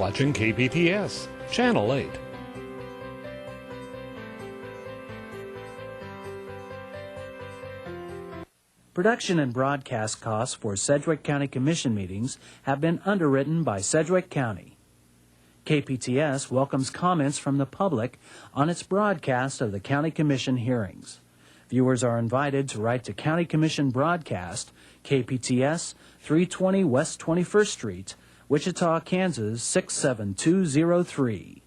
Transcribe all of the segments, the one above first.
Watching KPTS, Channel 8. Production and broadcast costs for Sedgwick County Commission meetings have been underwritten by Sedgwick County. KPTS welcomes comments from the public on its broadcast of the County Commission hearings. Viewers are invited to write to County Commission Broadcast, KPTS, 320 West 21st Street, Wichita, Kansas 67203.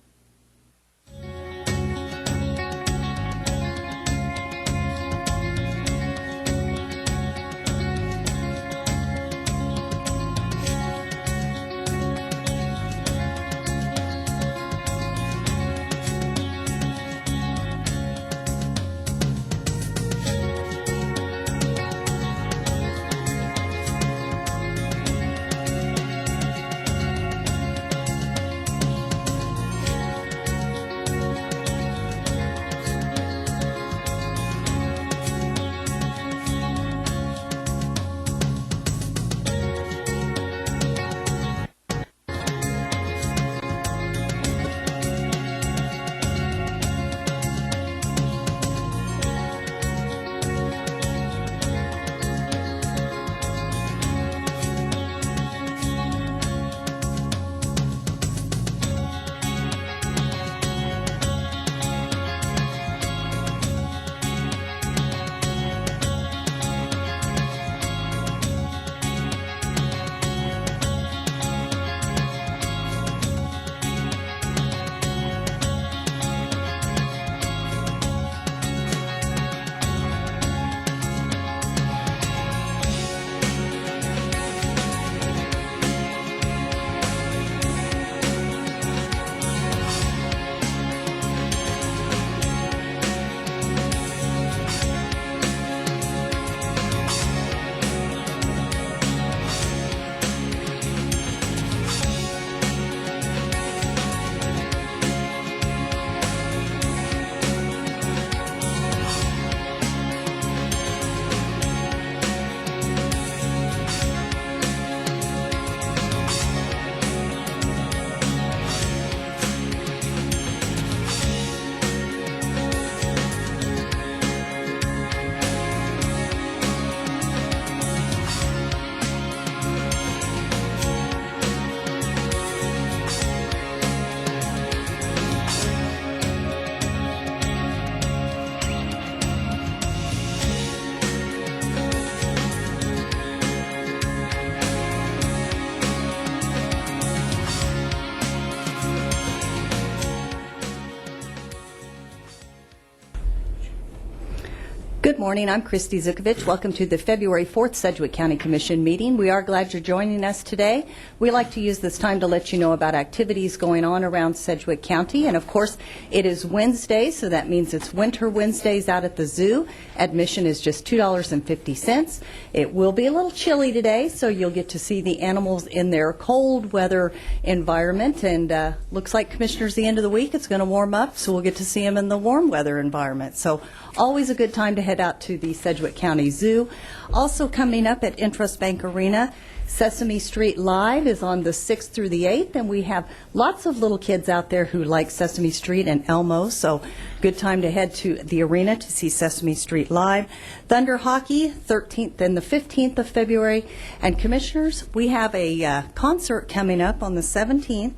Good morning. I'm Christy Zukovich. Welcome to the February 4th Sedgwick County Commission meeting. We are glad you're joining us today. We like to use this time to let you know about activities going on around Sedgwick County. And of course, it is Wednesday, so that means it's Winter Wednesdays out at the zoo. Admission is just $2.50. It will be a little chilly today, so you'll get to see the animals in their cold weather environment. And looks like, Commissioners, the end of the week it's going to warm up, so we'll get to see them in the warm weather environment. So always a good time to head out to the Sedgwick County Zoo. Also coming up at Intrust Bank Arena, Sesame Street Live is on the 6th through the 8th, and we have lots of little kids out there who like Sesame Street and Elmo, so good time to head to the arena to see Sesame Street Live. Thunder Hockey, 13th and the 15th of February. And Commissioners, we have a concert coming up on the 17th.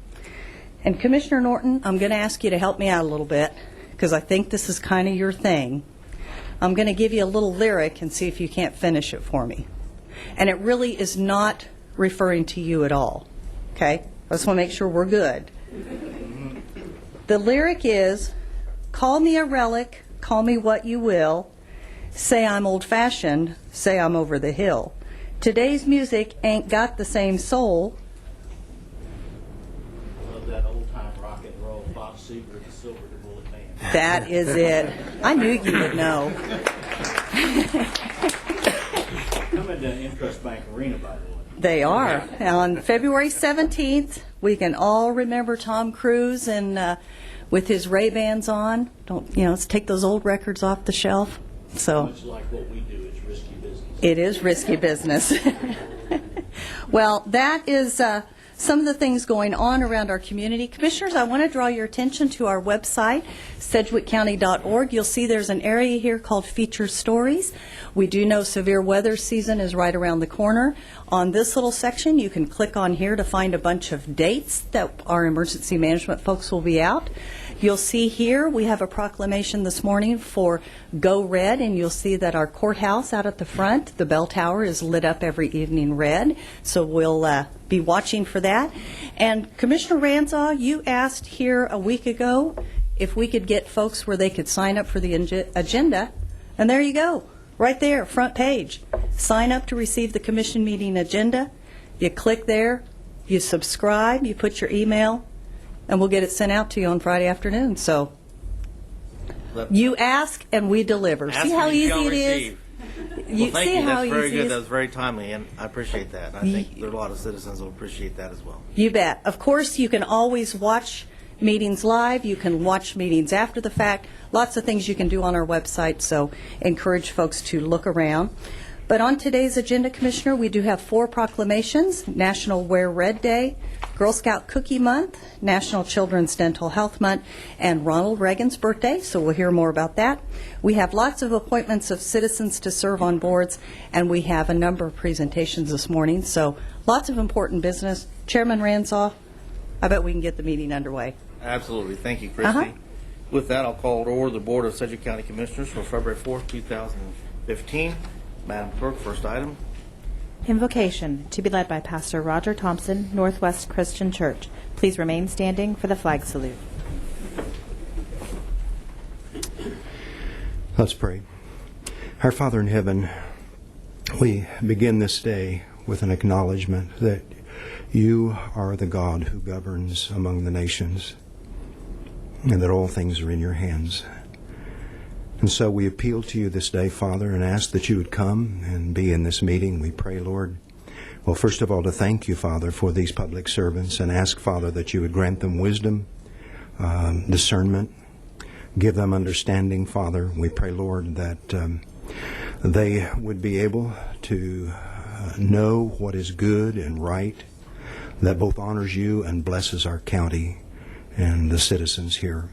And Commissioner Norton, I'm going to ask you to help me out a little bit, because I think this is kind of your thing. I'm going to give you a little lyric and see if you can't finish it for me. And it really is not referring to you at all, okay? I just want to make sure we're good. The lyric is, call me a relic, call me what you will, say I'm old-fashioned, say I'm over the hill. Today's music ain't got the same soul. Love that old-time rock and roll, Bob Seger, the Silver Bullet Band. That is it. I knew you would know. Coming to Intrust Bank Arena, by the way. They are. On February 17th, we can all remember Tom Cruise and with his Ray-Bans on. Let's take those old records off the shelf. So Much like what we do, it's risky business. it is risky business. Well, that is some of the things going on around our community. Commissioners, I want to draw your attention to our website, sedgwickcounty.org. You'll see there's an area here called Feature Stories. We do know severe weather season is right around the corner. On this little section, you can click on here to find a bunch of dates that our emergency management folks will be out. You'll see here we have a proclamation this morning for Go Red, and you'll see that our courthouse out at the front, the bell tower, is lit up every evening red. So we'll be watching for that. And Commissioner Ranzaw, you asked here a week ago if we could get folks where they could sign up for the agenda, and there you go, right there, front page. Sign up to receive the commission meeting agenda. You click there, you subscribe, you put your email, and we'll get it sent out to you on Friday afternoon. So you ask and we deliver. See how easy it is? Well, thank you. How That's very easy it good. is? That was very timely, and I appreciate that. I think there are a lot of citizens will appreciate that as well. You bet. Of course, you can always watch meetings live. You can watch meetings after the fact. Lots of things you can do on our website, so encourage folks to look around. But on today's agenda, Commissioner, we do have 4 proclamations: National Wear Red Day, Girl Scout Cookie Month, National Children's Dental Health Month, and Ronald Reagan's birthday, so we'll hear more about that. We have lots of appointments of citizens to serve on boards, and we have a number of presentations this morning, so lots of important business. Chairman Ranzaw, I bet we can get the meeting underway. Absolutely. Thank you, Christy. With that, I'll call to order the Board of Sedgwick County Commissioners for February 4th, 2015. Madam Clerk, first item. Invocation to be led by Pastor Roger Thompson, Northwest Christian Church. Please remain standing for the flag salute. Let's pray. Our Father in heaven, we begin this day with an acknowledgement that you are the God who governs among the nations, and that all things are in your hands. And so we appeal to you this day, Father, and ask that you would come and be in this meeting. We pray, Lord, well, first of all, to thank you, Father, for these public servants, and ask, Father, that you would grant them wisdom, discernment, give them understanding, Father. We pray, Lord, that they would be able to know what is good and right, that both honors you and blesses our county and the citizens here.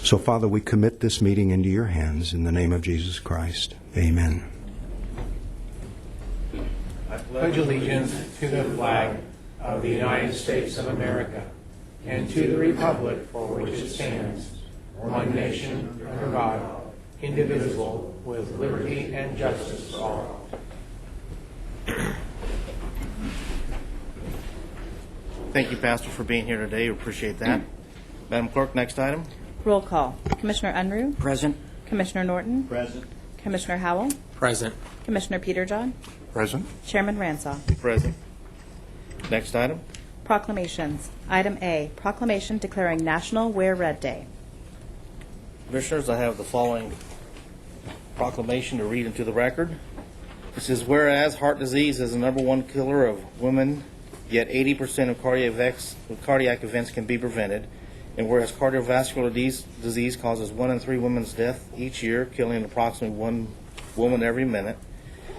So, Father, we commit this meeting into your hands in the name of Jesus Christ. Amen. I pledge allegiance to the flag of the United States of America and to the republic for which it stands, one nation under God, indivisible, with liberty and justice for all. Thank you, Pastor, for being here today. We appreciate that. Madam Clerk, next item. Roll call. Commissioner Unruh. Present. Commissioner Norton. Present. Commissioner Howell. Present. Commissioner Peterjohn. Present. Chairman Ranzaw. Present. Next item. Proclamations. Item A, proclamation declaring National Wear Red Day. Commissioners, I have the following proclamation to read into the record. It says, whereas heart disease is the number one killer of women, yet 80% of cardiac events can be prevented, and whereas cardiovascular disease causes 1 in 3 women's death each year, killing approximately 1 woman every minute,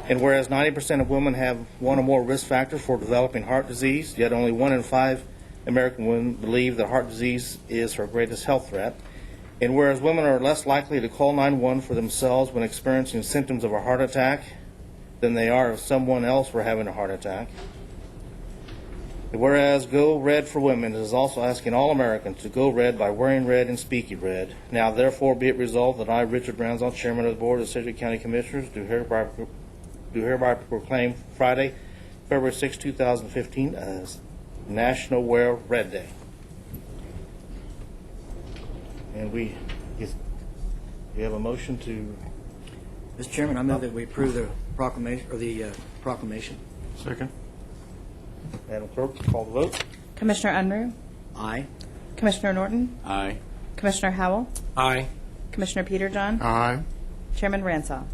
and whereas 90% of women have 1 or more risk factors for developing heart disease, yet only 1 in 5 American women believe that heart disease is her greatest health threat, and whereas women are less likely to call 911 for themselves when experiencing symptoms of a heart attack than they are if someone else were having a heart attack. Whereas Go Red for Women is also asking all Americans to go red by wearing red and speaking red. Now, therefore, be it resolved that I, Richard Ranzaw, Chairman of the Board of Sedgwick County Commissioners, do hereby proclaim Friday, February 6, 2015 as National Wear Red Day. And we have a motion to... Mr. Chairman, I move that we approve the proclamation. Second. Madam Clerk, call the vote. Commissioner Unruh. Aye. Commissioner Norton. Aye. Commissioner Howell. Aye. Commissioner Peterjohn. Aye. Chairman Ranzaw.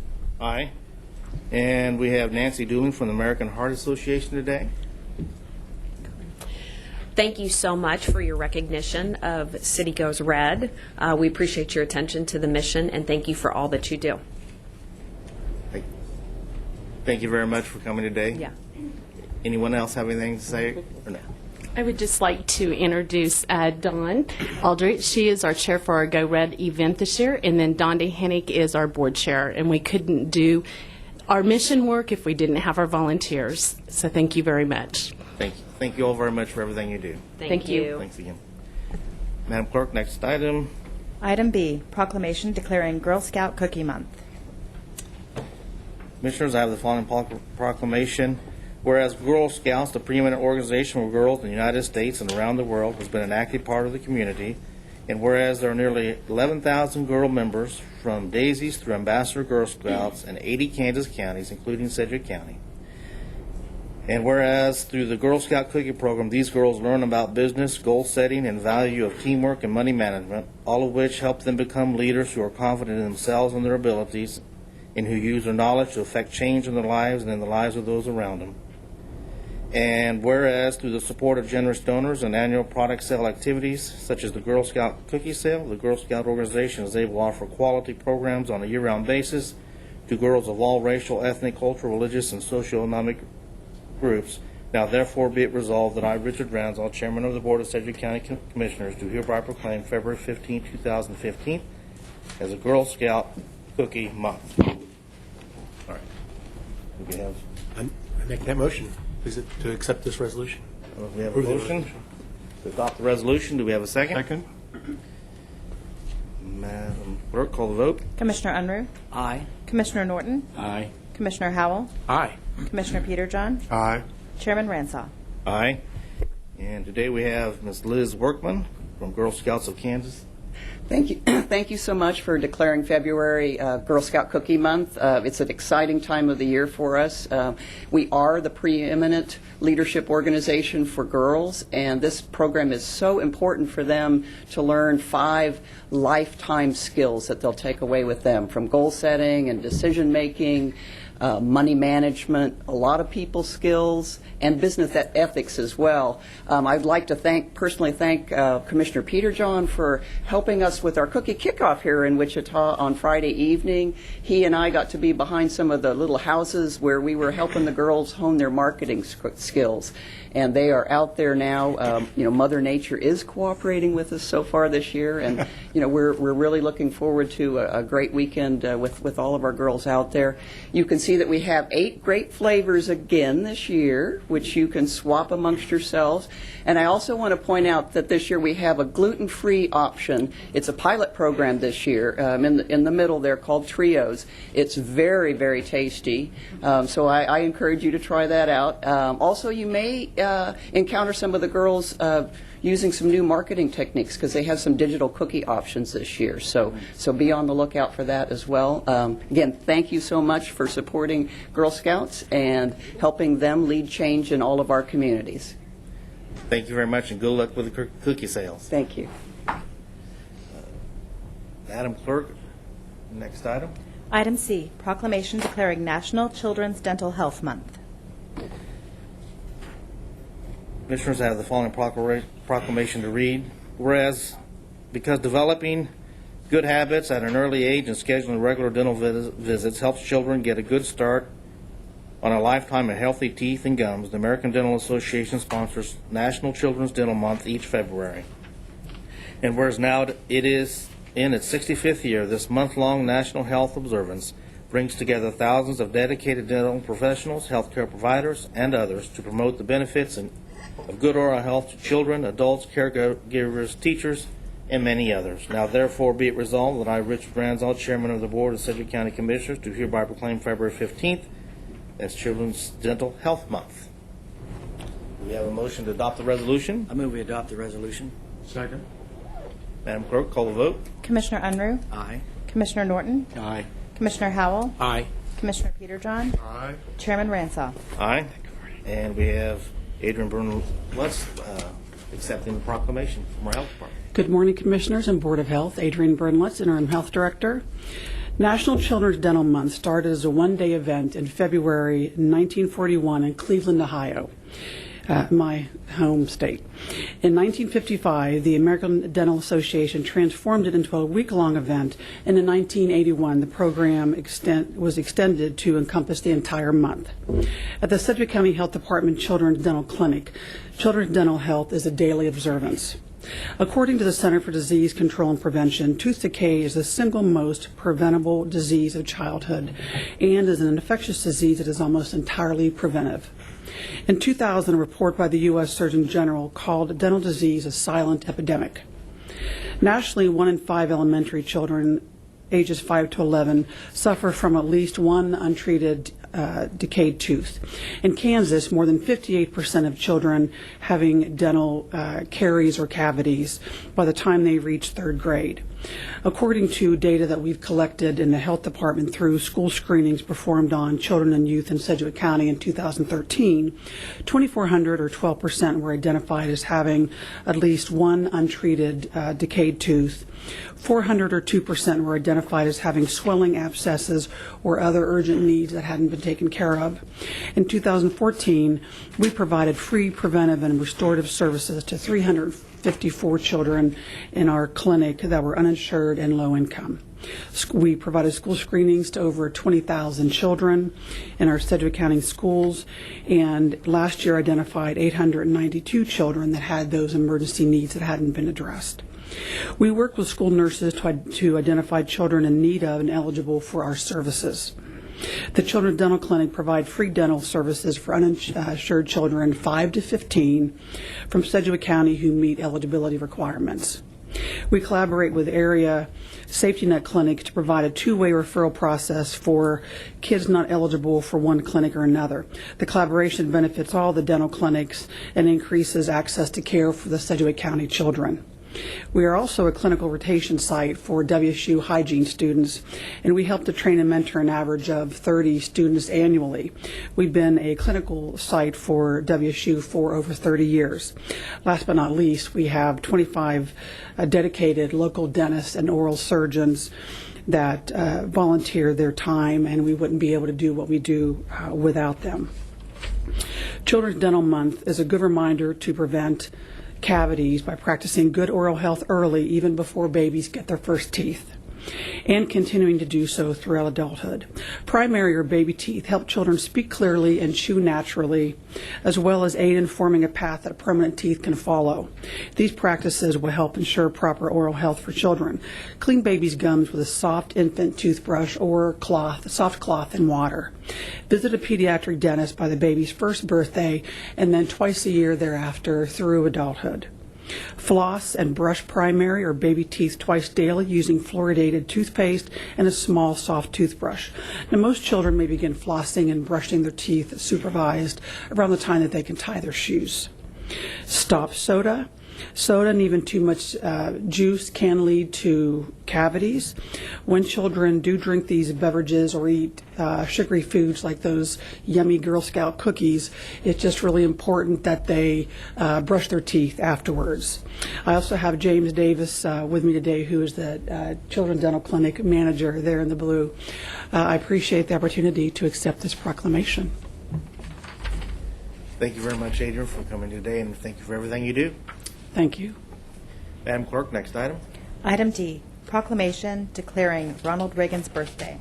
Aye. And we have Nancy Dooling from the American Heart Association today. Thank you so much for your recognition of City Goes Red. We appreciate your attention to the mission, and thank you for all that you do. Thank you very much for coming today. Yeah. Anyone else have anything to say? Or no? I would just like to introduce Dawn Aldrich. She is our chair for our Go Red event this year, and then Donda Hennick is our board chair. And we couldn't do our mission work if we didn't have our volunteers. So thank you very much. Thank you. Thank you all very much for everything you do. Thank you. Thanks again. Madam Clerk, next item. Item B, proclamation declaring Girl Scout Cookie Month. Commissioners, I have the following proclamation. Whereas Girl Scouts, the preeminent organization for girls in the United States and around the world, has been an active part of the community, and whereas there are nearly 11,000 girl members from Daisies through Ambassador Girl Scouts in 80 Kansas counties, including Sedgwick County. And whereas through the Girl Scout Cookie Program, these girls learn about business, goal setting, and value of teamwork and money management, all of which help them become leaders who are confident in themselves and their abilities, and who use their knowledge to affect change in their lives and in the lives of those around them. And whereas through the support of generous donors and annual product sale activities, such as the Girl Scout Cookie Sale, the Girl Scout organization is able to offer quality programs on a year-round basis to girls of all racial, ethnic, cultural, religious, and socioeconomic groups. Now, therefore, be it resolved that I, Richard Ransall, Chairman of the Board of Sedgwick County Commissioners, do hereby proclaim February 15, 2015 as a Girl Scout Cookie Month. All right. We have... I make that motion. Is it to accept this resolution? We have a motion to adopt the resolution. Do we have a second? Second. Madam Clerk, call the vote. Commissioner Unruh, Aye. Commissioner Norton, Aye. Commissioner Howell, Aye. Commissioner Peterjohn, Aye. Chairman Ransall. Aye. And today we have Ms. Liz Workman from Girl Scouts of Kansas. Thank you. Thank you so much for declaring February Girl Scout Cookie Month. It's an exciting time of the year for us. We are the preeminent leadership organization for girls, and this program is so important for them to learn 5 lifetime skills that they'll take away with them, from goal setting and decision making, money management, a lot of people skills, and business ethics as well. I'd like to personally thank Commissioner Peterjohn for helping us with our cookie kickoff here in Wichita on Friday evening. He and I got to be behind some of the little houses where we were helping the girls hone their marketing skills. And they are out there now. Mother Nature is cooperating with us so far this year, and we're really looking forward to a great weekend with all of our girls out there. You can see that we have 8 great flavors again this year, which you can swap amongst yourselves. And I also want to point out that this year we have a gluten-free option. It's a pilot program this year in the middle there called Trios. It's very, very tasty. So I encourage you to try that out. Also, you may encounter some of the girls using some new marketing techniques because they have some digital cookie options this year. So be on the lookout for that as well. Again, thank you so much for supporting Girl Scouts and helping them lead change in all of our communities. Thank you very much, and good luck with the cookie sales. Thank you. Madam Clerk, next item. Item C, proclamation declaring National Children's Dental Health Month. Commissioners, I have the following proclamation to read. Whereas, because developing good habits at an early age and scheduling regular dental visits helps children get a good start on a lifetime of healthy teeth and gums, the American Dental Association sponsors National Children's Dental Month each February. And whereas now it is in its 65th year, this month-long national health observance brings together thousands of dedicated dental professionals, healthcare providers, and others to promote the benefits of good oral health to children, adults, caregivers, teachers, and many others. Now, therefore, be it resolved that I, Richard Ransall, Chairman of the Board of Sedgwick County Commissioners, do hereby proclaim February 15th as Children's Dental Health Month. Do we have a motion to adopt the resolution? I move we adopt the resolution. Second. Madam Clerk, call the vote. Commissioner Unruh, Aye. Commissioner Norton, Aye. Commissioner Howell, Aye. Commissioner Peterjohn, Aye. Chairman Ransall. Aye. And we have Adrian Burnlutz accepting the proclamation from our health department. Good morning, Commissioners and Board of Health. Adrian Burnlutz, Interim Health Director. National Children's Dental Month started as a one-day event in February 1941 in Cleveland, Ohio. my home state. In 1955, the American Dental Association transformed it into a week-long event, and in 1981, the program was extended to encompass the entire month. At the Sedgwick County Health Department Children's Dental Clinic, children's dental health is a daily observance. According to the Center for Disease Control and Prevention, tooth decay is the single most preventable disease of childhood and is an infectious disease that is almost entirely preventive. In 2000, a report by the U.S. Surgeon General called dental disease a silent epidemic. Nationally, 1 in 5 elementary children ages 5 to 11 suffer from at least one untreated decayed tooth. In Kansas, more than 58% of children having dental caries or cavities by the time they reach 3rd grade. According to data that we've collected in the health department through school screenings performed on children and youth in Sedgwick County in 2013, 2,400 or 12% were identified as having at least one untreated decayed tooth. 400 or 2% were identified as having swelling, abscesses, or other urgent needs that hadn't been taken care of. In 2014, we provided free preventive and restorative services to 354 children in our clinic that were uninsured and low income. We provided school screenings to over 20,000 children in our Sedgwick County schools, and last year identified 892 children that had those emergency needs that hadn't been addressed. We work with school nurses to identify children in need of and eligible for our services. The Children's Dental Clinic provide free dental services for uninsured children 5 to 15 from Sedgwick County who meet eligibility requirements. We collaborate with area safety net clinics to provide a two-way referral process for kids not eligible for one clinic or another. The collaboration benefits all the dental clinics and increases access to care for the Sedgwick County children. We are also a clinical rotation site for WSU hygiene students, and we help to train and mentor an average of 30 students annually. We've been a clinical site for WSU for over 30 years. Last but not least, we have 25 dedicated local dentists and oral surgeons that volunteer their time, and we wouldn't be able to do what we do without them. Children's Dental Month is a good reminder to prevent cavities by practicing good oral health early, even before babies get their first teeth, and continuing to do so throughout adulthood. Primary or baby teeth help children speak clearly and chew naturally, as well as aid in forming a path that permanent teeth can follow. These practices will help ensure proper oral health for children. Clean babies' gums with a soft infant toothbrush or soft cloth and water. Visit a pediatric dentist by the baby's first birthday and then twice a year thereafter through adulthood. Floss and brush primary or baby teeth twice daily using fluoridated toothpaste and a small soft toothbrush. Now, most children may begin flossing and brushing their teeth supervised around the time that they can tie their shoes. Stop soda. Soda and even too much juice can lead to cavities. When children do drink these beverages or eat sugary foods like those yummy Girl Scout cookies, it's just really important that they brush their teeth afterwards. I also have James Davis with me today, who is the Children's Dental Clinic manager there in the blue. I appreciate the opportunity to accept this proclamation. Thank you very much, Adrian, for coming today, and thank you for everything you do. Thank you. Madam Clerk, next item. Item D, proclamation declaring Ronald Reagan's birthday.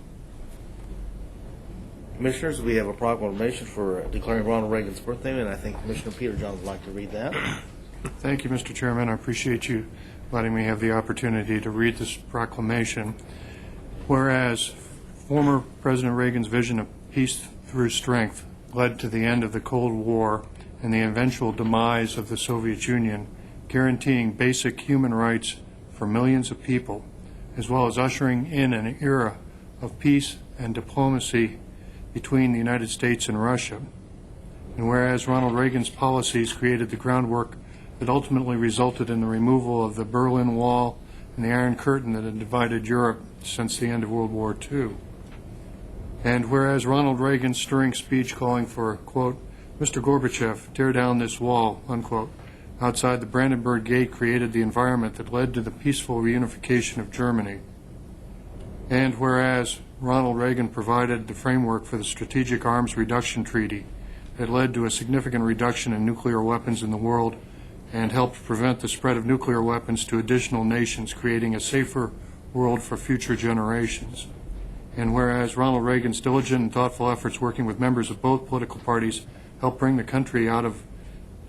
Commissioners, we have a proclamation for declaring Ronald Reagan's birthday, and I think Commissioner Peter Johns would like to read that. Thank you, Mr. Chairman. I appreciate you letting me have the opportunity to read this proclamation. Whereas former President Reagan's vision of peace through strength led to the end of the Cold War and the eventual demise of the Soviet Union, guaranteeing basic human rights for millions of people, as well as ushering in an era of peace and diplomacy between the United States and Russia. And whereas Ronald Reagan's policies created the groundwork that ultimately resulted in the removal of the Berlin Wall and the Iron Curtain that had divided Europe since the end of World War II. And whereas Ronald Reagan's stirring speech calling for, quote, "Mr. Gorbachev, tear down this wall," unquote, outside the Brandenburg Gate created the environment that led to the peaceful reunification of Germany. And whereas Ronald Reagan provided the framework for the Strategic Arms Reduction Treaty that led to a significant reduction in nuclear weapons in the world and helped prevent the spread of nuclear weapons to additional nations, creating a safer world for future generations. And whereas Ronald Reagan's diligent and thoughtful efforts working with members of both political parties helped bring the country out of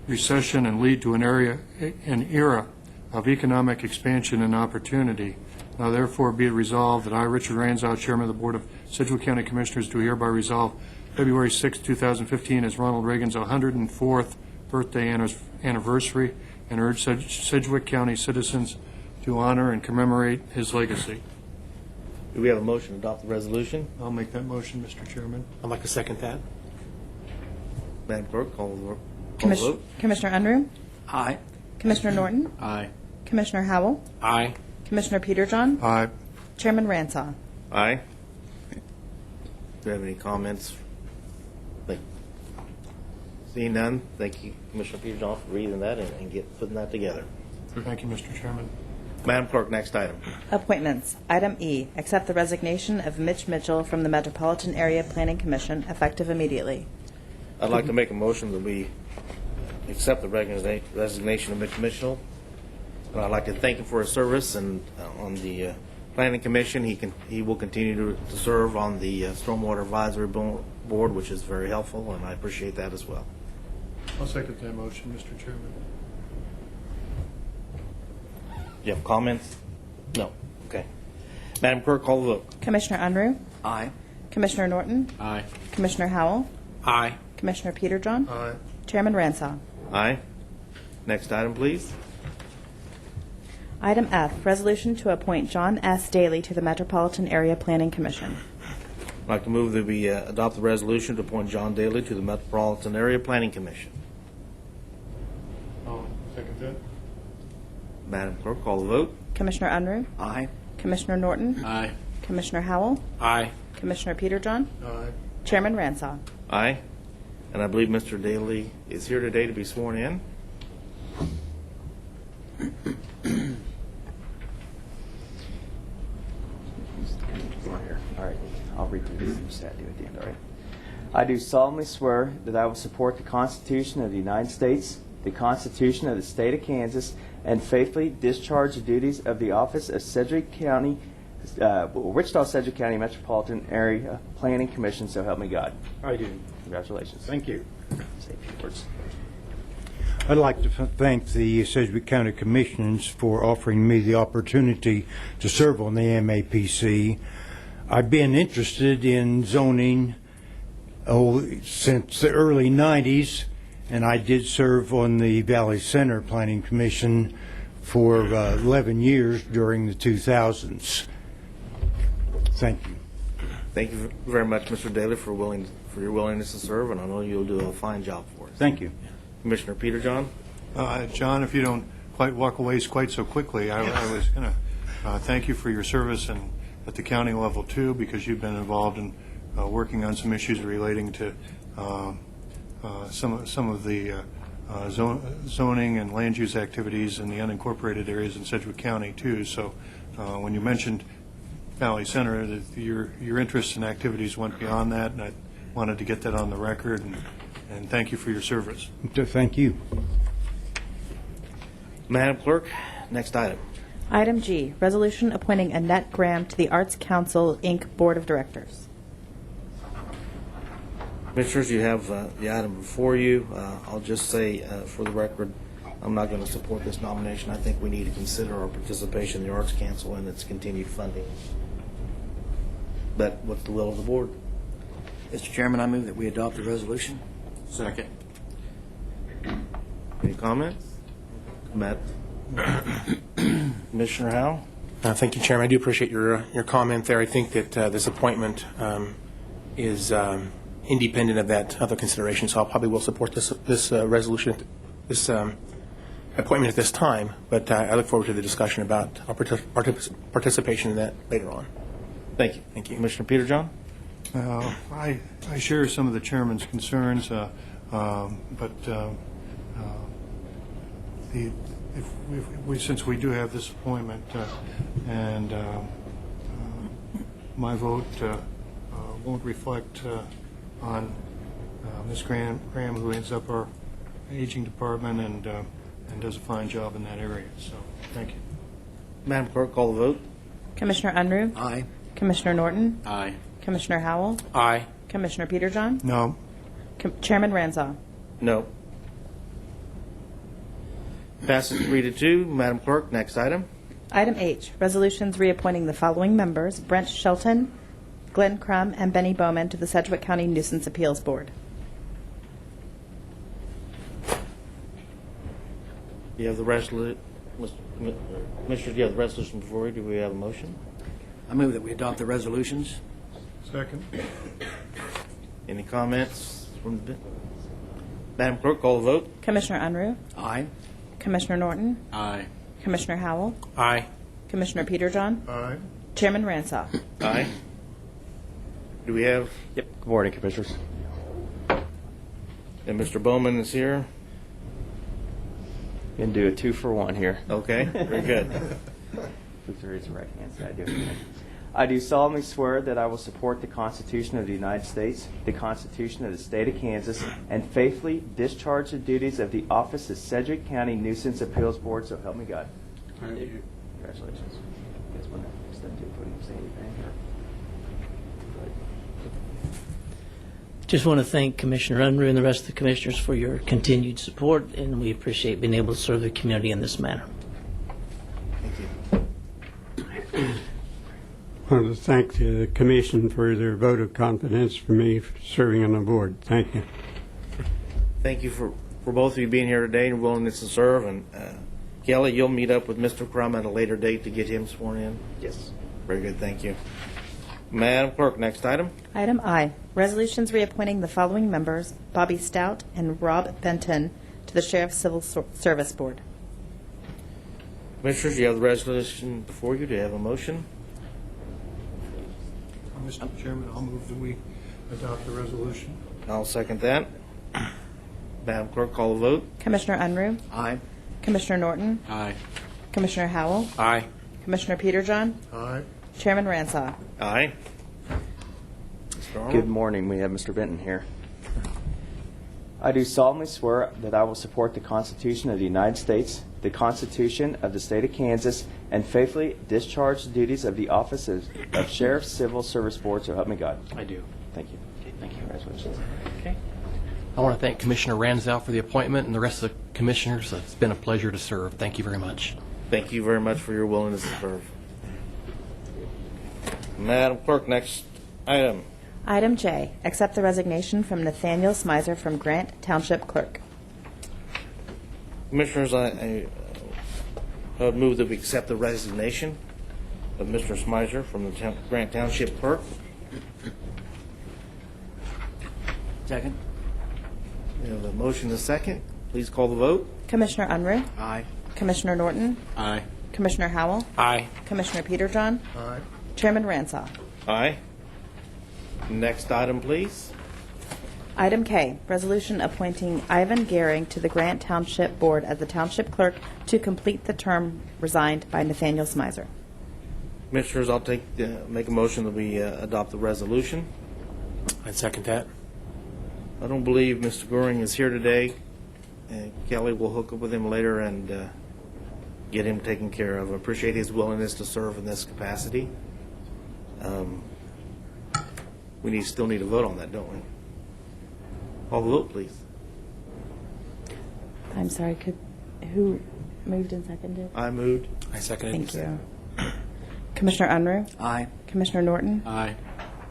recession and lead to an era of economic expansion and opportunity. Now therefore be it resolved that I, Richard Ranzow, Chairman of the Board of Sedgwick County Commissioners, do hereby resolve February 6, 2015 as Ronald Reagan's 104th birthday anniversary and urge Sedgwick County citizens to honor and commemorate his legacy. Do we have a motion to adopt the resolution? I'll make that motion, Mr. Chairman. I'd like to second that. Madam Clerk, call the vote. Commissioner Unruh, Aye. Commissioner Norton, Aye. Commissioner Howell, Aye. Commissioner Peterjohn, Aye. Chairman Ransaw. Aye. Do you have any comments? Seeing none, thank you, Commissioner Peterjohn, for reading that and putting that together. Thank you, Mr. Chairman. Madam Clerk, next item. Appointments. Item E, accept the resignation of Mitch Mitchell from the Metropolitan Area Planning Commission, effective immediately. I'd like to make a motion that we accept the resignation of Mitch Mitchell. And I'd like to thank him for his service and on the Planning Commission. He will continue to serve on the Stormwater Advisory Board, which is very helpful, and I appreciate that as well. I'll second that motion, Mr. Chairman. Do you have comments? No. Okay. Madam Clerk, call the vote. Commissioner Unruh, Aye. Commissioner Norton, Aye. Commissioner Howell, Aye. Commissioner Peterjohn, Aye. Chairman Ransaw. Aye. Next item, please. Item F, resolution to appoint John S. Daly to the Metropolitan Area Planning Commission. I'd like to move that we adopt the resolution to appoint John Daly to the Metropolitan Area Planning Commission. I'll second that. Madam Clerk, call the vote. Commissioner Unruh, Aye. Commissioner Norton, Aye. Commissioner Howell, Aye. Commissioner Peterjohn, Aye. Chairman Ransaw. Aye. And I believe Mr. Daly is here today to be sworn in. All right, I'll read through this and just add to it at the end, all right? I do solemnly swear that I will support the Constitution of the United States, the Constitution of the State of Kansas, and faithfully discharge the duties of the office of Sedgwick County, Wichita-Sedgwick County Metropolitan Area Planning Commission, so help me God. I do. Congratulations. Thank you. Say a few words. I'd like to thank the Sedgwick County Commissioners for offering me the opportunity to serve on the MAPC. I've been interested in zoning since the early 90s, and I did serve on the Valley Center Planning Commission for 11 years during the 2000s. Thank you. Thank you very much, Mr. Daly, for your willingness to serve, and I know you'll do a fine job for us. Thank you. Commissioner Peterjohn? John, if you don't quite walk away quite so quickly, I was going to thank you for your service and at the county level too, because you've been involved in working on some issues relating to some of the zoning and land use activities in the unincorporated areas in Sedgwick County too. So when you mentioned Valley Center, that your interests and activities went beyond that, and I wanted to get that on the record, and thank you for your service. Thank you. Madam Clerk, next item. Item G, resolution appointing Annette Graham to the Arts Council, Inc. Board of Directors. Commissioners, you have the item before you. I'll just say for the record, I'm not going to support this nomination. I think we need to consider our participation in the Arts Council and its continued funding. But what's the will of the board? Mr. Chairman, I move that we adopt the resolution. Second. Any comments? Matt? Commissioner Howell? Thank you, Chairman. I do appreciate your comment there. I think that this appointment is independent of that other consideration, so I probably will support this resolution, this appointment at this time, but I look forward to the discussion about our participation in that later on. Thank you. Thank you. Commissioner Peterjohn? I share some of the chairman's concerns, since we do have this appointment, and my vote won't reflect on Ms. Graham, who ends up our aging department and does a fine job in that area. So, thank you. Madam Clerk, call the vote. Commissioner Unruh. Aye. Commissioner Norton. Aye. Commissioner Howell. Aye. Commissioner Peterjohn. No. Chairman Ranzau. No. Passes 3-2. Madam Clerk, next item. Item H, resolutions reappointing the following members: Brent Shelton, Glenn Crum, and Benny Bowman to the Sedgwick County Nuisance Appeals Board. You have the resolution. Commissioner, do you have the resolution before you? Do we have a motion? I move that we adopt the resolutions. Second. Any comments from the Madam Clerk, call the vote. Commissioner Unruh. Aye. Commissioner Norton. Aye. Commissioner Howell. Aye. Commissioner Peterjohn. Aye. Chairman Ranzau. Aye. Do we have? Yep. Good morning, Commissioners. And Mr. Bowman is here. Going to do a 2-for-1 here. Okay, very good. Please raise the right hand side. Do it again. I do solemnly swear that I will support the Constitution of the United States, the Constitution of the State of Kansas, and faithfully discharge the duties of the office of Sedgwick County Nuisance Appeals Board, so help me God. I do. Congratulations. You guys want to step to the podium, say anything? Just want to thank Commissioner Unruh and the rest of the commissioners for your continued support, and we appreciate being able to serve the community in this manner. I want to thank the Commission for their vote of confidence for me for serving on the board. Thank you. Thank you for both of you being here today and willingness to serve. And Kelly, you'll meet up with Mr. Crum at a later date to get him sworn in? Yes. Very good, thank you. Madam Clerk, next item. Item I, resolutions reappointing the following members: Bobby Stout and Rob Benton to the Sheriff's Civil Service Board. Commissioners, you have the resolution before you. Do you have a motion? Mr. Chairman, I'll move that we adopt the resolution. I'll second that. Madam Clerk, call the vote. Commissioner Unruh. Aye. Commissioner Norton. Aye. Commissioner Howell. Aye. Commissioner Peterjohn. Aye. Chairman Ranzau. Aye. Mr. Arnold? Good morning. We have Mr. Benton here. I do solemnly swear that I will support the Constitution of the United States, the Constitution of the State of Kansas, and faithfully discharge the duties of the office of Sheriff's Civil Service Board, so help me God. I do. Thank you. Okay, thank you. Congratulations. Okay. I want to thank Commissioner Ranzau for the appointment and the rest of the commissioners. It's been a pleasure to serve. Thank you very much. Thank you very much for your willingness to serve. Madam Clerk, next item. Item J, accept the resignation from Nathaniel Smizer from Grant Township Clerk. Commissioners, I would move that we accept the resignation of Mr. Smizer from the Grant Township Clerk. Second. We have a motion and a second. Please call the vote. Commissioner Unruh. Aye. Commissioner Norton. Aye. Commissioner Howell. Aye. Commissioner Peterjohn. Aye. Chairman Ranzau. Aye. Next item, please. Item K, resolution appointing Ivan Gehring to the Grant Township Board as the Township Clerk to complete the term resigned by Nathaniel Smizer. Commissioners, I'll make a motion that we adopt the resolution. I'd second that. I don't believe Mr. Goring is here today. Kelly will hook up with him later and get him taken care of. I appreciate his willingness to serve in this capacity. We still need to vote on that, don't we? Call the vote, please. I'm sorry, who moved and seconded? I moved. I seconded. Thank you. Commissioner Unruh. Aye. Commissioner Norton. Aye.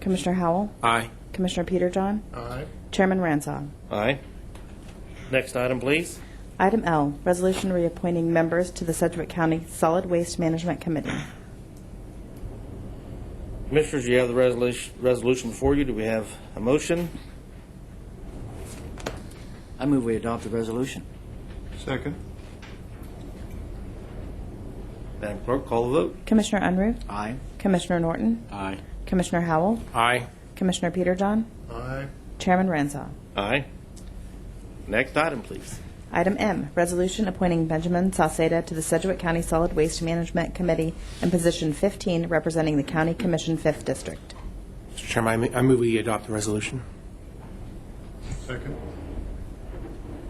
Commissioner Howell. Aye. Commissioner Peterjohn. Aye. Chairman Ranzau. Aye. Next item, please. Item L, resolution reappointing members to the Sedgwick County Solid Waste Management Committee. Commissioners, you have the resolution before you. Do we have a motion? I move we adopt the resolution. Second. Madam Clerk, call the vote. Commissioner Unruh. Aye. Commissioner Norton. Aye. Commissioner Howell. Aye. Commissioner Peterjohn. Aye. Chairman Ranzau. Aye. Next item, please. Item M, resolution appointing Benjamin Sauceda to the Sedgwick County Solid Waste Management Committee in position 15, representing the County Commission 5th District. Mr. Chairman, I move we adopt the resolution. Second.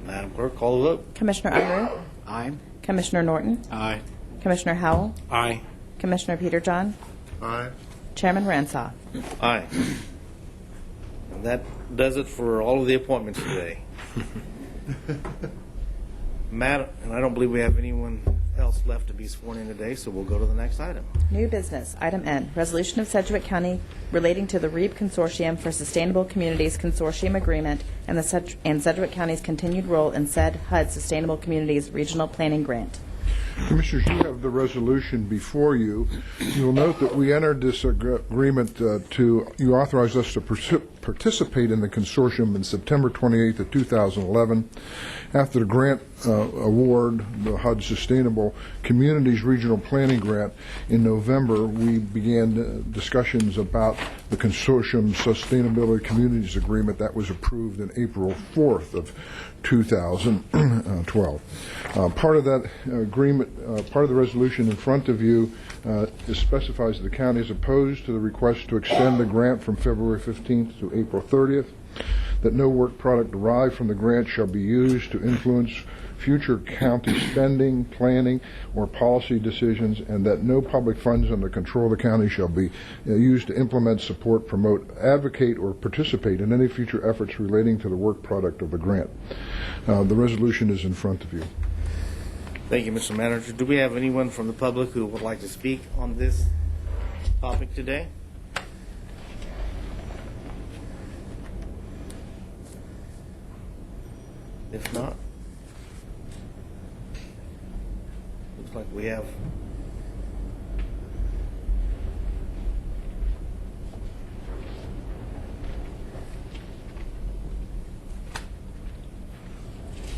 Madam Clerk, call the vote. Commissioner Unruh. Aye. Commissioner Norton. Aye. Commissioner Howell. Aye. Commissioner Peterjohn. Aye. Chairman Ransaw. Aye. And that does it for all of the appointments today. Madam, and I don't believe we have anyone else left to be sworn in today, so we'll go to the next item. New business, item N, resolution of Sedgwick County relating to the REAP Consortium for Sustainable Communities Consortium Agreement and Sedgwick County's continued role in said HUD Sustainable Communities Regional Planning Grant. Commissioners, you have the resolution before you. You'll note that we entered this agreement you authorized us to participate in the consortium in September 28th of 2011. After the grant award, the HUD Sustainable Communities Regional Planning Grant, in November, we began discussions about the consortium Sustainability Communities Agreement that was approved in April 4th of 2012. Part of that agreement, part of the resolution in front of you specifies that the county is opposed to the request to extend the grant from February 15th to April 30th, that no work product derived from the grant shall be used to influence future county spending, planning, or policy decisions, and that no public funds under control of the county shall be used to implement, support, promote, advocate, or participate in any future efforts relating to the work product of the grant. The resolution is in front of you. Thank you, Mr. Manager. Do we have anyone from the public who would like to speak on this topic today? If not, looks like we have.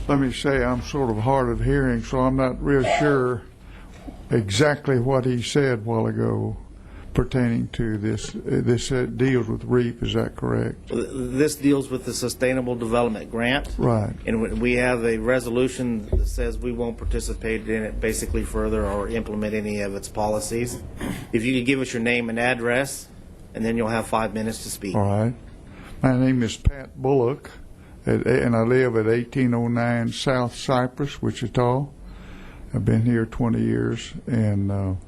Let me say I'm sort of hard of hearing, so I'm not real sure exactly what he said a while ago pertaining to this. This deals with REAP, is that correct? This deals with the Sustainable Development Grant. Right. And we have a resolution that says we won't participate in it basically further or implement any of its policies. If you could give us your name and address, and then you'll have 5 minutes to speak. All right. My name is Pat Bullock, and I live at 1809 South Cypress, Wichita. I've been here 20 years, and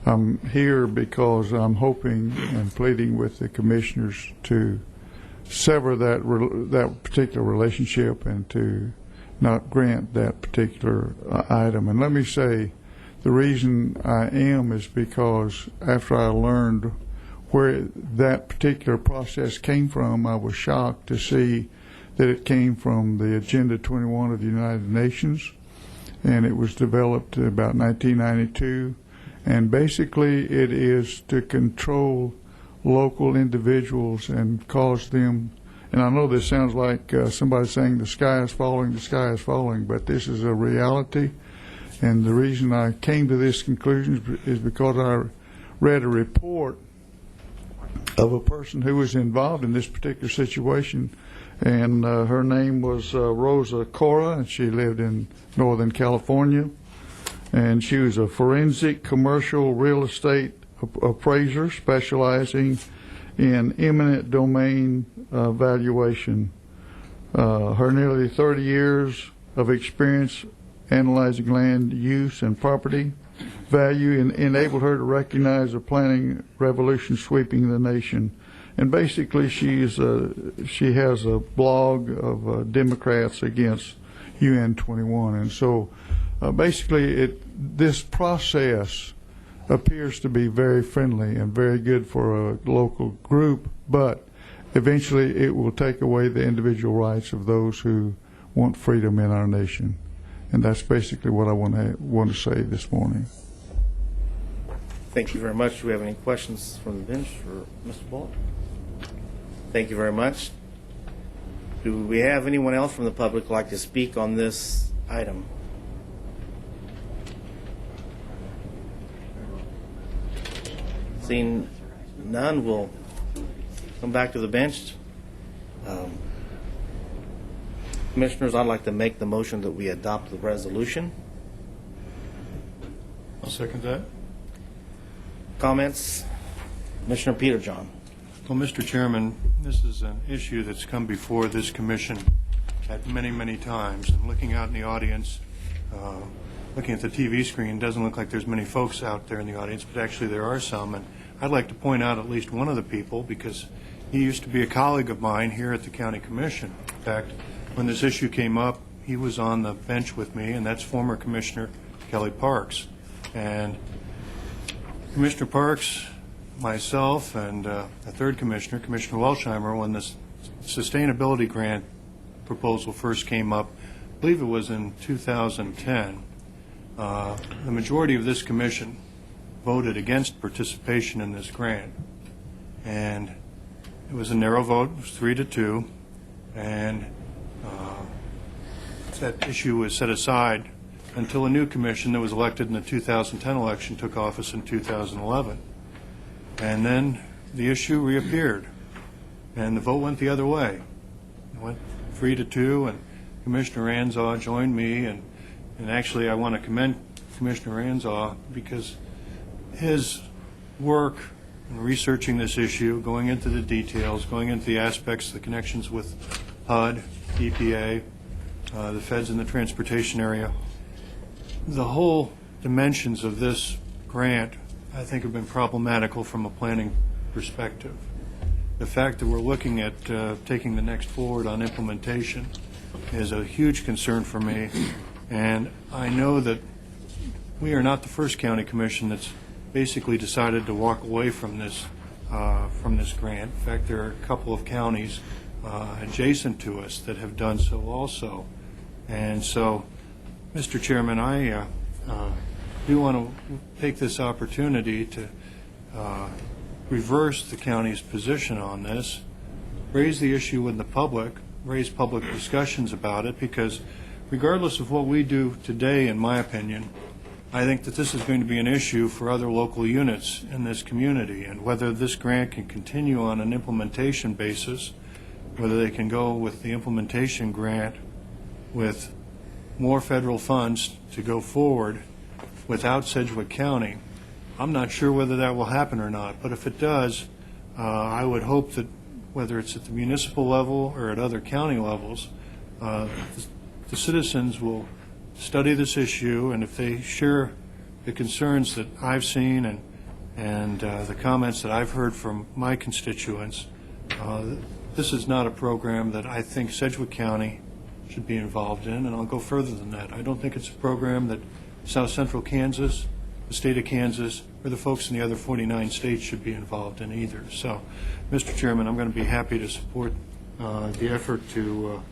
I'm here because I'm hoping and pleading with the commissioners to sever that particular relationship and to not grant that particular item. And let me say, the reason I am is because after I learned where that particular process came from, I was shocked to see that it came from the Agenda 21 of the United Nations, and it was developed about 1992. And basically it is to control local individuals and cause them, and I know this sounds like somebody saying the sky is falling, but this is a reality. And the reason I came to this conclusion is because I read a report of a person who was involved in this particular situation, and her name was Rosa Cora, and she lived in Northern California. And she was a forensic commercial real estate appraiser specializing in eminent domain valuation. Her nearly 30 years of experience analyzing land use and property value enabled her to recognize a planning revolution sweeping the nation. And basically she has a blog of Democrats against UN 21. And so basically, this process appears to be very friendly and very good for a local group, but eventually it will take away the individual rights of those who want freedom in our nation. And that's basically what I want to say this morning. Thank you very much. Do we have any questions from the bench for Mr. Bullock? Thank you very much. Do we have anyone else from the public who would like to speak on this item? Seeing none, we'll come back to the bench. Commissioners, I'd like to make the motion that we adopt the resolution. I'll second that. Comments? Commissioner Peterjohn. Well, Mr. Chairman, this is an issue that's come before this commission at many, many times. And looking out in the audience, looking at the TV screen, doesn't look like there's many folks out there in the audience, but actually there are some. And I'd like to point out at least one of the people, because he used to be a colleague of mine here at the county commission. In fact, when this issue came up, he was on the bench with me, and that's former Commissioner Kelly Parks. And Commissioner Parks, myself, and a third commissioner, Commissioner Welsheimer, when this sustainability grant proposal first came up, I believe it was in 2010, the majority of this commission voted against participation in this grant. And it was a narrow vote, it was 3-2, and that issue was set aside until a new commission that was elected in the 2010 election took office in 2011. And then the issue reappeared, and the vote went the other way. It went 3-2, and Commissioner Ranzaw joined me, and actually I want to commend Commissioner Ranzaw because his work in researching this issue, going into the details, going into the aspects, the connections with HUD, EPA, the feds in the transportation area, the whole dimensions of this grant, I think, have been problematical from a planning perspective. The fact that we're looking at taking the next forward on implementation is a huge concern for me, and I know that we are not the first county commission that's basically decided to walk away from this grant. In fact, there are a couple of counties adjacent to us that have done so also. And so, Mr. Chairman, I do want to take this opportunity to reverse the county's position on this, raise the issue with the public, raise public discussions about it, because regardless of what we do today, in my opinion, I think that this is going to be an issue for other local units in this community, and whether this grant can continue on an implementation basis, whether they can go with the implementation grant with more federal funds to go forward without Sedgwick County. I'm not sure whether that will happen or not, but if it does, I would hope that whether it's at the municipal level or at other county levels, the citizens will study this issue, and if they share the concerns that I've seen and the comments that I've heard from my constituents, this is not a program that I think Sedgwick County should be involved in, and I'll go further than that. I don't think it's a program that South Central Kansas, the state of Kansas, or the folks in the other 49 states should be involved in either. So, Mr. Chairman, I'm going to be happy to support the effort to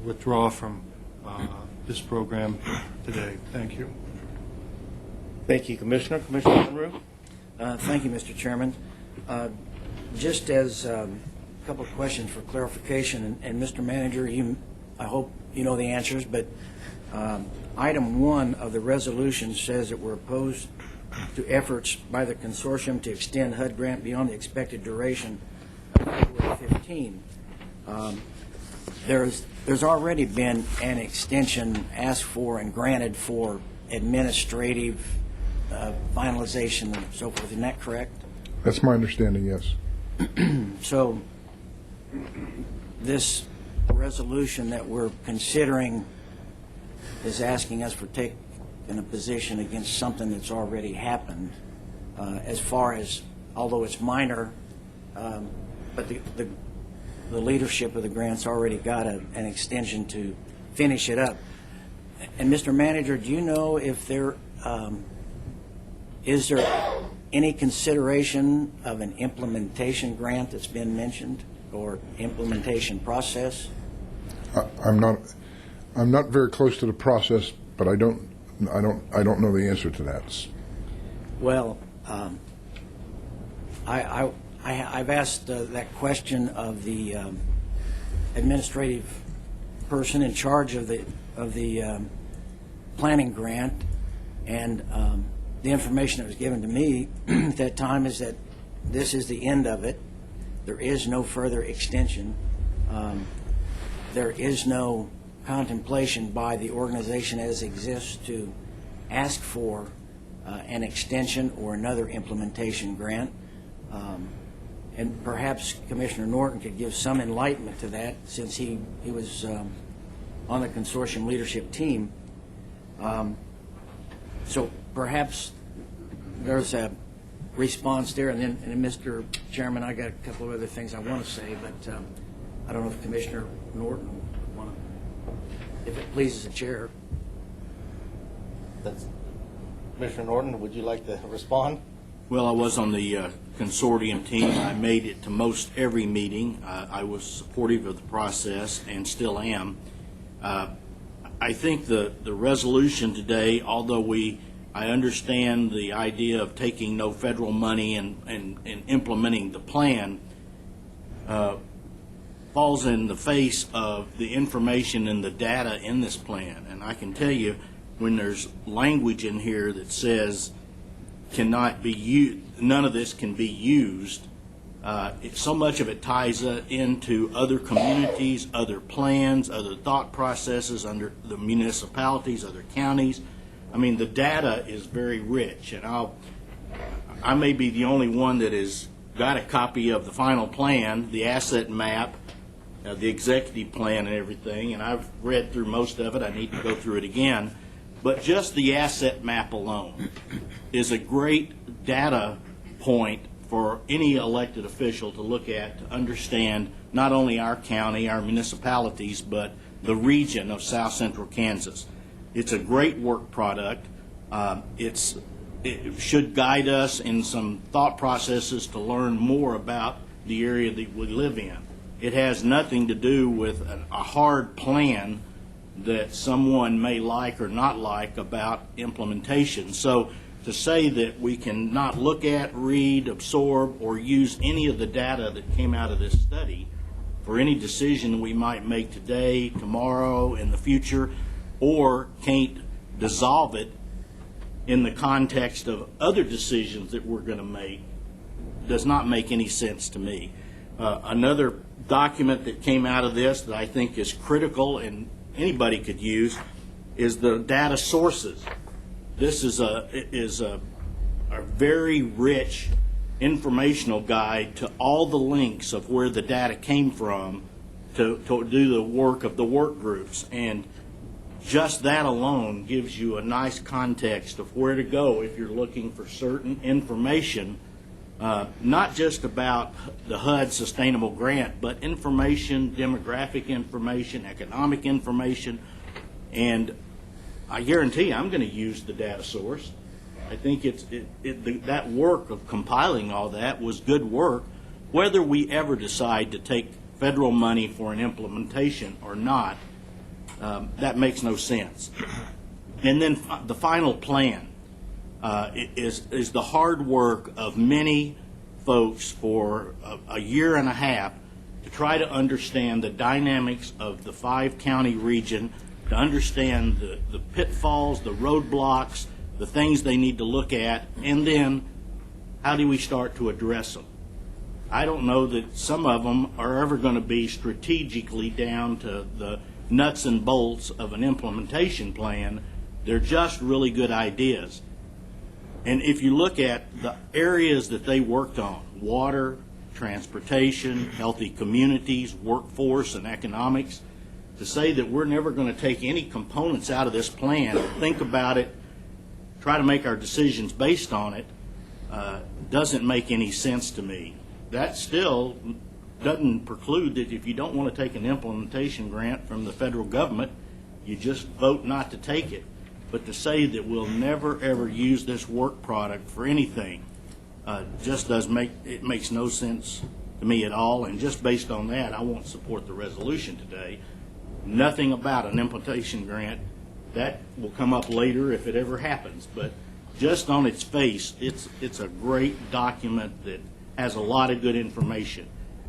withdraw from this program today. Thank you. Thank you, Commissioner. Commissioner Monroe? Thank you, Mr. Chairman. Just as a couple of questions for clarification, and Mr. Manager, I hope you know the answers, but item 1 of the resolution says that we're opposed to efforts by the consortium to extend HUD grant beyond the expected duration of February 15. There's already been an extension asked for and granted for administrative finalization and so forth. Isn't that correct? That's my understanding, yes. So this resolution that we're considering is asking us for taking a position against something that's already happened, as far as, although it's minor, but the leadership of the grant's already got an extension to finish it up. And Mr. Manager, do you know if is there any consideration of an implementation grant that's been mentioned, or implementation process? I'm not very close to the process, but I don't know the answer to that. Well, I've asked that question of the administrative person in charge of the planning grant, and the information that was given to me at that time is that this is the end of it. There is no further extension. There is no contemplation by the organization as exists to ask for an extension or another implementation grant. And perhaps Commissioner Norton could give some enlightenment to that, since he was on the consortium leadership team. So perhaps there's a response there. And then, Mr. Chairman, I got a couple of other things I want to say, but I don't know if Commissioner Norton would want to, if it pleases the chair. Commissioner Norton, would you like to respond? Well, I was on the consortium team. I made it to most every meeting. I was supportive of the process and still am. I think the resolution today, although I understand the idea of taking no federal money and implementing the plan, falls in the face of the information and the data in this plan. And I can tell you, when there's language in here that says cannot be used, none of this can be used, so much of it ties into other communities, other plans, other thought processes under the municipalities, other counties. I mean, the data is very rich, and I may be the only one that has got a copy of the final plan, the asset map, the executive plan and everything, and I've read through most of it. I need to go through it again. But just the asset map alone is a great data point for any elected official to look at to understand not only our county, our municipalities, but the region of South Central Kansas. It's a great work product. It should guide us in some thought processes to learn more about the area that we live in. It has nothing to do with a hard plan that someone may like or not like about implementation. So to say that we can not look at, read, absorb, or use any of the data that came out of this study for any decision we might make today, tomorrow, in the future, or can't dissolve it in the context of other decisions that we're going to make, does not make any sense to me. Another document that came out of this that I think is critical and anybody could use is the data sources. This is a very rich informational guide to all the links of where the data came from to do the work of the work groups. And just that alone gives you a nice context of where to go if you're looking for certain information, not just about the HUD Sustainable Grant, but information, demographic information, economic information. And I guarantee I'm going to use the data source. I think that work of compiling all that was good work. Whether we ever decide to take federal money for an implementation or not, that makes no sense. And then the final plan is the hard work of many folks for a year and a half to try to understand the dynamics of the 5-county region, to understand the pitfalls, the roadblocks, the things they need to look at, and then how do we start to address them. I don't know that some of them are ever going to be strategically down to the nuts and bolts of an implementation plan. They're just really good ideas. And if you look at the areas that they worked on, water, transportation, healthy communities, workforce, and economics, to say that we're never going to take any components out of this plan, think about it, try to make our decisions based on it, doesn't make any sense to me. That still doesn't preclude that if you don't want to take an implementation grant from the federal government, you just vote not to take it. But to say that we'll never, ever use this work product for anything just makes no sense to me at all. And just based on that, I won't support the resolution today. Nothing about an implementation grant. That will come up later if it ever happens. But just on its face, it's a great document that has a lot of good information.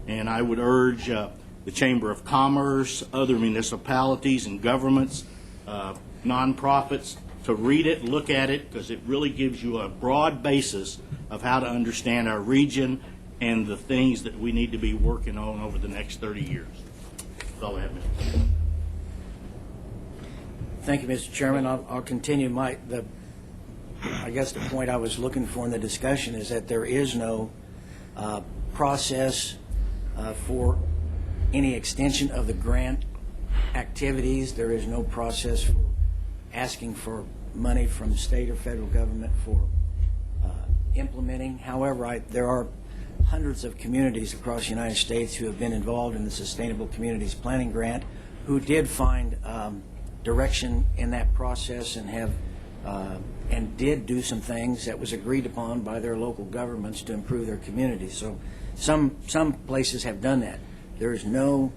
And I would urge the Chamber of Commerce, other municipalities and governments, nonprofits to read it, look at it, because it really gives you a broad basis of how to understand our region and the things that we need to be working on over the next 30 years. That's all I have, Mr. Chairman. Thank you, Mr. Chairman. I'll continue. I guess the point I was looking for in the discussion is that there is no process for any extension of the grant activities. There is no process for asking for money from state or federal government for implementing. However, there are hundreds of communities across the United States who have been involved in the Sustainable Communities Planning Grant who did find direction in that process and have and did do some things that was agreed upon by their local governments to improve their communities. So some places have done that. There's no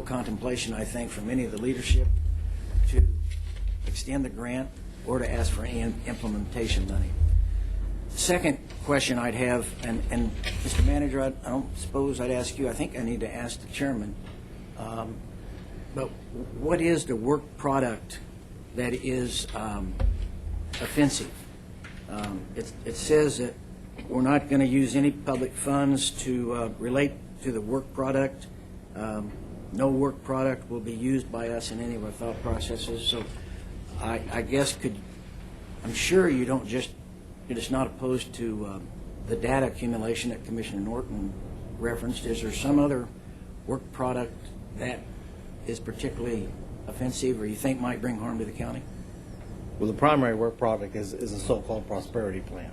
contemplation, I think, from any of the leadership to extend the grant or to ask for any implementation money. The second question I'd have, and Mr. Manager, I don't suppose I'd ask you. I think I need to ask the chairman. But what is the work product that is offensive? It says that we're not going to use any public funds to relate to the work product. No work product will be used by us in any of our thought processes. So I guess I'm sure you don't just, you're just not opposed to the data accumulation that Commissioner Norton referenced. Is there some other work product that is particularly offensive or you think might bring harm to the county? Well, the primary work product is a so-called prosperity plan.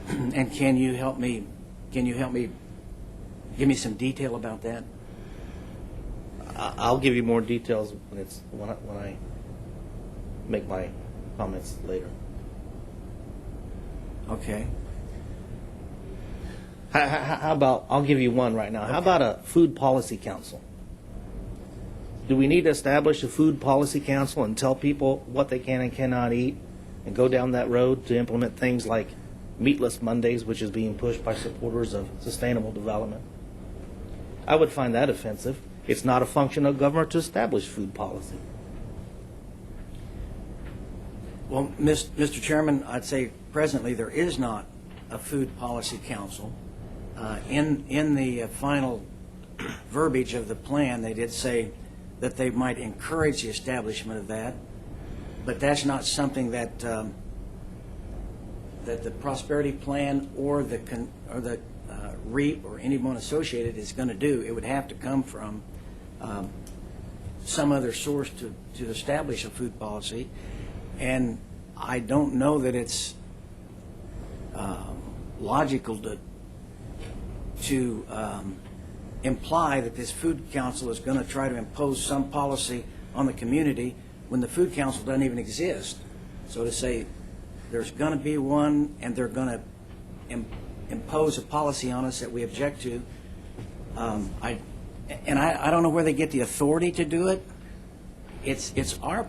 And can you help me give me some detail about that? I'll give you more details when I make my comments later. Okay. How about, I'll give you one right now. How about a food policy council? Do we need to establish a food policy council and tell people what they can and cannot eat and go down that road to implement things like Meatless Mondays, which is being pushed by supporters of sustainable development? I would find that offensive. It's not a function of government to establish food policy. Well, Mr. Chairman, I'd say presently there is not a food policy council. In the final verbiage of the plan, they did say that they might encourage the establishment of that, but that's not something that that the prosperity plan or the REAP or anyone associated is going to do. It would have to come from some other source to establish a food policy, and I don't know that it's logical to imply that this food council is going to try to impose some policy on the community when the food council doesn't even exist. So to say there's going to be one and they're going to impose a policy on us that we object to, I don't know where they get the authority to do it. It's our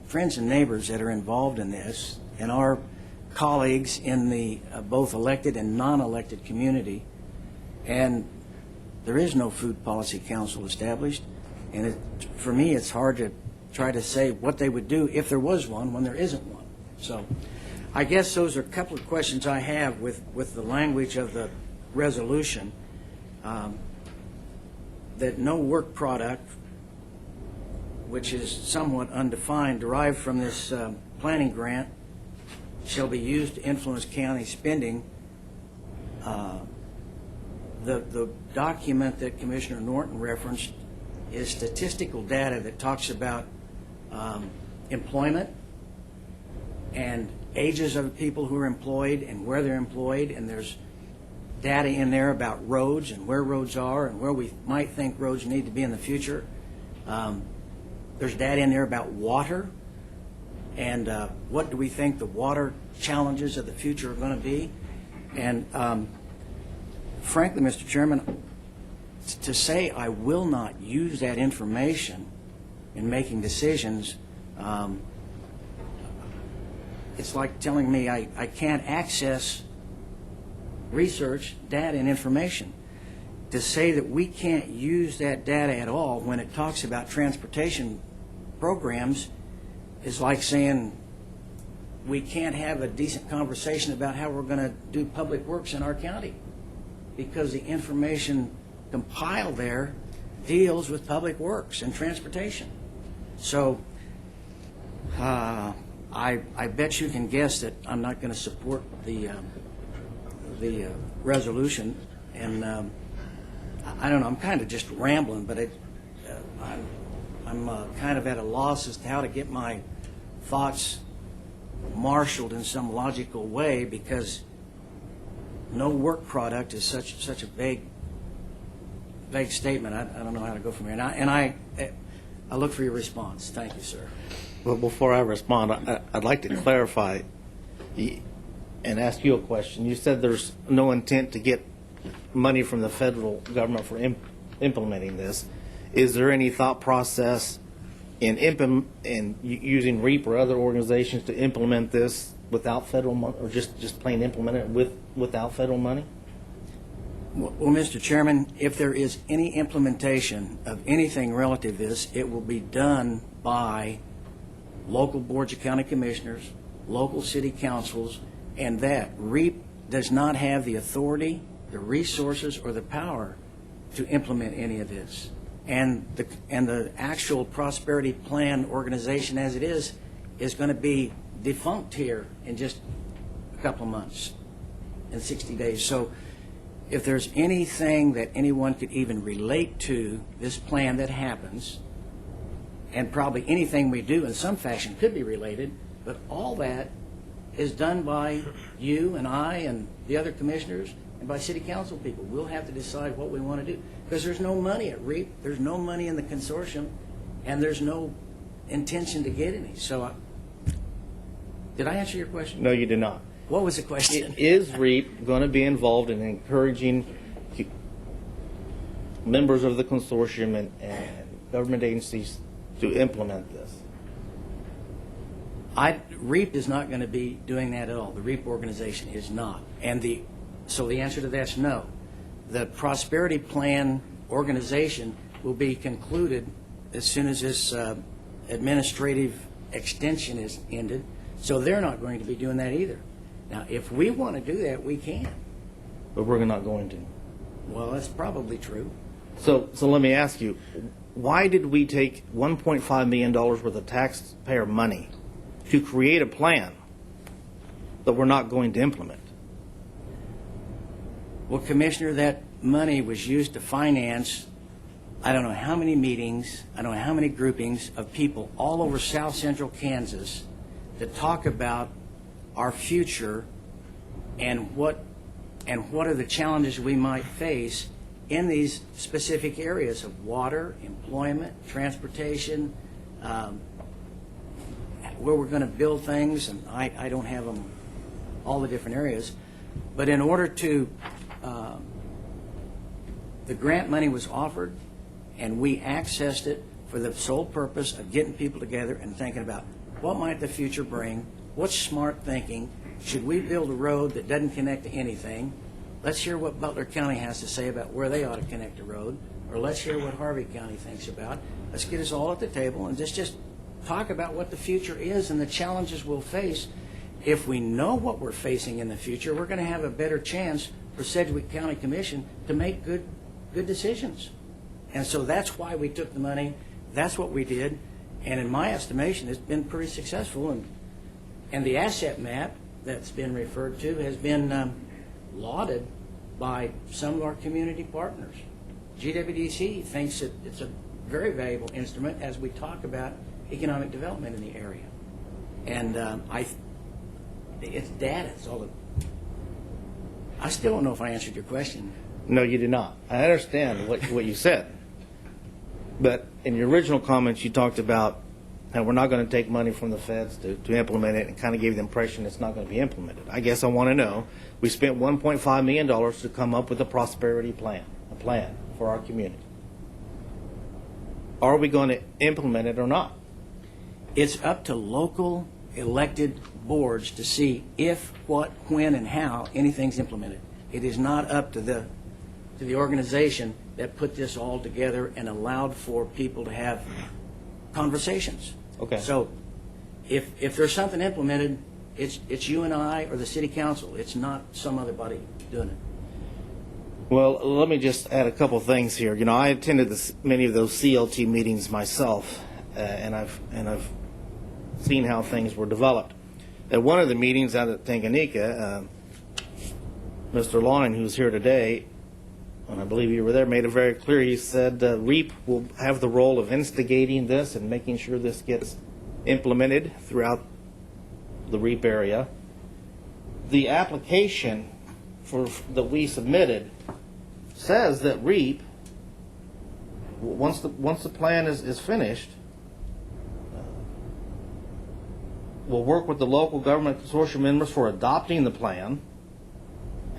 friends and neighbors that are involved in this, and our colleagues in the both elected and non-elected community, and there is no food policy council established, and for me it's hard to try to say what they would do if there was one when there isn't one. So I guess those are a couple of questions I have with the language of the resolution, that no work product, which is somewhat undefined, derived from this planning grant shall be used to influence county spending. The document that Commissioner Norton referenced is statistical data that talks about employment and ages of people who are employed and where they're employed, and there's data in there about roads and where roads are and where we might think roads need to be in the future. There's data in there about water and what do we think the water challenges of the future are going to be. And frankly, Mr. Chairman, to say I will not use that information in making decisions, it's like telling me I can't access research, data, and information. To say that we can't use that data at all when it talks about transportation programs is like saying we can't have a decent conversation about how we're going to do public works in our county because the information compiled there deals with public works and transportation. So I I bet you can guess that I'm not going to support the resolution, and I don't know, I'm kind of just rambling, but I'm kind of at a loss as to how to get my thoughts marshaled in some logical way, because no work product is such a vague statement. I don't know how to go from here. And I look for your response. Thank you, sir. Well, before I respond, I'd like to clarify and ask you a question. You said there's no intent to get money from the federal government for implementing this. Is there any thought process in using REAP or other organizations to implement this without federal money, or just plain implement it without federal money? Well, Mr. Chairman, if there is any implementation of anything relative to this, it will be done by local boards of county commissioners, local city councils, and that REAP does not have the authority, the resources, or the power to implement any of this. And the actual prosperity plan organization as it is going to be defunct here in just a couple of months, in 60 days. So if there's anything that anyone could even relate to this plan that happens, and probably anything we do in some fashion could be related, but all that is done by you and I and the other commissioners and by city council people. We'll have to decide what we want to do, because there's no money at REAP, there's no money in the consortium, and there's no intention to get any. So did I answer your question? No, you did not. What was the question? Is REAP going to be involved in encouraging members of the consortium and government agencies to implement this? REAP is not going to be doing that at all. The REAP organization is not. So the answer to that is no. The Prosperity Plan organization will be concluded as soon as this administrative extension is ended, so they're not going to be doing that either. Now, if we want to do that, we can. But we're not going to. Well, that's probably true. So let me ask you, why did we take $1.5 million worth of taxpayer money to create a plan that we're not going to implement? Well, Commissioner, that money was used to finance I don't know how many meetings, I don't know how many groupings of people all over South Central Kansas that talk about our future and what are the challenges we might face in these specific areas of water, employment, transportation, where we're going to build things, and I don't have them all the different areas. But in order to, the grant money was offered, and we accessed it for the sole purpose of getting people together and thinking about what might the future bring, what's smart thinking, should we build a road that doesn't connect to anything? Let's hear what Butler County has to say about where they ought to connect a road, or let's hear what Harvey County thinks about. Let's get us all at the table and just talk about what the future is and the challenges we'll face. If we know what we're facing in the future, we're going to have a better chance for Sedgwick County Commission to make good decisions. And so that's why we took the money. That's what we did. And in my estimation, it's been pretty successful. And the asset map that's been referred to has been lauded by some of our community partners. GWDC thinks that it's a very valuable instrument as we talk about economic development in the area. And it's data. It's all I still don't know if I answered your question. No, you did not. I understand what you said. But in your original comments, you talked about how we're not going to take money from the feds to implement it, and kind of gave the impression it's not going to be implemented. I guess I want to know, we spent $1.5 million to come up with a prosperity plan, a plan for our community. Are we going to implement it or not? It's up to local elected boards to see if, what, when, and how anything's implemented. It is not up to the organization that put this all together and allowed for people to have conversations. Okay. So if there's something implemented, it's you and I or the city council. It's not some other body doing it. Well, let me just add a couple things here. You know, I attended many of those CLT meetings myself, and I've seen how things were developed. At one of the meetings out at Tanganyika, Mr. Loin, who's here today, and I believe you were there, made it very clear. He said REAP will have the role of instigating this and making sure this gets implemented throughout the REAP area. The application that we submitted says that REAP, once the plan is finished, will work with the local government consortium members for adopting the plan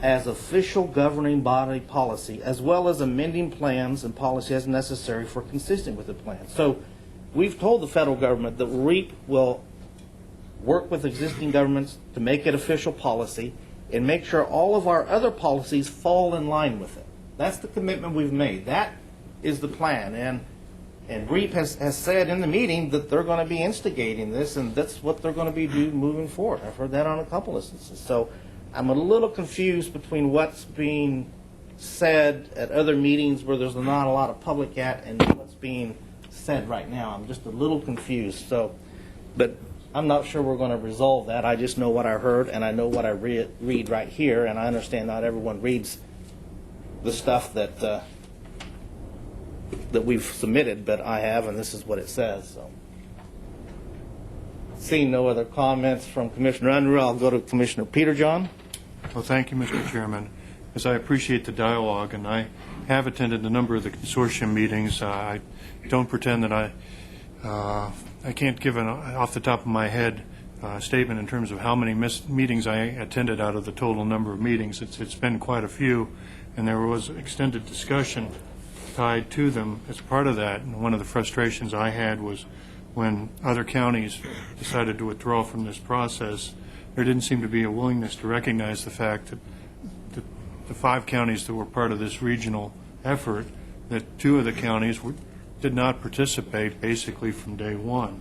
as official governing body policy, as well as amending plans and policy as necessary for consistent with the plan. So we've told the federal government that REAP will work with existing governments to make it official policy and make sure all of our other policies fall in line with it. That's the commitment we've made. That is the plan. And REAP has said in the meeting that they're going to be instigating this, and that's what they're going to be doing moving forward. I've heard that on a couple instances. So I'm a little confused between what's being said at other meetings where there's not a lot of public at and what's being said right now. I'm just a little confused. So, but I'm not sure we're going to resolve that. I just know what I heard, and I know what I read right here, and I understand not everyone reads the stuff that we've submitted, but I have, and this is what it says. So, seeing no other comments from Commissioner Unruh, I'll go to Commissioner Peterjohn. Well, thank you, Mr. Chairman. As I appreciate the dialogue, and I have attended a number of the consortium meetings, I don't pretend that I can't give an off the top of my head statement in terms of how many meetings I attended out of the total number of meetings. It's been quite a few, and there was extended discussion tied to them as part of that. And one of the frustrations I had was when other counties decided to withdraw from this process, there didn't seem to be a willingness to recognize the fact that the 5 counties that were part of this regional effort, that 2 of the counties did not participate basically from day one.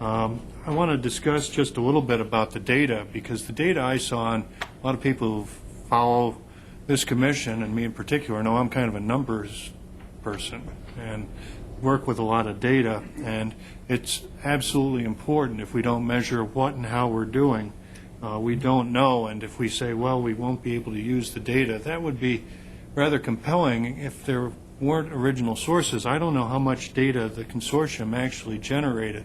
I want to discuss just a little bit about the data, because the data I saw, and a lot of people who follow this commission, and me in particular, know I'm kind of a numbers person and work with a lot of data, and it's absolutely important. If we don't measure what and how we're doing, we don't know, and if we say, well, we won't be able to use the data, that would be rather compelling. If there weren't original sources, I don't know how much data the consortium actually generated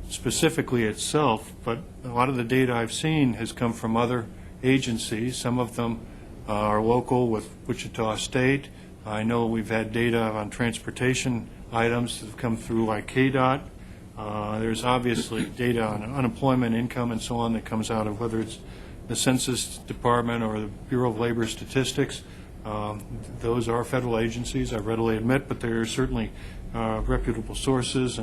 specifically itself, but a lot of the data I've seen has come from other agencies. Some of them are local with Wichita State. I know we've had data on transportation items that have come through like KDOT. There's obviously data on unemployment, income, and so on that comes out of whether it's the Census Department or the Bureau of Labor Statistics. Those are federal agencies, I readily admit, but they're certainly reputable sources.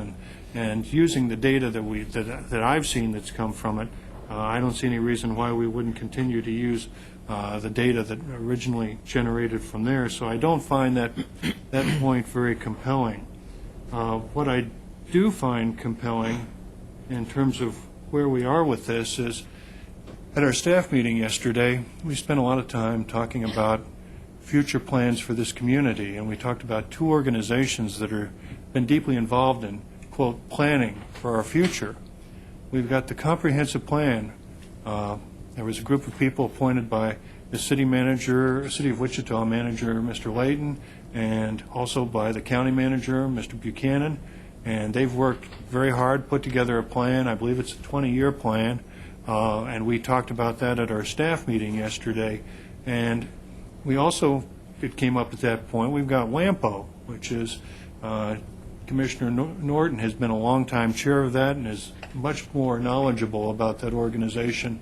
And using the data that I've seen that's come from it, I don't see any reason why we wouldn't continue to use the data that originally generated from there. So I don't find that point very compelling. What I do find compelling in terms of where we are with this is, at our staff meeting yesterday, we spent a lot of time talking about future plans for this community, and we talked about 2 organizations that are been deeply involved in, quote, planning for our future. We've got the comprehensive plan. There was a group of people appointed by the city manager, City of Wichita manager, Mr. Layton, and also by the county manager, Mr. Buchanan, and they've worked very hard, put together a plan. I believe it's a 20-year plan, and we talked about that at our staff meeting yesterday. And we also, it came up at that point, we've got WAMPO, which is Commissioner Norton has been a long-time chair of that and is much more knowledgeable about that organization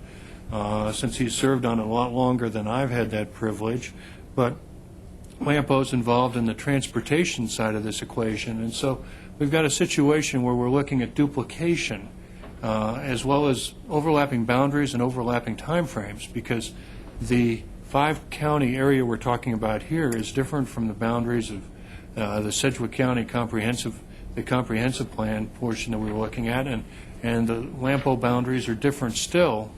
since he's served on it a lot longer than I've had that privilege. But WAMPO's involved in the transportation side of this equation, and so we've got a situation where we're looking at duplication as well as overlapping boundaries and overlapping timeframes, because the 5-county area we're talking about here is different from the boundaries of the Sedgwick County comprehensive plan portion that we were looking at, and the WAMPO boundaries are different still.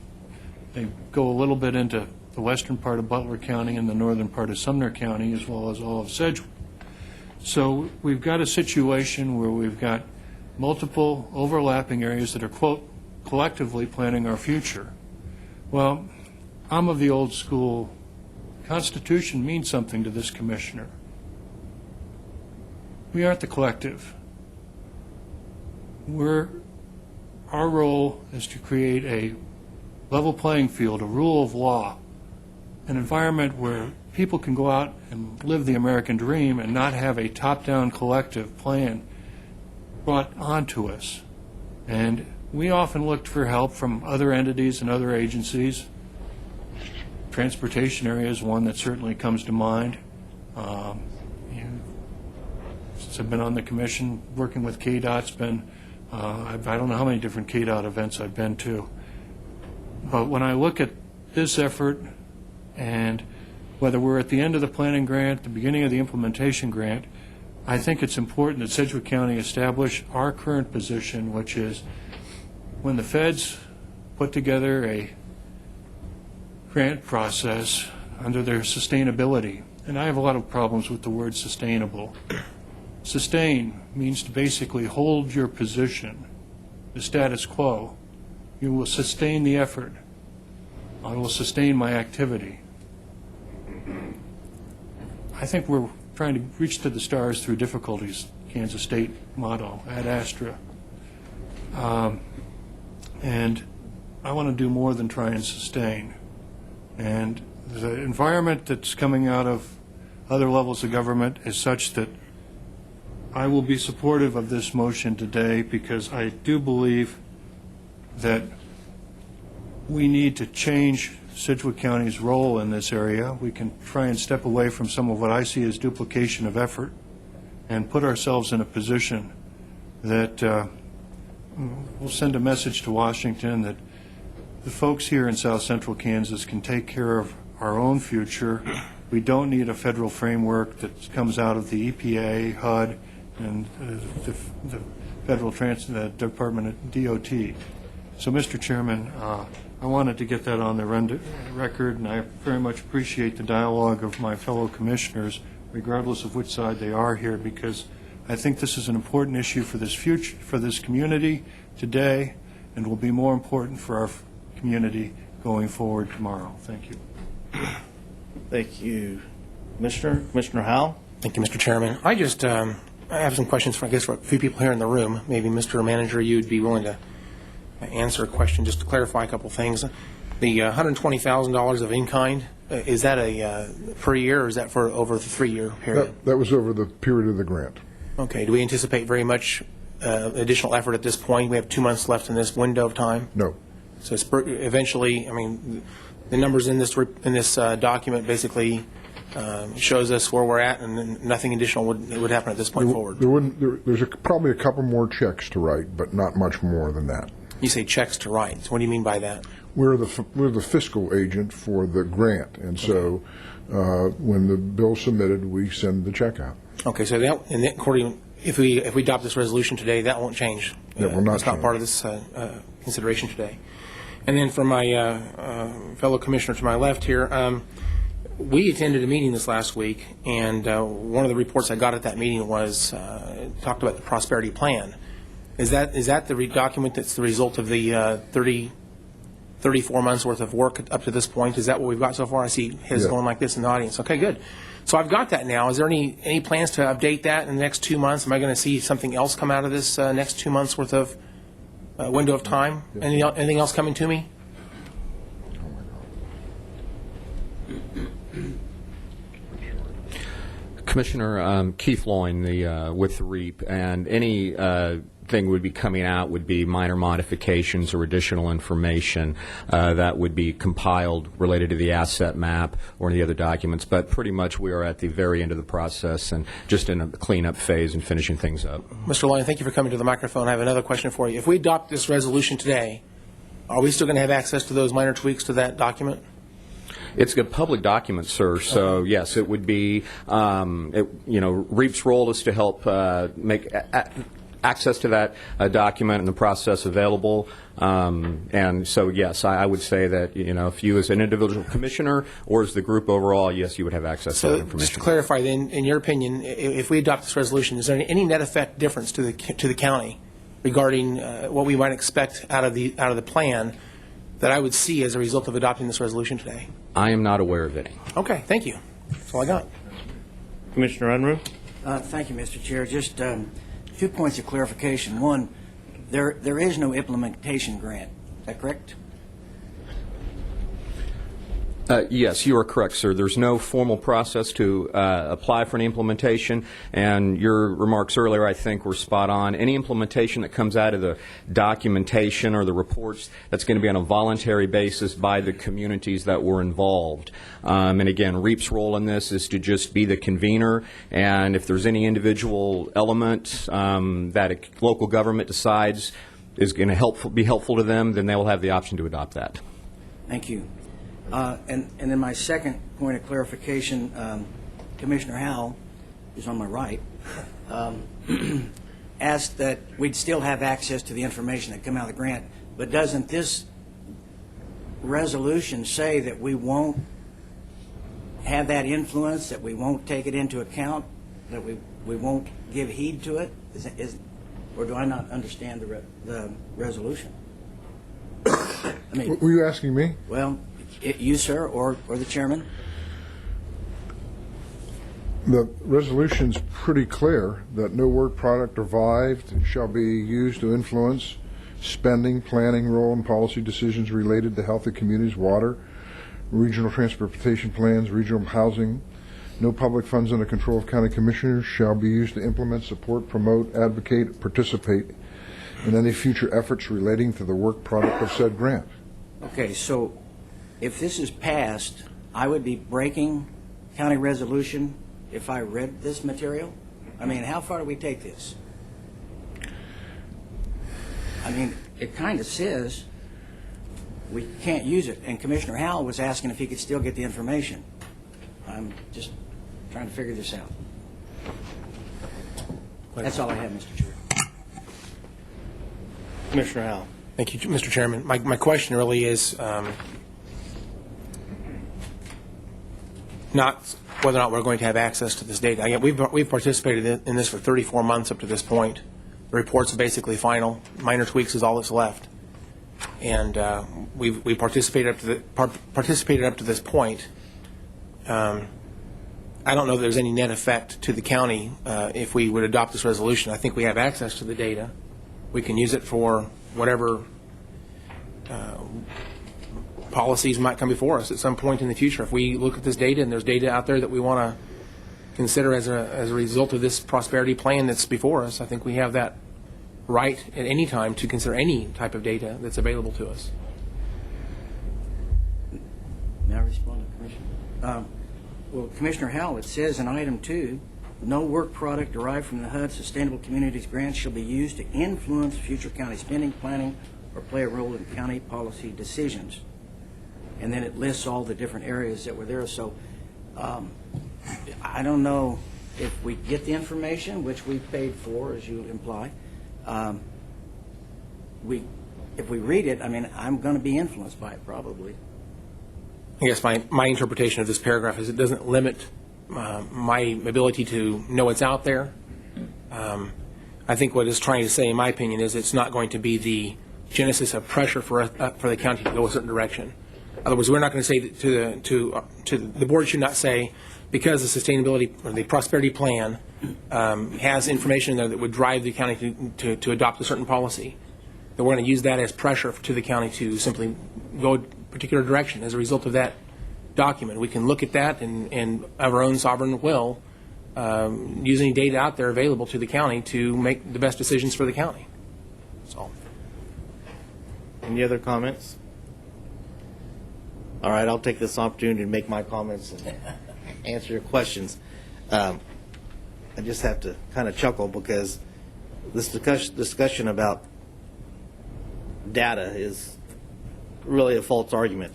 They go a little bit into the western part of Butler County and the northern part of Sumner County, as well as all of Sedgwick. So we've got a situation where we've got multiple overlapping areas that are, quote, collectively planning our future. Well, I'm of the old school. Constitution means something to this commissioner. We aren't the collective. Our role is to create a level playing field, a rule of law, an environment where people can go out and live the American dream and not have a top-down collective plan brought onto us. And we often looked for help from other entities and other agencies. Transportation area is one that certainly comes to mind. Since I've been on the commission, working with KDOT's been, I don't know how many different KDOT events I've been to. But when I look at this effort, and whether we're at the end of the planning grant, the beginning of the implementation grant, I think it's important that Sedgwick County establish our current position, which is when the feds put together a grant process under their sustainability, and I have a lot of problems with the word sustainable. Sustain means to basically hold your position, the status quo. You will sustain the effort. I will sustain my activity. I think we're trying to reach to the stars through difficulties, Kansas State motto, ad astra. And I want to do more than try and sustain. And the environment that's coming out of other levels of government is such that I will be supportive of this motion today because I do believe that we need to change Sedgwick County's role in this area. We can try and step away from some of what I see as duplication of effort and put ourselves in a position that will send a message to Washington that the folks here in South Central Kansas can take care of our own future. We don't need a federal framework that comes out of the EPA, HUD, and the Federal Department of DOT. So, Mr. Chairman, I wanted to get that on the record, and I very much appreciate the dialogue of my fellow commissioners, regardless of which side they are here, because I think this is an important issue for this future, for this community today, and will be more important for our community going forward tomorrow. Thank you. Thank you. Commissioner Howell? Thank you, Mr. Chairman. I just I have some questions for, I guess, for a few people here in the room. Maybe, Mr. Manager, you'd be willing to answer a question just to clarify a couple things. The $120,000 of in-kind, is that a per year, or is that for over the 3-year period? That was over the period of the grant. Okay. Do we anticipate very much additional effort at this point? We have 2 months left in this window of time. No. So it's eventually, I mean, the numbers in this document basically shows us where we're at, and nothing additional would happen at this point forward. There's probably a couple more checks to write, but not much more than that. You say checks to write. So what do you mean by that? We're the fiscal agent for the grant, and so when the bill's submitted, we send the check out. Okay, so according, if we adopt this resolution today, that won't change. It will not It's not change. part of this consideration today. And then for my fellow commissioner to my left here, we attended a meeting this last week, and one of the reports I got at that meeting was talked about the prosperity plan. Is that the document that's the result of the 34 months worth of work up to this point? Is that what we've got so far? I see his going like this in the audience. Okay, good. So I've got that now. Is there any plans to update that in the next 2 months? Am I going to see something else come out of this next 2 months worth of window of time? Anything else coming to me? Commissioner Keith Loyne, with the REAP, and any thing would be coming out would be minor modifications or additional information that would be compiled related to the asset map or any other documents. But pretty much we are at the very end of the process and just in a cleanup phase and finishing things up. Mr. Loyne, thank you for coming to the microphone. I have another question for you. If we adopt this resolution today, are we still going to have access to those minor tweaks to that document? It's a public document, sir. So yes, it would be. REAP's role is to help make access to that document and the process available. And so yes, I would say that if you as an individual commissioner or as the group overall, yes, you would have access to that information. Just to clarify, then, in your opinion, if we adopt this resolution, is there any net effect difference to the county regarding what we might expect out of the plan that I would see as a result of adopting this resolution today? I am not aware of any. Okay, thank you. That's all I got. Commissioner Unruh? Thank you, Mr. Chair. Just 2 points of clarification. One, there is no implementation grant. Is that correct? Yes, you are correct, sir. There's no formal process to apply for an implementation, and your remarks earlier, I think, were spot on. Any implementation that comes out of the documentation or the reports, that's going to be on a voluntary basis by the communities that were involved. And again, REAP's role in this is to just be the convener, and if there's any individual element that a local government decides is going to be helpful to them, then they will have the option to adopt that. Thank you. And then my second point of clarification, Commissioner Howell, who's on my right, asked that we'd still have access to the information that come out of the grant, but doesn't this resolution say that we won't have that influence, that we won't take it into account, that we won't give heed to it? Or do I not understand the resolution? I mean, Were you asking me? well, you, sir, or the chairman? The resolution's pretty clear that no work product derived shall be used to influence spending, planning, role, and policy decisions related to healthy communities, water, regional transportation plans, regional housing. No public funds under control of county commissioners shall be used to implement, support, promote, advocate, participate in any future efforts relating to the work product of said grant. Okay, so if this is passed, I would be breaking county resolution if I read this material? I mean, how far do we take this? I mean, it kind of says we can't use it, and Commissioner Howell was asking if he could still get the information. I'm just trying to figure this out. That's all I have, Mr. Chair. Commissioner Howell. Thank you, Mr. Chairman. My question really is not whether or not we're going to have access to this data. Again, we've participated in this for 34 months up to this point. The report's basically final. Minor tweaks is all that's left. And we participated up to this point. I don't know that there's any net effect to the county if we would adopt this resolution. I think we have access to the data. We can use it for whatever policies might come before us at some point in the future. If we look at this data and there's data out there that we want to consider as a result of this prosperity plan that's before us, I think we have that right at any time to consider any type of data that's available to us. May I respond to Commissioner? Well, Commissioner Howell, it says in item 2, no work product derived from the HUD Sustainable Communities Grant shall be used to influence future county spending, planning, or play a role in county policy decisions. And then it lists all the different areas that were there. So I don't know if we get the information, which we paid for, as you imply. If we read it, I mean, I'm going to be influenced by it probably. I guess my interpretation of this paragraph is it doesn't limit my ability to know what's out there. I think what it's trying to say, in my opinion, is it's not going to be the genesis of pressure for the county to go a certain direction. In other words, we're not going to say to the board should not say, because the sustainability or the prosperity plan has information in there that would drive the county to adopt a certain policy, that we're going to use that as pressure to the county to simply go a particular direction. As a result of that document, we can look at that and of our own sovereign will use any data out there available to the county to make the best decisions for the county. That's all. Any other comments? All right, I'll take this opportunity to make my comments and answer your questions. I just have to kind of chuckle because this discussion about data is really a false argument.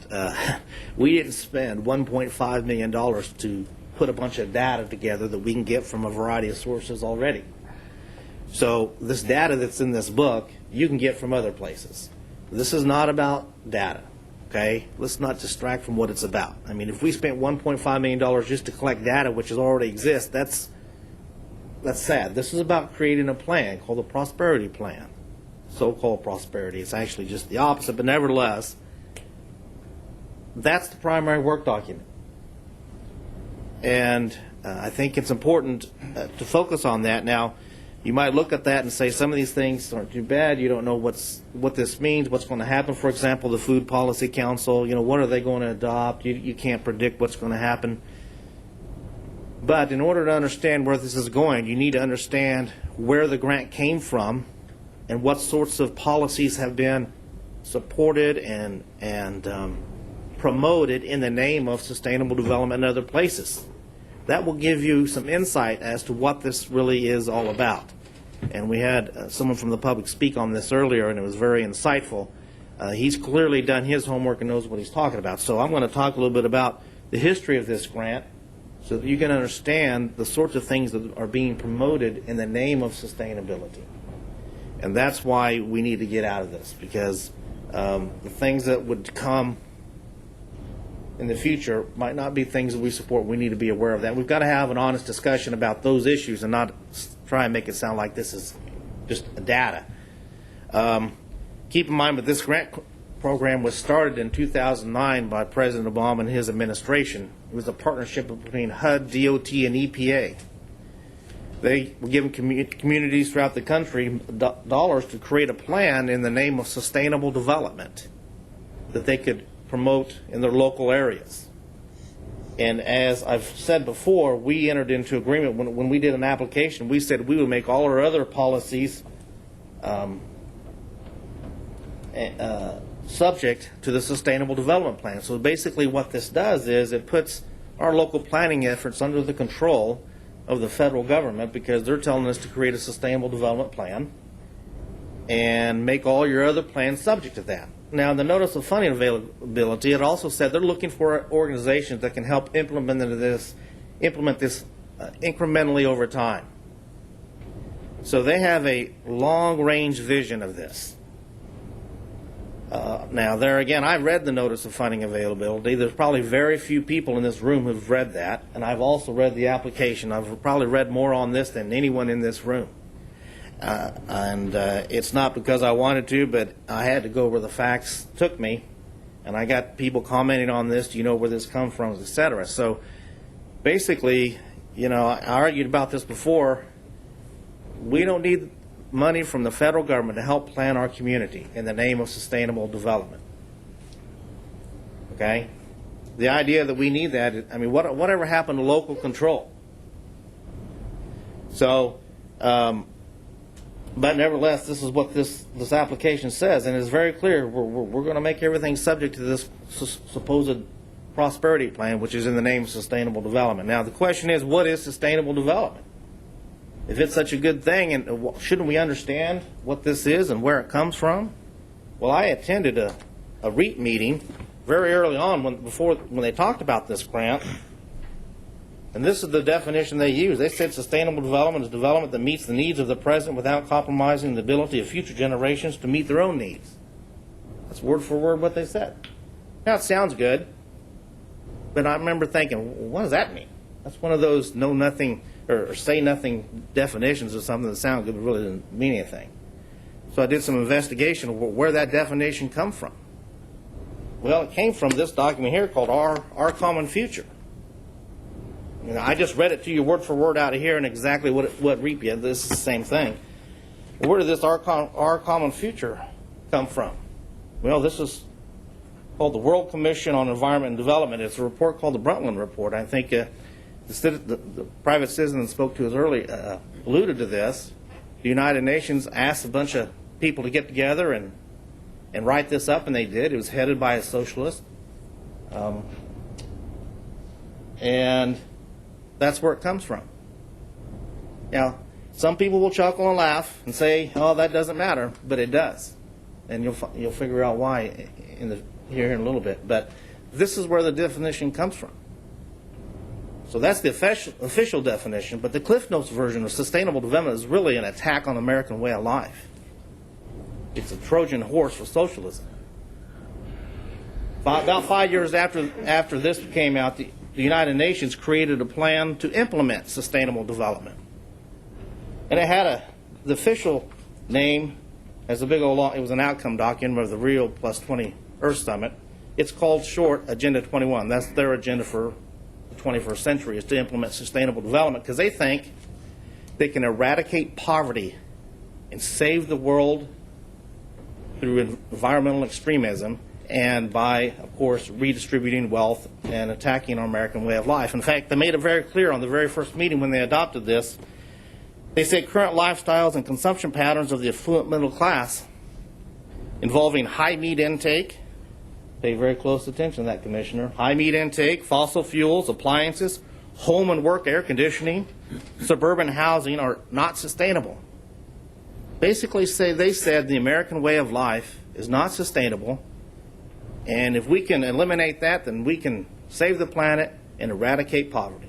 We didn't spend $1.5 million to put a bunch of data together that we can get from a variety of sources already. So this data that's in this book, you can get from other places. This is not about data. Okay, let's not distract from what it's about. I mean, if we spent $1.5 million just to collect data which already exists, that's sad. This is about creating a plan called the Prosperity Plan. so-called prosperity. It's actually just the opposite, but nevertheless, that's the primary work document. And I think it's important to focus on that. Now, you might look at that and say some of these things aren't too bad. You don't know what this means, what's going to happen. For example, the Food Policy Council, what are they going to adopt? You can't predict what's going to happen. But in order to understand where this is going, you need to understand where the grant came from and what sorts of policies have been supported and promoted in the name of sustainable development in other places. That will give you some insight as to what this really is all about. And we had someone from the public speak on this earlier, and it was very insightful. He's clearly done his homework and knows what he's talking about. So I'm going to talk a little bit about the history of this grant so that you can understand the sorts of things that are being promoted in the name of sustainability. And that's why we need to get out of this, because the things that would come in the future might not be things that we support. We need to be aware of that. We've got to have an honest discussion about those issues and not try and make it sound like this is just data. Keep in mind that this grant program was started in 2009 by President Obama and his administration. It was a partnership between HUD, DOT, and EPA. They were giving communities throughout the country dollars to create a plan in the name of sustainable development that they could promote in their local areas. And as I've said before, we entered into agreement when we did an application. We said we would make all our other policies subject to the Sustainable Development Plan. So basically what this does is it puts our local planning efforts under the control of the federal government, because they're telling us to create a Sustainable Development Plan and make all your other plans subject to that. Now, in the notice of funding availability, it also said they're looking for organizations that can help implement this incrementally over time. So they have a long-range vision of this. Now, there again, I read the notice of funding availability. There's probably very few people in this room who've read that, and I've also read the application. I've probably read more on this than anyone in this room. It's not because I wanted to, but I had to go where the facts took me, and I got people commenting on this. Do you know where this comes from, et cetera. So basically, I argued about this before. We don't need money from the federal government to help plan our community in the name of sustainable development. Okay? The idea that we need that, whatever happened to local control? So, but nevertheless, this is what this application says, and it's very clear. We're going to make everything subject to this supposed prosperity plan, which is in the name of sustainable development. Now, the question is, what is sustainable development? If it's such a good thing, and shouldn't we understand what this is and where it comes from? Well, I attended a REAP meeting very early on when they talked about this grant, and this is the definition they used. They said sustainable development is development that meets the needs of the present without compromising the ability of future generations to meet their own needs. That's word for word what they said. Now, it sounds good, but I remember thinking, what does that mean? That's one of those know-nothing or say-nothing definitions of something that sounds good but really doesn't mean anything. So I did some investigation of where that definition comes from. Well, it came from this document here called Our Common Future. I just read it to you word for word out of here, and exactly what REAP is. This is the same thing. Where did this Our Common Future come from? Well, this is called the World Commission on Environment and Development. It's a report called the Brundtland Report. I think the private citizen that spoke to us earlier alluded to this. The United Nations asked a bunch of people to get together and write this up, and they did. It was headed by a socialist. And that's where it comes from. Now, some people will chuckle and laugh and say, oh, that doesn't matter, but it does. And you'll figure out why here in a little bit. But this is where the definition comes from. So that's the official definition, but the Cliff Notes version of sustainable development is really an attack on the American way of life. It's a Trojan horse for socialism. About 5 years after this came out, the United Nations created a plan to implement sustainable development. And it had the official name As a big old, it was an outcome document of the Rio Plus 20 Earth Summit. It's called short Agenda 21. That's their agenda for the 21st century, is to implement sustainable development, because they think they can eradicate poverty and save the world through environmental extremism and by, of course, redistributing wealth and attacking our American way of life. In fact, they made it very clear on the very first meeting when they adopted this. They said current lifestyles and consumption patterns of the affluent middle class involving high meat intake, pay very close attention to that, Commissioner, high meat intake, fossil fuels, appliances, home and work air conditioning, suburban housing are not sustainable. Basically, they said the American way of life is not sustainable, and if we can eliminate that, then we can save the planet and eradicate poverty.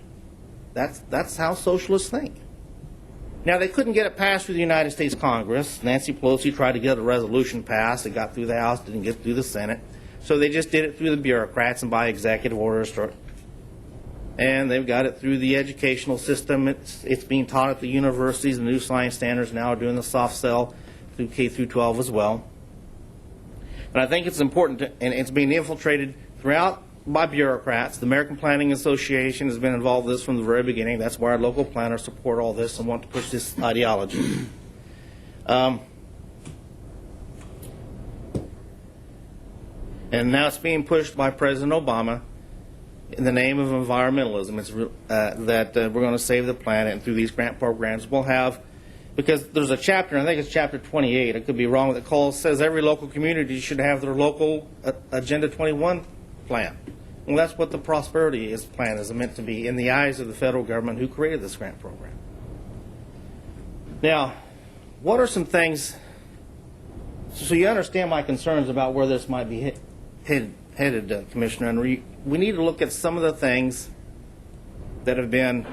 That's how socialists think. Now, they couldn't get it passed through the United States Congress. Nancy Pelosi tried to get a resolution passed. It got through the House, didn't get through the Senate. So they just did it through the bureaucrats and by executive orders. And they've got it through the educational system. It's being taught at the universities. The new science standards now are doing the soft sell through K through 12 as well. And I think it's important, and it's being infiltrated throughout by bureaucrats. The American Planning Association has been involved with this from the very beginning. That's why our local planners support all this and want to push this ideology. And now it's being pushed by President Obama in the name of environmentalism. It's that we're going to save the planet, and through these grant programs we'll have, because there's a chapter, I think it's chapter 28, I could be wrong, that says every local community should have their local Agenda 21 plan. Well, that's what the prosperity plan is meant to be in the eyes of the federal government who created this grant program. Now, what are some things, so you understand my concerns about where this might be headed, Commissioner, and we need to look at some of the things that have been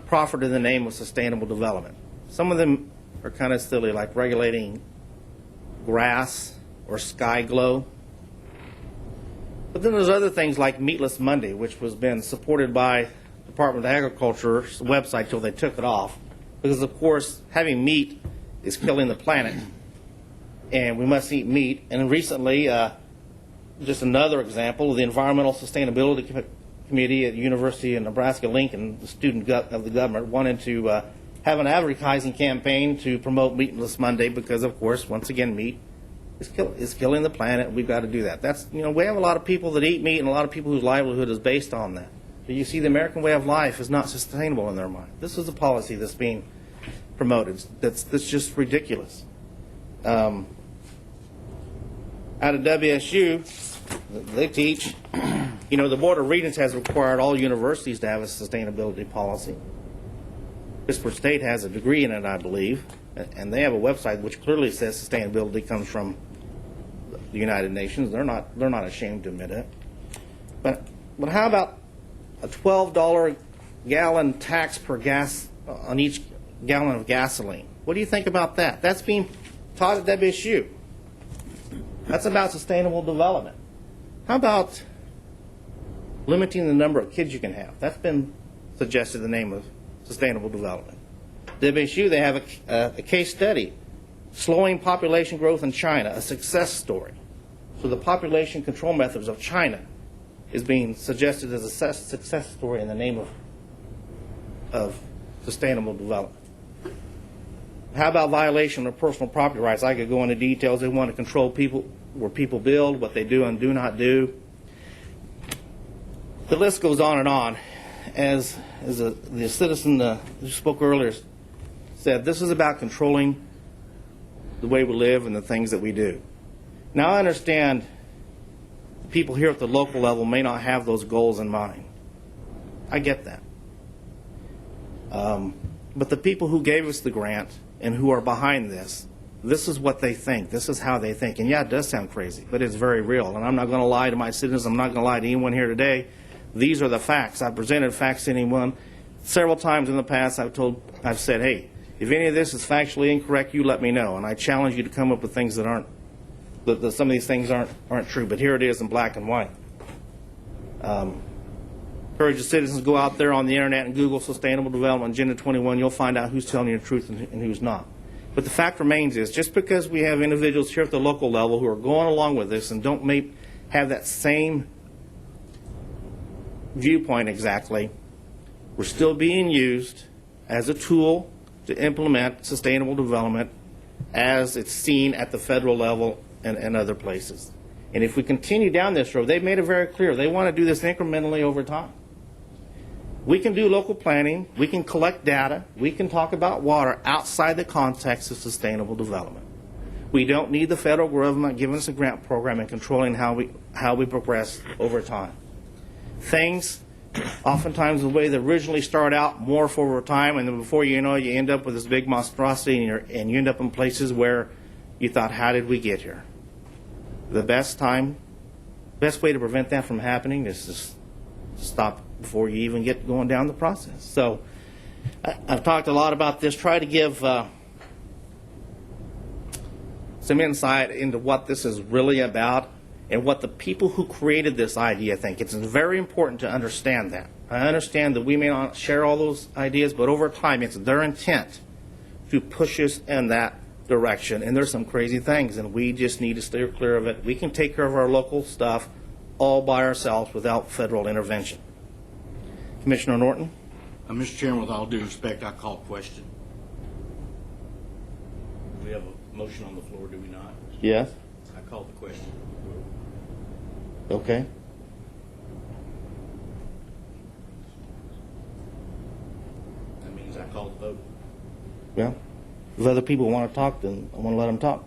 proffered in the name of sustainable development. Some of them are kind of silly, like regulating grass or sky glow. But then there's other things like Meatless Monday, which was been supported by the Department of Agriculture's website till they took it off. Because, of course, having meat is killing the planet, and we must eat meat. And recently, just another example, the Environmental Sustainability Committee at the University of Nebraska-Lincoln, the student of the government, wanted to have an advertising campaign to promote Meatless Monday because, of course, once again, meat is killing the planet. We've got to do that. That's, we have a lot of people that eat meat and a lot of people whose livelihood is based on that. But you see, the American way of life is not sustainable in their mind. This is a policy that's being promoted that's just ridiculous. Out of WSU, they teach, the Board of Regents has required all universities to have a sustainability policy. Pittsburgh State has a degree in it, I believe, and they have a website which clearly says sustainability comes from the United Nations. They're not ashamed to admit it. But how about a $12 gallon tax per gas on each gallon of gasoline? What do you think about that? That's being taught at WSU. That's about sustainable development. How about limiting the number of kids you can have? That's been suggested in the name of sustainable development. WSU, they have a case study, slowing population growth in China, a success story. So the population control methods of China is being suggested as a success story in the name of sustainable development. How about violation of personal property rights? I could go into details. They want to control people, where people build, what they do and do not do. The list goes on and on. As the citizen who spoke earlier said, this is about controlling the way we live and the things that we do. Now, I understand people here at the local level may not have those goals in mind. I get that. But the people who gave us the grant and who are behind this is what they think. This is how they think. And yeah, it does sound crazy, but it's very real. And I'm not going to lie to my citizens. I'm not going to lie to anyone here today. These are the facts. I've presented facts to anyone. Several times in the past I've said, hey, if any of this is factually incorrect, you let me know. And I challenge you to come up with things that aren't, that some of these things aren't true. But here it is in black and white. Encourage the citizens to go out there on the internet and Google Sustainable Development Agenda 21. You'll find out who's telling you the truth and who's not. But the fact remains is, just because we have individuals here at the local level who are going along with this and don't have that same viewpoint exactly, we're still being used as a tool to implement sustainable development as it's seen at the federal level and other places. And if we continue down this road, they've made it very clear they want to do this incrementally over time. We can do local planning, we can collect data, we can talk about water outside the context of sustainable development. We don't need the federal government giving us a grant program and controlling how we progress over time. Things, oftentimes the way they originally start out, morph over time, and then before you know it, you end up with this big monstrosity, and you end up in places where you thought, how did we get here? The best way to prevent that from happening is to stop before you even get going down the process. So I've talked a lot about this, try to give some insight into what this is really about and what the people who created this idea think. It's very important to understand that. I understand that we may not share all those ideas, but over time it's their intent to push us in that direction. And there's some crazy things, and we just need to steer clear of it. We can take care of our local stuff all by ourselves without federal intervention. Commissioner Norton? Mr. Chairman, with all due respect, I call question. We have a motion on the floor, do we not? Yes. I call the question. Okay. That means I call the vote. Well, if other people want to talk, then I want to let them talk.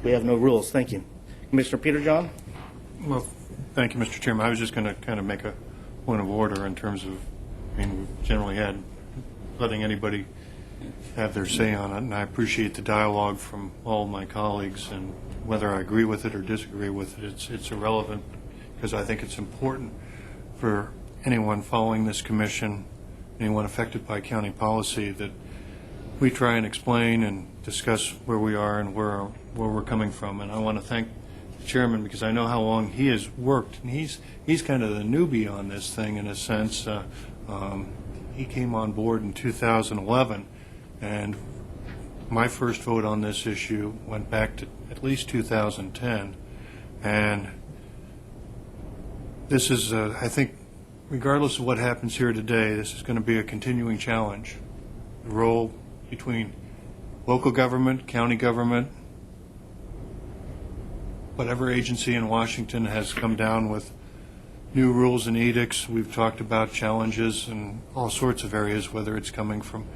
We have no rules. Thank you. Commissioner Peter John? Well, thank you, Mr. Chairman. I was just going to kind of make a point of order in terms of, we've generally had letting anybody have their say on it, and I appreciate the dialogue from all of my colleagues, and whether I agree with it or disagree with it, it's irrelevant, because I think it's important for anyone following this commission, anyone affected by county policy, that we try and explain and discuss where we are and where we're coming from. And I want to thank the chairman, because I know how long he has worked, and he's kind of the newbie on this thing in a sense. He came on board in 2011, and my first vote on this issue went back to at least 2010. And this is, I think, regardless of what happens here today, this is going to be a continuing challenge. The role between local government, county government, whatever agency in Washington has come down with new rules and edicts. We've talked about challenges in all sorts of areas, whether it's coming from,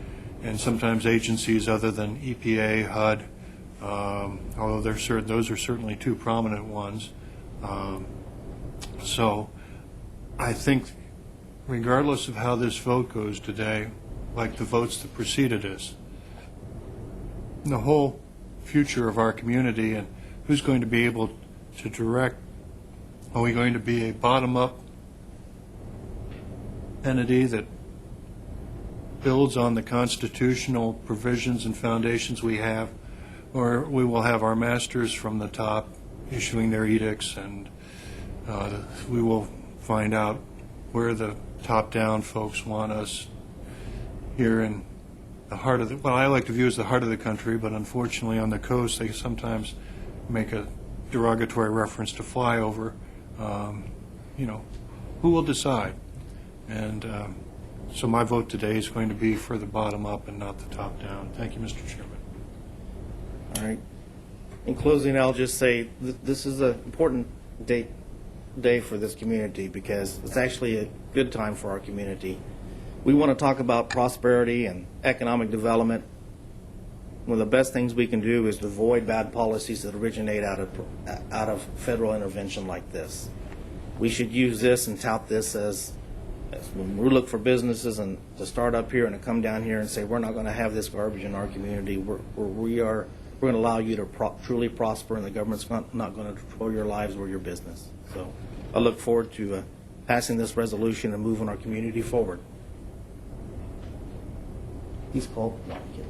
and sometimes agencies other than EPA, HUD, although those are certainly two prominent ones. So I think regardless of how this vote goes today, like the votes that preceded us, the whole future of our community and who's going to be able to direct. Are we going to be a bottom-up entity that builds on the constitutional provisions and foundations we have, or we will have our masters from the top issuing their edicts, and we will find out where the top-down folks want us here in the heart of the, well, I like to view as the heart of the country, but unfortunately on the coast they sometimes make a derogatory reference to flyover. Who will decide? And so my vote today is going to be for the bottom up and not the top down. Thank you, Mr. Chairman. All right. In closing, I'll just say this is an important day for this community, because it's actually a good time for our community. We want to talk about prosperity and economic development. One of the best things we can do is to avoid bad policies that originate out of federal intervention like this. We should use this and tout this as when we look for businesses and to start up here and to come down here and say we're not going to have this garbage in our community. We're going to allow you to truly prosper, and the government's not going to control your lives or your business. So I look forward to passing this resolution and moving our community forward. He's called. No, I'm kidding.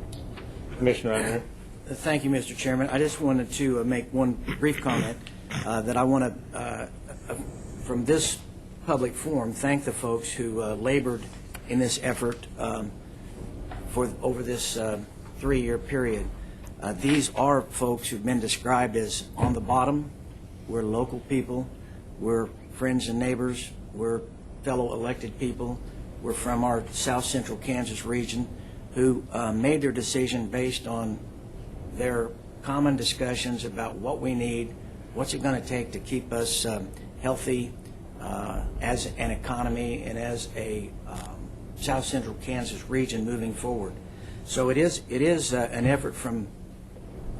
Commissioner Under. Thank you, Mr. Chairman. I just wanted to make one brief comment that I want to, from this public forum, thank the folks who labored in this effort over this 3-year period. These are folks who've been described as on the bottom. We're local people. We're friends and neighbors. We're fellow elected people. We're from our South Central Kansas region who made their decision based on their common discussions about what we need, what's it going to take to keep us healthy as an economy and as a South Central Kansas region moving forward. So it is an effort from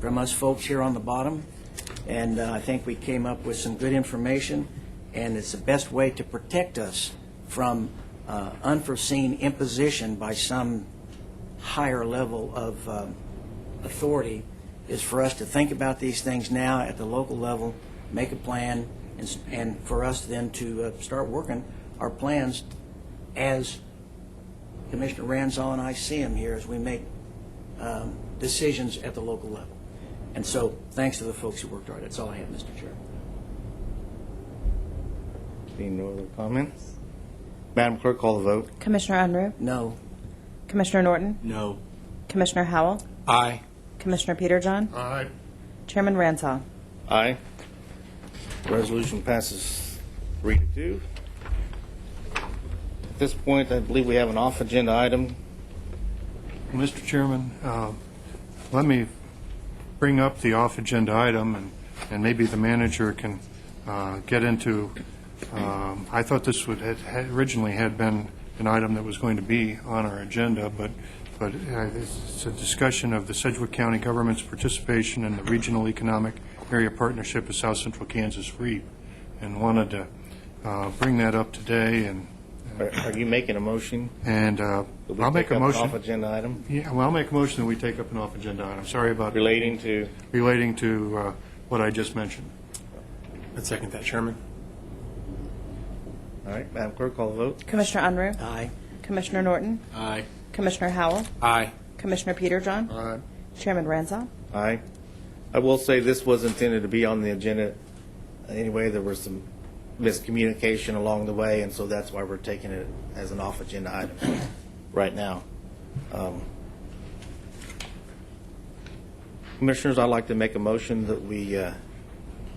us folks here on the bottom, and I think we came up with some good information, and it's the best way to protect us from unforeseen imposition by some higher level of authority is for us to think about these things now at the local level, make a plan, and for us then to start working our plans as Commissioner Ranzau and I see them here as we make decisions at the local level. And so thanks to the folks who worked hard. That's all I have, Mr. Chair. Any no other comments? Madam Clerk, call the vote. Commissioner Unruh? No. Commissioner Norton? No. Commissioner Howell? Aye. Commissioner Peterjohn? Aye. Chairman Ranzau? Aye. Resolution passes 3-2. At this point, I believe we have an off-agenda item. Mr. Chairman, let me bring up the off-agenda item, and maybe the manager can get into. I thought this had originally had been an item that was going to be on our agenda, but it's a discussion of the Sedgwick County government's participation in the Regional Economic Area Partnership of South Central Kansas REAP, and wanted to bring that up today. And are you making a motion? And I'll make a motion. Off-agenda item. Yeah, well, I'll make a motion that we take up an off-agenda item. Sorry about relating to what I just mentioned. I'd second that, Chairman. All right, Madam Clerk, call the vote. Commissioner Unruh? Aye. Commissioner Norton? Aye. Commissioner Howell? Aye. Commissioner Peterjohn? Aye. Chairman Ranzau? Aye. I will say this was intended to be on the agenda anyway. There was some miscommunication along the way, and so that's why we're taking it as an off-agenda item right now. Commissioners, I'd like to make a motion that we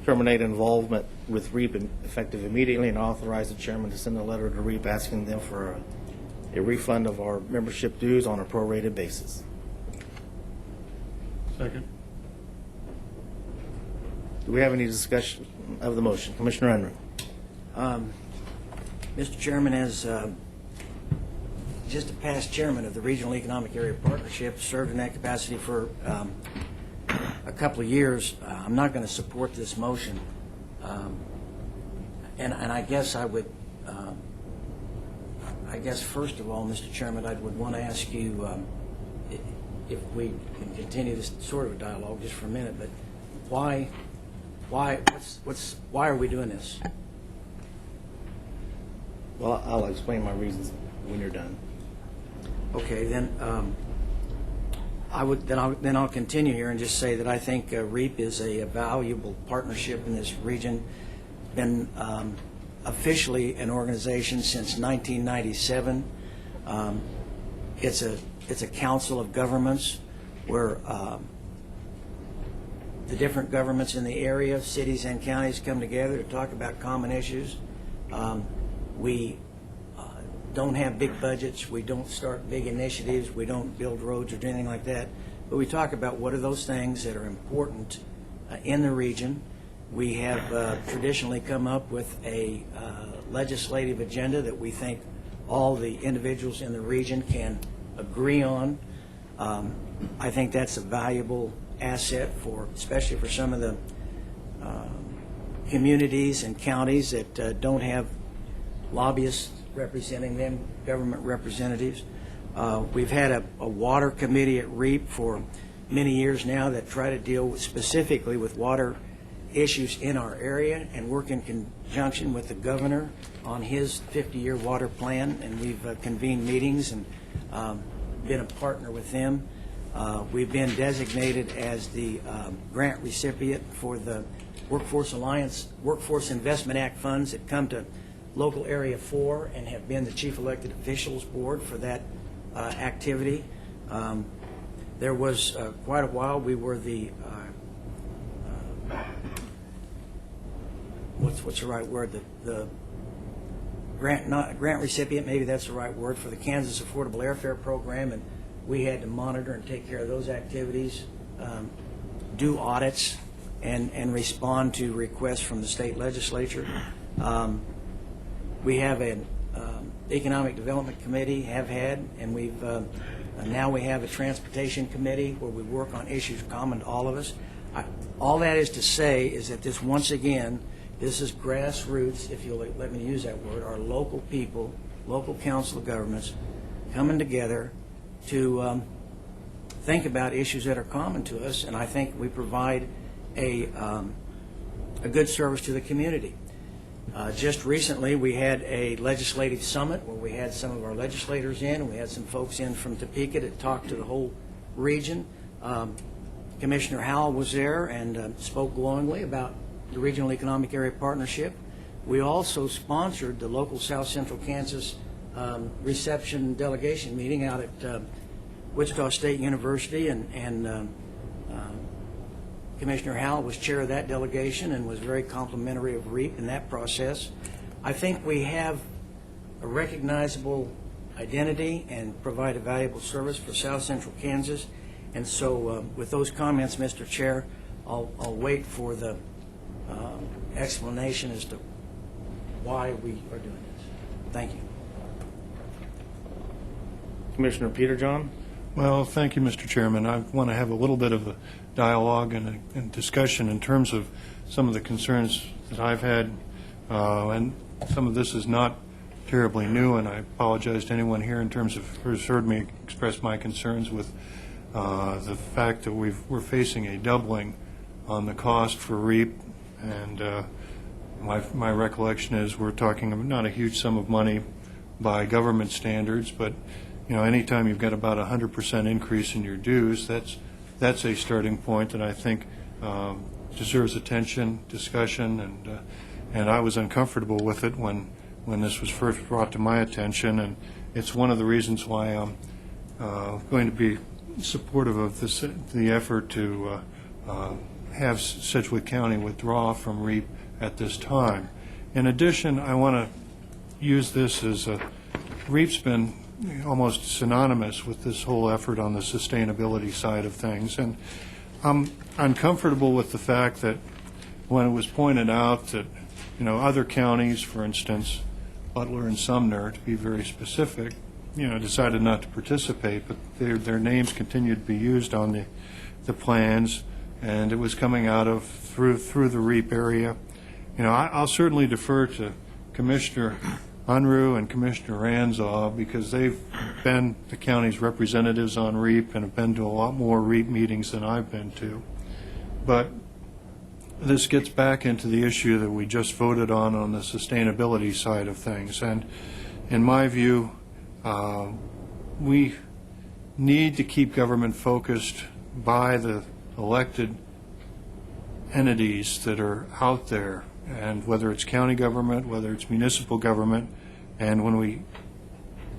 terminate involvement with REAP effective immediately and authorize the chairman to send a letter to REAP asking them for a refund of our membership dues on a prorated basis. Second. Do we have any discussion of the motion? Commissioner Unruh. Mr. Chairman, as just a past chairman of the Regional Economic Area Partnership, served in that capacity for a couple of years, I'm not going to support this motion. And I guess I would, first of all, Mr. Chairman, I would want to ask you if we can continue this sort of a dialogue just for a minute, but why are we doing this? Well, I'll explain my reasons when you're done. Okay, then I'll continue here and just say that I think REAP is a valuable partnership in this region. Been officially an organization since 1997. It's a council of governments where the different governments in the area, cities and counties, come together to talk about common issues. We don't have big budgets. We don't start big initiatives. We don't build roads or anything like that. But we talk about what are those things that are important in the region. We have traditionally come up with a legislative agenda that we think all the individuals in the region can agree on. I think that's a valuable asset especially for some of the communities and counties that don't have lobbyists representing them, government representatives. We've had a water committee at REAP for many years now that try to deal specifically with water issues in our area and work in conjunction with the governor on his 50-year water plan, and we've convened meetings and been a partner with them. We've been designated as the grant recipient for the Workforce Alliance Workforce Investment Act funds that come to local Area 4 and have been the chief elected officials board for that activity. There was quite a while we were the what's the right word? The grant recipient, maybe that's the right word, for the Kansas Affordable Airfare Program, and we had to monitor and take care of those activities, do audits, and respond to requests from the state legislature. We have an economic development committee, have had, and we've now we have a transportation committee where we work on issues common to all of us. All that is to say is that this, once again, this is grassroots, if you'll let me use that word, our local people, local council of governments coming together to think about issues that are common to us, and I think we provide a good service to the community. Just recently, we had a legislative summit where we had some of our legislators in, and we had some folks in from Topeka to talk to the whole region. Commissioner Howell was there and spoke glowingly about the Regional Economic Area Partnership. We also sponsored the local South Central Kansas reception delegation meeting out at Wichita State University, and Commissioner Howell was chair of that delegation and was very complimentary of REAP in that process. I think we have a recognizable identity and provide a valuable service for South Central Kansas. And so with those comments, Mr. Chair, I'll wait for the explanation as to why we are doing this. Thank you. Commissioner Peterjohn. Well, thank you, Mr. Chairman. I want to have a little bit of a dialogue and a discussion in terms of some of the concerns that I've had, and some of this is not terribly new, and I apologize to anyone here in terms of who's heard me express my concerns with the fact that we're facing a doubling on the cost for REAP, and my recollection is we're talking about not a huge sum of money by government standards, but anytime you've got about 100% increase in your dues, that's a starting point that I think deserves attention, discussion, and I was uncomfortable with it when this was first brought to my attention, and it's one of the reasons why I'm going to be supportive of the effort to have Sedgwick County withdraw from REAP at this time. In addition, I want to use this as REAP's been almost synonymous with this whole effort on the sustainability side of things, and I'm uncomfortable with the fact that when it was pointed out that other counties, for instance Butler and Sumner, to be very specific, decided not to participate, but their names continued to be used on the plans, and it was coming out of through the REAP area. I'll certainly defer to Commissioner Unruh and Commissioner Ranzau because they've been the county's representatives on REAP and have been to a lot more REAP meetings than I've been to. But this gets back into the issue that we just voted on the sustainability side of things. And in my view, we need to keep government focused by the elected entities that are out there, and whether it's county government, whether it's municipal government. And when we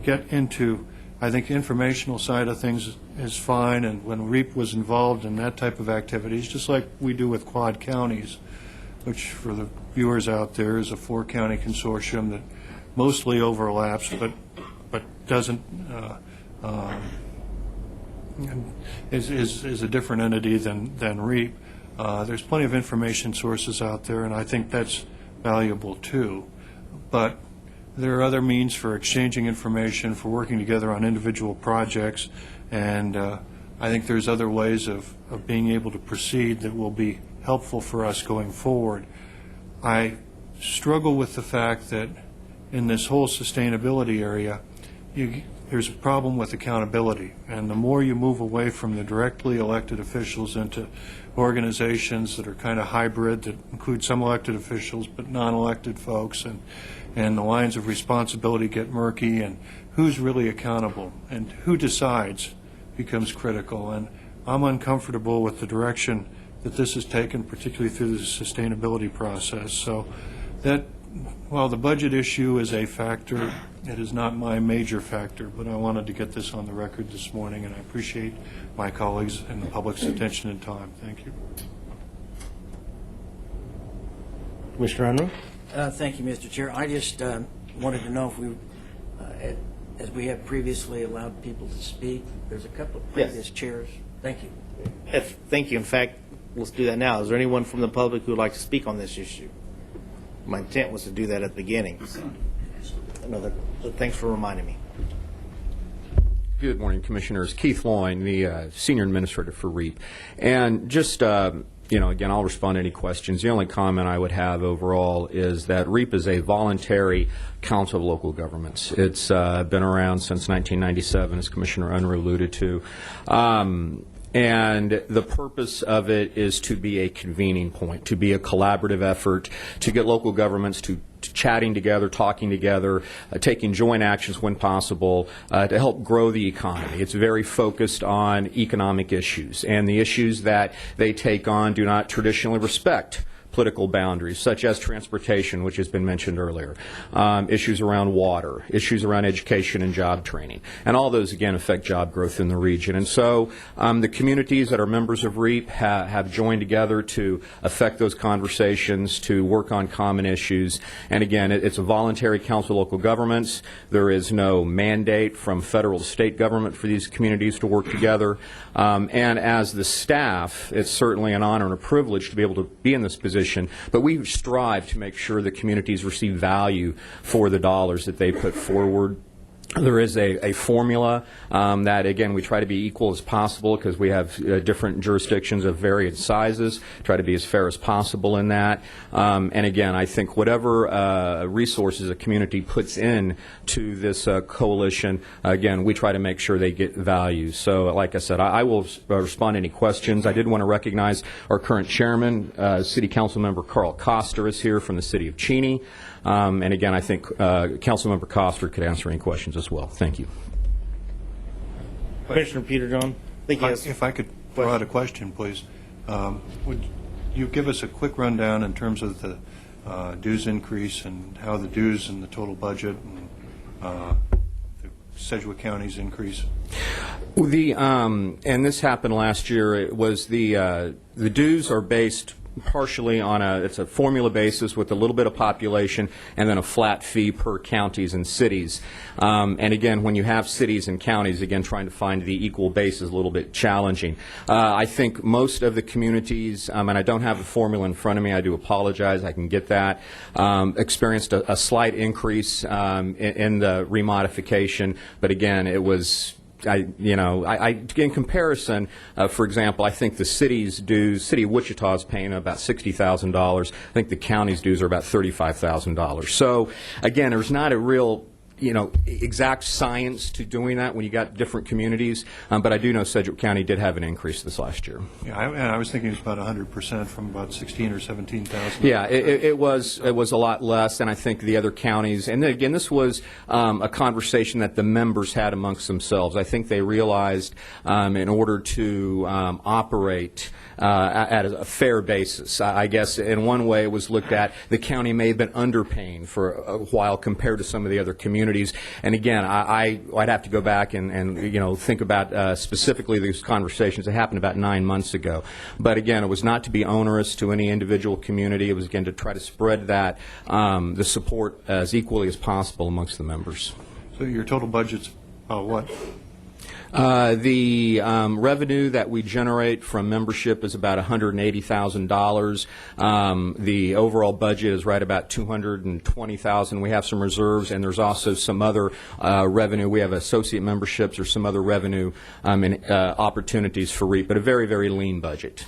get into, I think, the informational side of things is fine, and when REAP was involved in that type of activities, just like we do with Quad Counties, which for the viewers out there is a 4-county consortium that mostly overlaps, but doesn't is a different entity than REAP. There's plenty of information sources out there, and I think that's valuable too. But there are other means for exchanging information, for working together on individual projects, and I think there's other ways of being able to proceed that will be helpful for us going forward. I struggle with the fact that in this whole sustainability area, there's a problem with accountability, and the more you move away from the directly elected officials into organizations that are kind of hybrid, that include some elected officials but non-elected folks, and the lines of responsibility get murky, and who's really accountable and who decides becomes critical. And I'm uncomfortable with the direction that this has taken, particularly through the sustainability process. So that Well, the budget issue is a factor. It is not my major factor, but I wanted to get this on the record this morning, and I appreciate my colleagues and the public's attention and time. Thank you. Commissioner Unruh? Thank you, Mr. Chair. I just wanted to know if we, as we have previously allowed people to speak, there's a couple of previous chairs. Thank you. Thank you. In fact, let's do that now. Is there anyone from the public who would like to speak on this issue? My intent was to do that at the beginning. Thanks for reminding me. Good morning, Commissioners. Keith Loyne, the Senior Administrator for REAP. And just, again, I'll respond to any questions. The only comment I would have overall is that REAP is a voluntary council of local governments. It's been around since 1997, as Commissioner Unruh alluded to. And the purpose of it is to be a convening point, to be a collaborative effort, to get local governments to chatting together, talking together, taking joint actions when possible to help grow the economy. It's very focused on economic issues, and the issues that they take on do not traditionally respect political boundaries, such as transportation, which has been mentioned earlier, issues around water, issues around education and job training. And all those, again, affect job growth in the region. And so the communities that are members of REAP have joined together to affect those conversations, to work on common issues. And again, it's a voluntary council of local governments. There is no mandate from federal to state government for these communities to work together. And as the staff, it's certainly an honor and a privilege to be able to be in this position. But we strive to make sure that communities receive value for the dollars that they put forward. There is a formula that, again, we try to be equal as possible because we have different jurisdictions of varied sizes, try to be as fair as possible in that. And, again, I think whatever resources a community puts in to this coalition, again, we try to make sure they get value. So, like I said, I will respond to any questions. I did want to recognize our current chairman, City Council Member Carl Koster is here from the City of Cheney. And again, I think Councilmember Koster could answer any questions as well. Thank you. Commissioner Peter John. If I could throw out a question, please. Would you give us a quick rundown in terms of the dues increase and how the dues and the total budget and the Sedgwick County's increase? And this happened last year. It was the dues are based partially on it's a formula basis with a little bit of population and then a flat fee per counties and cities. And again, when you have cities and counties, again, trying to find the equal base is a little bit challenging. I think most of the communities, and I don't have the formula in front of me, I do apologize, I can get that, experienced a slight increase in the remodification, but again, it was in comparison, for example, I think the city's dues, City of Wichita is paying about $60,000. I think the county's dues are about $35,000. So, again, there's not a real exact science to doing that when you got different communities, but I do know Sedgwick County did have an increase this last year. Yeah, I was thinking it was about 100% from about 16 or 17,000. Yeah, it was a lot less than I think the other counties. And then, again, this was a conversation that the members had amongst themselves. I think they realized in order to operate at a fair basis, I guess in one way it was looked at the county may have been underpaying for a while compared to some of the other communities. And again, I'd have to go back and think about specifically these conversations that happened about 9 months ago. But again, it was not to be onerous to any individual community. It was, again, to try to spread that the support as equally as possible amongst the members. So your total budget's what? The revenue that we generate from membership is about $180,000. The overall budget is right about $220,000. We have some reserves, and there's also some other revenue. We have associate memberships or some other revenue and opportunities for REAP, but a very, very lean budget.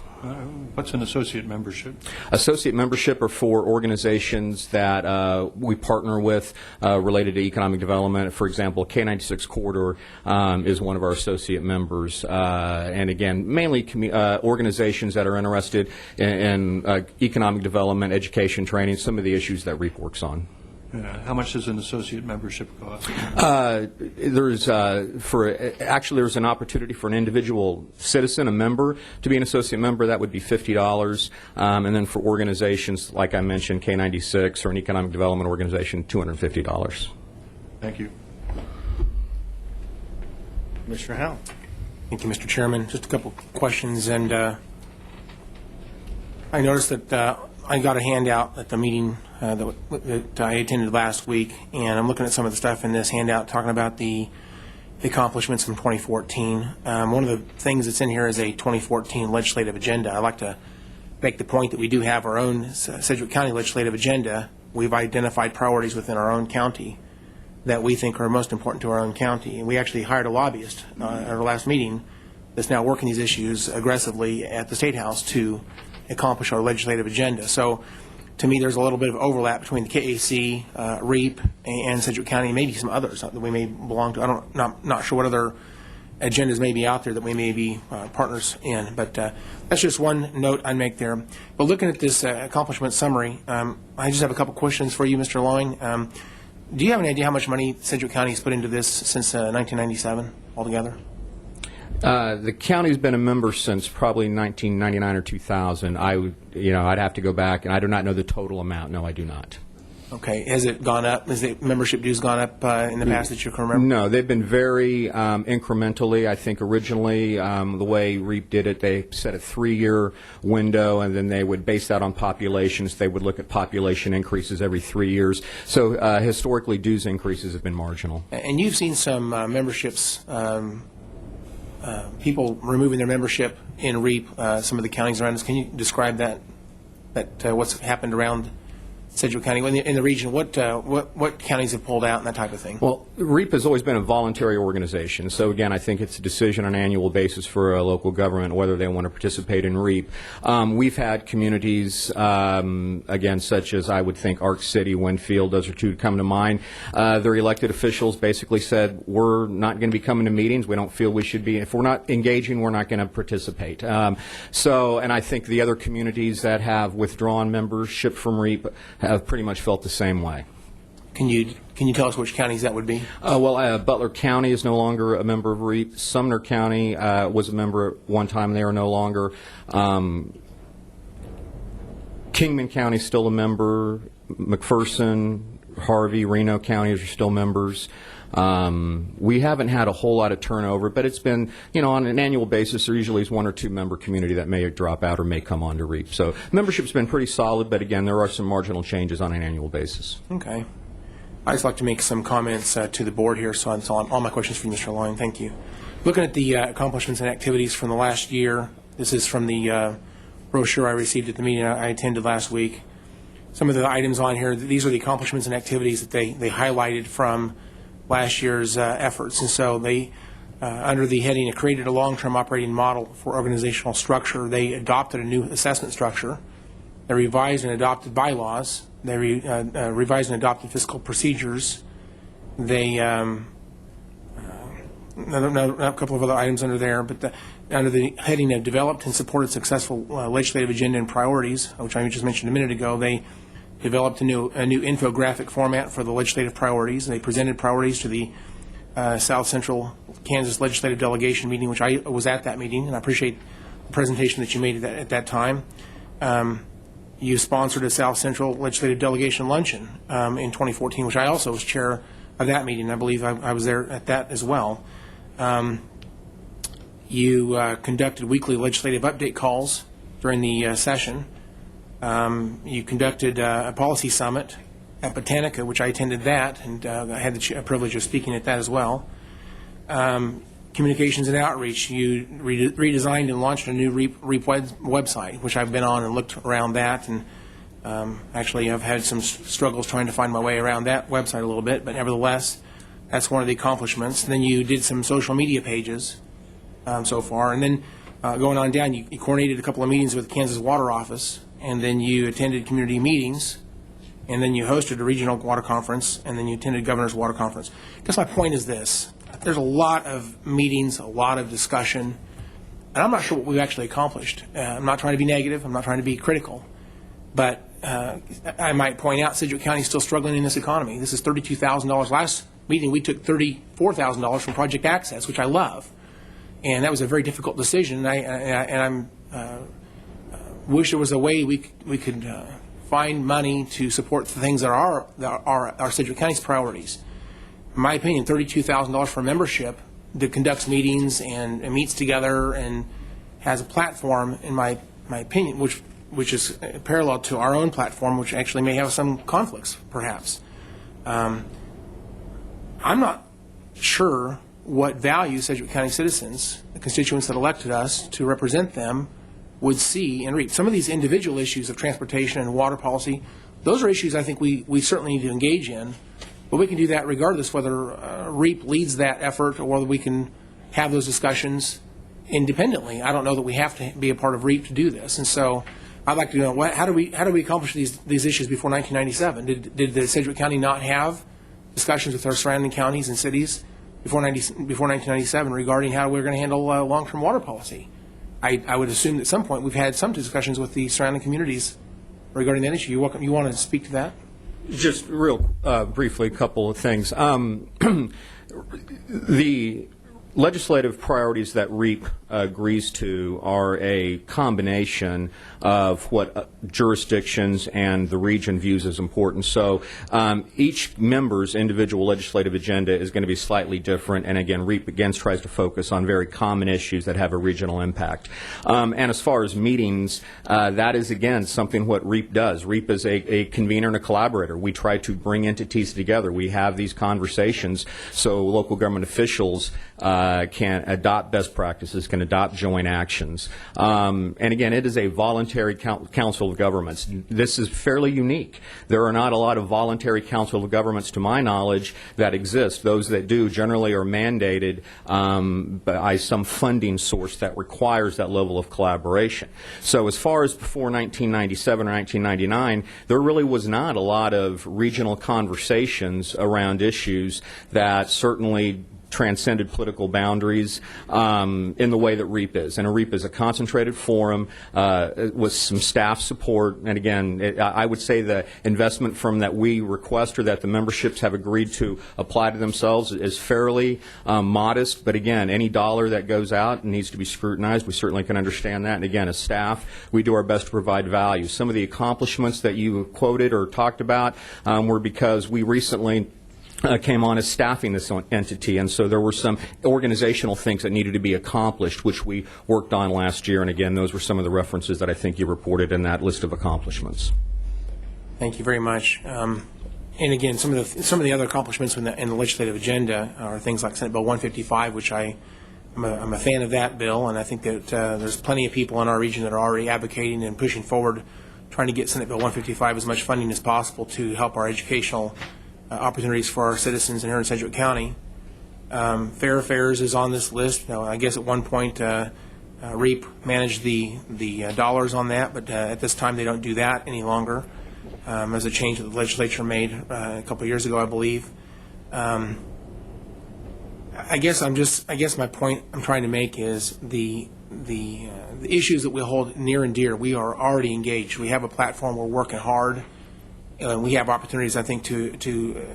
What's an associate membership? Associate membership are for organizations that we partner with related to economic development. For example, K96 Corridor is one of our associate members. And again, mainly organizations that are interested in economic development, education, training, some of the issues that REAP works on. How much does an associate membership cost? There's an opportunity for an individual citizen, a member, to be an associate member. That would be $50, and then for organizations like I mentioned, K96 or an economic development organization, $250. Thank you. Mr. Howe. Thank you, Mr. Chairman. Just a couple questions, and I noticed that I got a handout at the meeting that I attended last week, and I'm looking at some of the stuff in this handout talking about the accomplishments from 2014. One of the things that's in here is a 2014 legislative agenda. I'd like to make the point that we do have our own Sedgwick County legislative agenda. We've identified priorities within our own county that we think are most important to our own county. And we actually hired a lobbyist at our last meeting that's now working these issues aggressively at the State House to accomplish our legislative agenda. So to me, there's a little bit of overlap between the KAC, REAP, and Sedgwick County, and maybe some others that we may belong to. Not sure what other agendas may be out there that we may be partners in, but that's just one note I'd make there. But looking at this accomplishment summary, I just have a couple questions for you, Mr. Loing. Do you have any idea how much money Sedgwick County has put into this since 1997 altogether? The county's been a member since probably 1999 or 2000. I'd have to go back, and I do not know the total amount. No, I do not. Okay. Has it gone up? Has the membership dues gone up in the past that you can remember? No, they've been very incrementally. I think originally the way REAP did it, they set a 3-year window, and then they would base that on populations. They would look at population increases every 3 years. So historically, dues increases have been marginal. And you've seen some memberships, people removing their membership in REAP, some of the counties around us. Can you describe that what's happened around Sedgwick County in the region? What counties have pulled out and that type of thing? Well, REAP has always been a voluntary organization. So again, I think it's a decision on an annual basis for a local government whether they want to participate in REAP. We've had communities, again, such as I would think Arc City, Winfield, those are two that come to mind. Their elected officials basically said, we're not going to be coming to meetings. We don't feel we should be. If we're not engaging, we're not going to participate. And I think the other communities that have withdrawn membership from REAP have pretty much felt the same way. Can you tell us which counties that would be? Butler County is no longer a member of REAP. Sumner County was a member at one time. They are no longer. Kingman County is still a member. McPherson, Harvey, Reno counties are still members. We haven't had a whole lot of turnover, but it's been, on an annual basis, there usually is 1 or 2 member community that may drop out or may come on to REAP. So membership's been pretty solid, but again, there are some marginal changes on an annual basis. Okay. I'd just like to make some comments to the board here, so that's all my questions for you, Mr. Loing. Thank you. Looking at the accomplishments and activities from the last year, this is from the brochure I received at the meeting I attended last week. Some of the items on here, these are the accomplishments and activities that they highlighted from last year's efforts. And so they, under the heading, created a long-term operating model for organizational structure. They adopted a new assessment structure. They revised and adopted bylaws. They revised and adopted fiscal procedures. They, a couple of other items under there, but under the heading of developed and supported successful legislative agenda and priorities, which I just mentioned a minute ago, they developed a new infographic format for the legislative priorities, and they presented priorities to the South Central Kansas Legislative Delegation meeting, which I was at that meeting, and I appreciate the presentation that you made at that time. You sponsored a South Central Legislative Delegation luncheon in 2014, which I also was chair of that meeting. I believe I was there at that as well. You conducted weekly legislative update calls during the session. You conducted a policy summit at Botanica, which I attended that, and I had the privilege of speaking at that as well. Communications and outreach, you redesigned and launched a new REAP website, which I've been on and looked around that, and actually I've had some struggles trying to find my way around that website a little bit, but nevertheless, that's one of the accomplishments. And then you did some social media pages so far, and then going on down, you coordinated a couple of meetings with the Kansas Water Office, and then you attended community meetings, and then you hosted a regional water conference, and then you attended governor's water conference. I guess my point is this. There's a lot of meetings, a lot of discussion, and I'm not sure what we've actually accomplished. I'm not trying to be negative. I'm not trying to be critical. But I might point out Sedgwick County is still struggling in this economy. This is $32,000. Last meeting, we took $34,000 from Project Access, which I love. And that was a very difficult decision. And I wish there was a way we could find money to support the things that are our Sedgwick County's priorities. In my opinion, $32,000 for membership that conducts meetings and meets together and has a platform, in my opinion, which is parallel to our own platform, which actually may have some conflicts, perhaps. I'm not sure what value Sedgwick County citizens, the constituents that elected us to represent them, would see and reap. Some of these individual issues of transportation and water policy, those are issues I think we certainly need to engage in, but we can do that regardless whether REAP leads that effort or whether we can have those discussions independently. I don't know that we have to be a part of REAP to do this, and so I'd like to know how do we accomplish these issues before 1997? Did the Sedgwick County not have discussions with our surrounding counties and cities before 1997 regarding how we're going to handle long-term water policy? I would assume that at some point we've had some discussions with the surrounding communities regarding that issue. You want to speak to that? Just real briefly, a couple of things. The legislative priorities that REAP agrees to are a combination of what jurisdictions and the region views as important. So each member's individual legislative agenda is going to be slightly different, and again, REAP again tries to focus on very common issues that have a regional impact. And as far as meetings, that is again something what REAP does. REAP is a convener and a collaborator. We try to bring entities together. We have these conversations so local government officials can adopt best practices, can adopt joint actions. And again, it is a voluntary council of governments. This is fairly unique. There are not a lot of voluntary council of governments, to my knowledge, that exist. Those that do generally are mandated by some funding source that requires that level of collaboration. So as far as before 1997 or 1999, there really was not a lot of regional conversations around issues that certainly transcended political boundaries in the way that REAP is. And a REAP is a concentrated forum with some staff support. And again, I would say the investment from that we request or that the memberships have agreed to apply to themselves is fairly modest. But again, any dollar that goes out needs to be scrutinized. We certainly can understand that. And again, as staff, we do our best to provide value. Some of the accomplishments that you quoted or talked about were because we recently came on as staffing this entity, and so there were some organizational things that needed to be accomplished, which we worked on last year, and again, those were some of the references that I think you reported in that list of accomplishments. Thank you very much. And again, some of the other accomplishments in the legislative agenda are things like Senate Bill 155, which I'm a fan of that bill, and I think that there's plenty of people in our region that are already advocating and pushing forward, trying to get Senate Bill 155 as much funding as possible to help our educational opportunities for our citizens in here in Sedgwick County. Fair Affairs is on this list. Now, I guess at one point REAP managed the dollars on that, but at this time they don't do that any longer. As a change that the legislature made a couple of years ago, I believe. I guess my point I'm trying to make is the issues that we hold near and dear. We are already engaged. We have a platform. We're working hard. We have opportunities, I think, to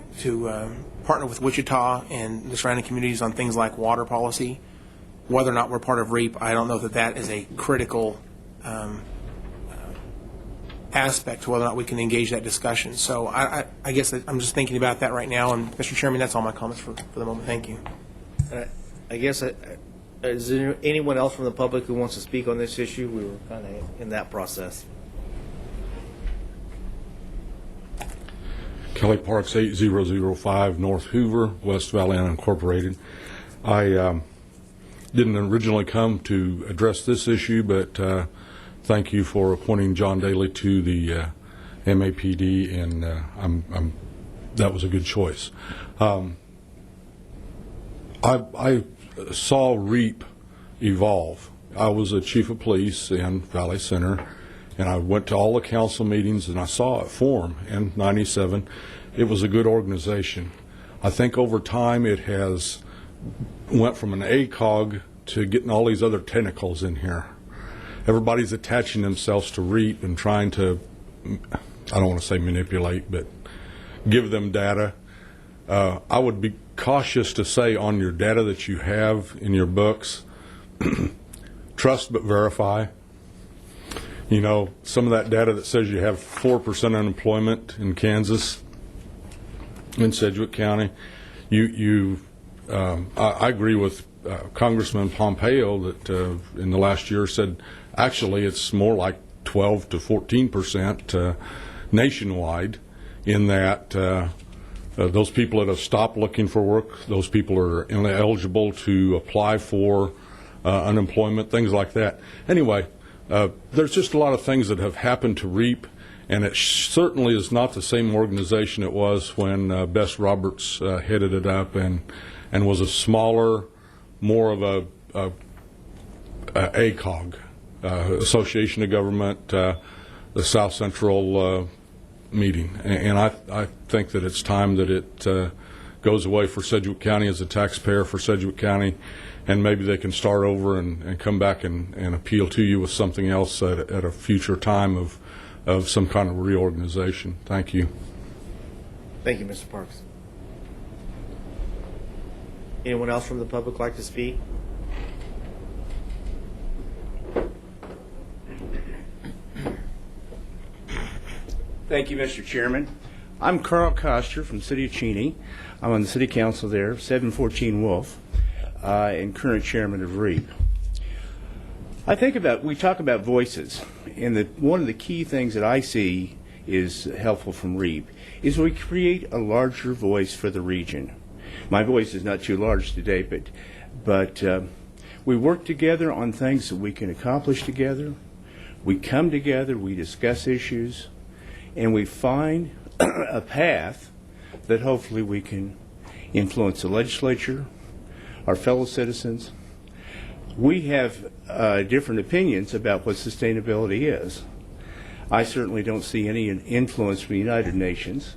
partner with Wichita and the surrounding communities on things like water policy. Whether or not we're part of REAP, I don't know that is a critical aspect to whether or not we can engage that discussion. So I guess I'm just thinking about that right now. And Mr. Chairman, that's all my comments for the moment. Thank you. I guess, is there anyone else from the public who wants to speak on this issue? We were kind of in that process. Kelly Parks, 8005 North Hoover, West Valley Unincorporated. I didn't originally come to address this issue, but thank you for appointing John Daly to the MAPD, and that was a good choice. I saw REAP evolve. I was a chief of police in Valley Center, and I went to all the council meetings, and I saw it form in '97. It was a good organization. I think over time it has went from an ACOG to getting all these other tentacles in here. Everybody's attaching themselves to REAP and trying to I don't want to say manipulate, but give them data. I would be cautious to say on your data that you have in your books, trust but verify. You know, some of that data that says you have 4% unemployment in Kansas, in Sedgwick County, I agree with Congressman Pompeo that in the last year said actually it's more like 12 to 14% nationwide, in that those people that have stopped looking for work, those people are ineligible to apply for unemployment, things like that. Anyway, there's just a lot of things that have happened to REAP, and it certainly is not the same organization it was when Bess Roberts headed it up and was a smaller, more of a ACOG, Association of Government, the South Central meeting. And I think that it's time that it goes away for Sedgwick County as a taxpayer for Sedgwick County, and maybe they can start over and come back and appeal to you with something else at a future time of some kind of reorganization. Thank you. Thank you, Mr. Parks. Anyone else from the public like to speak? Thank you, Mr. Chairman. I'm Carl Koster from the City of Cheney. I'm on the City Council there, 714 Wolf, and current chairman of REAP. We talk about voices, and one of the key things that I see is helpful from REAP is we create a larger voice for the region. My voice is not too large today, but we work together on things that we can accomplish together. We come together, we discuss issues, and we find a path that hopefully we can influence the legislature, our fellow citizens. We have different opinions about what sustainability is. I certainly don't see any influence from the United Nations.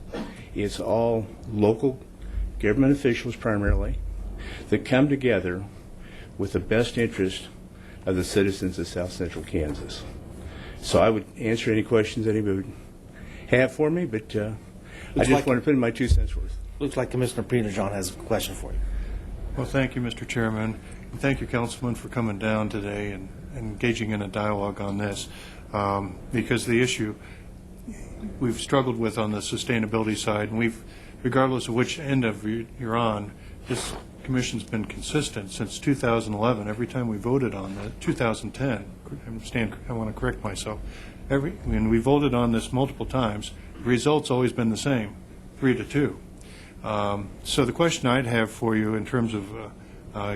It's all local government officials primarily that come together with the best interest of the citizens of South Central Kansas. So I would answer any questions anybody would have for me, but I just want to put in my 2 cents worth. Looks like Commissioner Prenajon has a question for you. Well, thank you, Mr. Chairman. And thank you, Councilman, for coming down today and engaging in a dialogue on this, because the issue we've struggled with on the sustainability side, and regardless of which end of you're on, this commission's been consistent since 2011. Every time we voted on that, 2010, I want to correct myself. When we voted on this multiple times, the result's always been the same, 3-2. So the question I'd have for you in terms of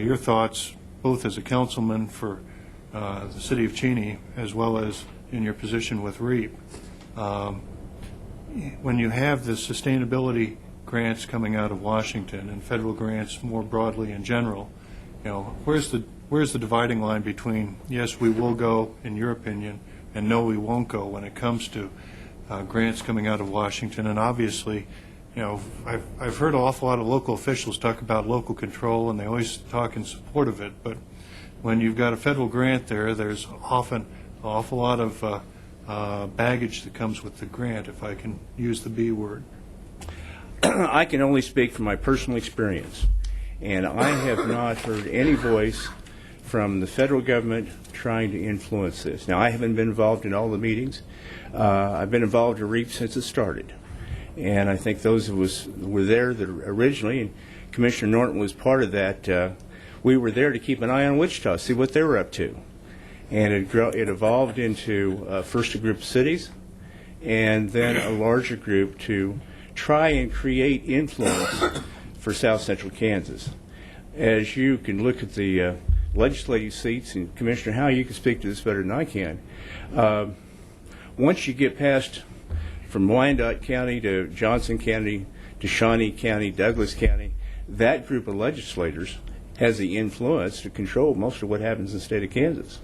your thoughts, both as a councilman for the City of Cheney as well as in your position with REAP, when you have the sustainability grants coming out of Washington and federal grants more broadly in general, where's the dividing line between yes, we will go, in your opinion, and no, we won't go when it comes to grants coming out of Washington? And obviously, I've heard an awful lot of local officials talk about local control, and they always talk in support of it. But when you've got a federal grant there's often an awful lot of baggage that comes with the grant, if I can use the B word. I can only speak from my personal experience, and I have not heard any voice from the federal government trying to influence this. Now, I haven't been involved in all the meetings. I've been involved in REAP since it started, and I think those of us were there that originally, and Commissioner Norton was part of that. We were there to keep an eye on Wichita, see what they were up to, and it evolved into first a group of cities, and then a larger group to try and create influence for South Central Kansas. As you can look at the legislative seats, and Commissioner Howe, you can speak to this better than I can. Once you get past from Wyandotte County to Johnson County to Shawnee County, Douglas County, that group of legislators has the influence to control most of what happens in the state of Kansas.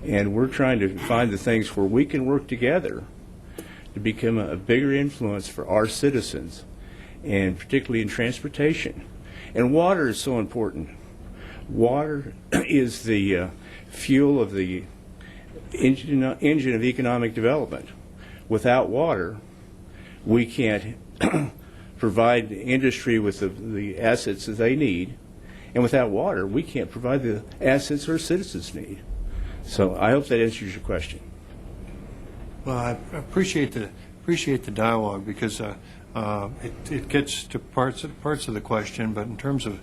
And we're trying to find the things where we can work together to become a bigger influence for our citizens, and particularly in transportation. And water is so important. Water is the fuel of the engine of economic development. without water, we can't provide the industry with the assets that they need. And without water, we can't provide the assets our citizens need. So I hope that answers your question. Well, I appreciate the dialogue because it gets to parts of the question. But in terms of,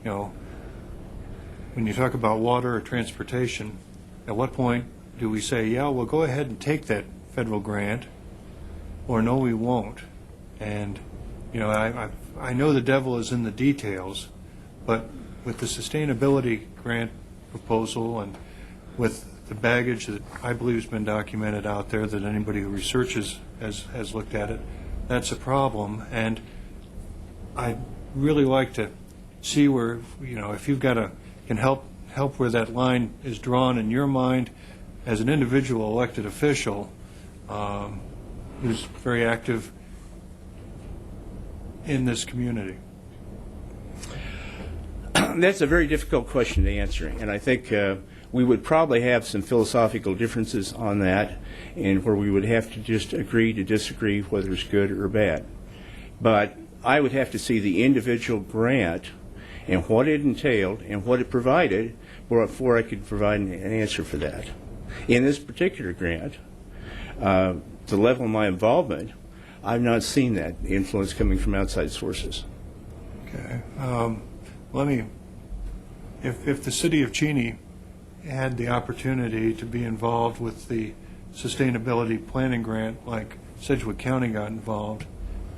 when you talk about water or transportation, at what point do we say, yeah, we'll go ahead and take that federal grant, or no, we won't? And I know the devil is in the details, but with the sustainability grant proposal and with the baggage that I believe has been documented out there, that anybody who researches has looked at it, that's a problem. And I'd really like to see where, if you've got can help where that line is drawn in your mind as an individual elected official who's very active in this community. That's a very difficult question to answer, and I think we would probably have some philosophical differences on that, and where we would have to just agree to disagree whether it's good or bad. But I would have to see the individual grant and what it entailed and what it provided before I could provide an answer for that. In this particular grant, the level of my involvement, I've not seen that influence coming from outside sources. Okay. If the city of Cheney had the opportunity to be involved with the sustainability planning grant like Sedgwick County got involved,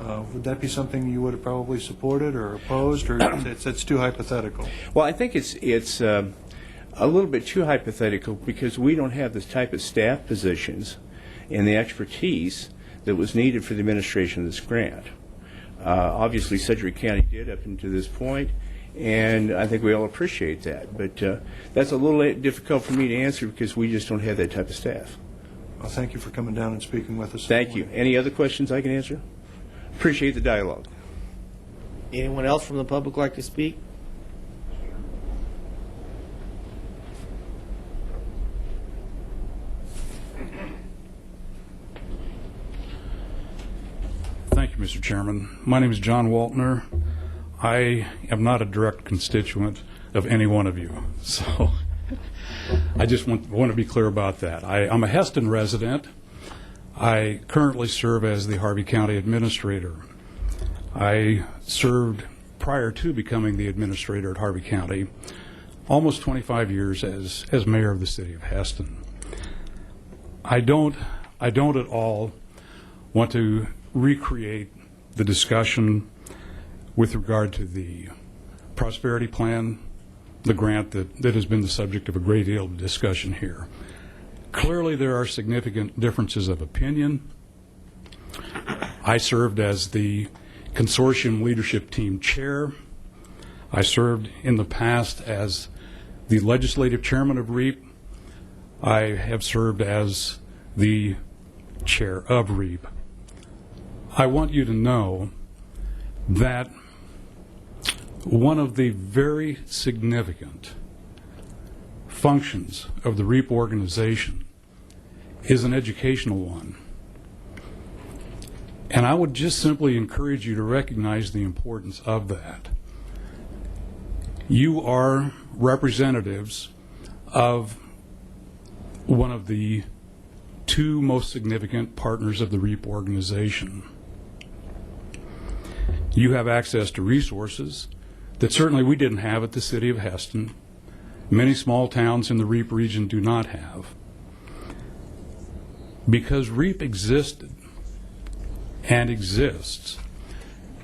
would that be something you would have probably supported or opposed, or it's too hypothetical? Well, I think it's a little bit too hypothetical because we don't have the type of staff positions and the expertise that was needed for the administration of this grant. Obviously, Sedgwick County did up until this point, and I think we all appreciate that. But that's a little difficult for me to answer because we just don't have that type of staff. Well, thank you for coming down and speaking with us. Thank you. Any other questions I can answer? Appreciate the dialogue. Anyone else from the public like to speak? Thank you, Mr. Chairman. My name is John Waltner. I am not a direct constituent of any one of you, so I just want to be clear about that. I'm a Heston resident. I currently serve as the Harvey County Administrator. I served, prior to becoming the Administrator at Harvey County, almost 25 years as Mayor of the City of Heston. I don't at all want to recreate the discussion with regard to the prosperity plan, the grant that has been the subject of a great deal of discussion here. Clearly, there are significant differences of opinion. I served as the consortium leadership team chair. I served in the past as the legislative chairman of REAP. I have served as the chair of REAP. I want you to know that one of the very significant functions of the REAP organization is an educational one. And I would just simply encourage you to recognize the importance of that. You are representatives of one of the two most significant partners of the REAP organization. You have access to resources that certainly we didn't have at the City of Heston. Many small towns in the REAP region do not have. Because REAP existed and exists,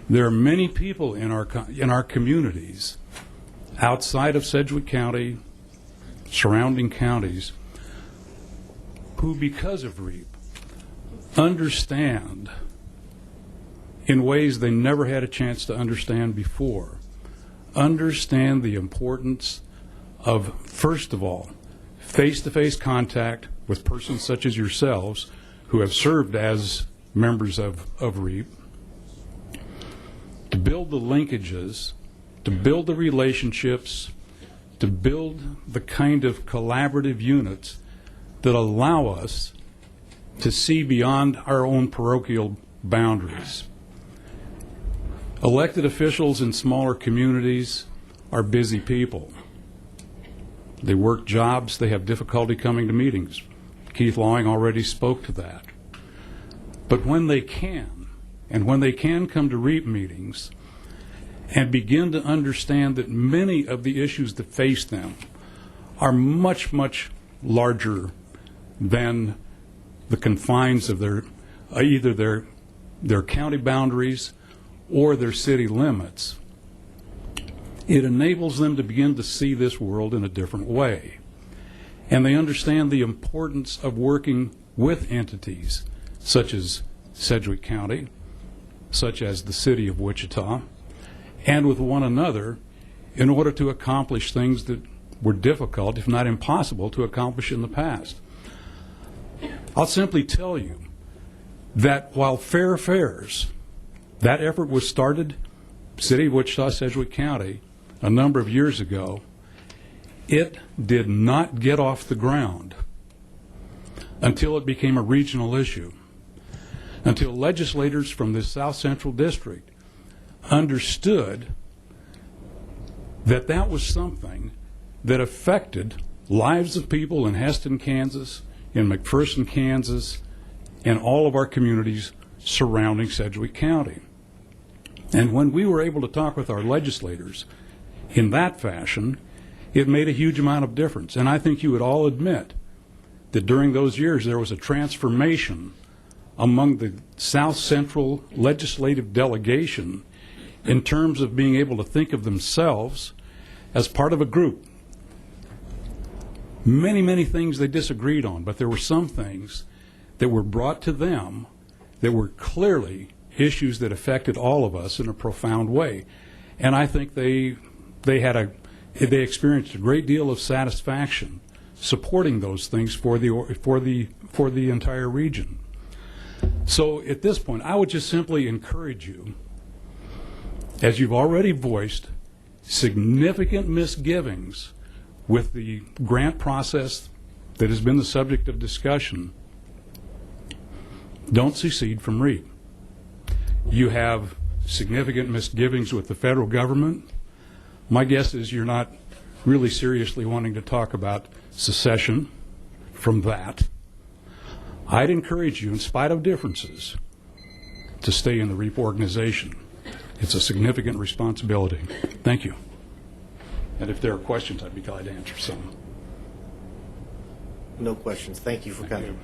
there are many people in our communities outside of Sedgwick County, surrounding counties, who because of REAP understand in ways they never had a chance to understand before, understand the importance of, first of all, face-to-face contact with persons such as yourselves who have served as members of REAP, to build the linkages, to build the relationships, to build the kind of collaborative units that allow us to see beyond our own parochial boundaries. Elected officials in smaller communities are busy people. They work jobs, they have difficulty coming to meetings. Keith Lawing already spoke to that. But when they can, and when they can come to REAP meetings and begin to understand that many of the issues that face them are much, much larger than the confines of their either their county boundaries or their city limits, it enables them to begin to see this world in a different way. And they understand the importance of working with entities such as Sedgwick County, such as the city of Wichita, and with one another in order to accomplish things that were difficult, if not impossible, to accomplish in the past. I'll simply tell you that while Fair Fares, that effort was started, City of Wichita, Sedgwick County, a number of years ago, it did not get off the ground until it became a regional issue, until legislators from the South Central District understood that that was something that affected lives of people in Heston, Kansas, in McPherson, Kansas, and all of our communities surrounding Sedgwick County. And when we were able to talk with our legislators in that fashion, it made a huge amount of difference. And I think you would all admit that during those years there was a transformation among the South Central legislative delegation in terms of being able to think of themselves as part of a group. Many, many things they disagreed on, but there were some things that were brought to them that were clearly issues that affected all of us in a profound way. And I think they experienced a great deal of satisfaction supporting those things for the entire region. So at this point, I would just simply encourage you, as you've already voiced significant misgivings with the grant process that has been the subject of discussion, don't secede from REAP. You have significant misgivings with the federal government. My guess is you're not really seriously wanting to talk about secession from that. I'd encourage you, in spite of differences, to stay in the REAP organization. It's a significant responsibility. Thank you. And if there are questions, I'd be glad to answer some. No questions. Thank you for coming.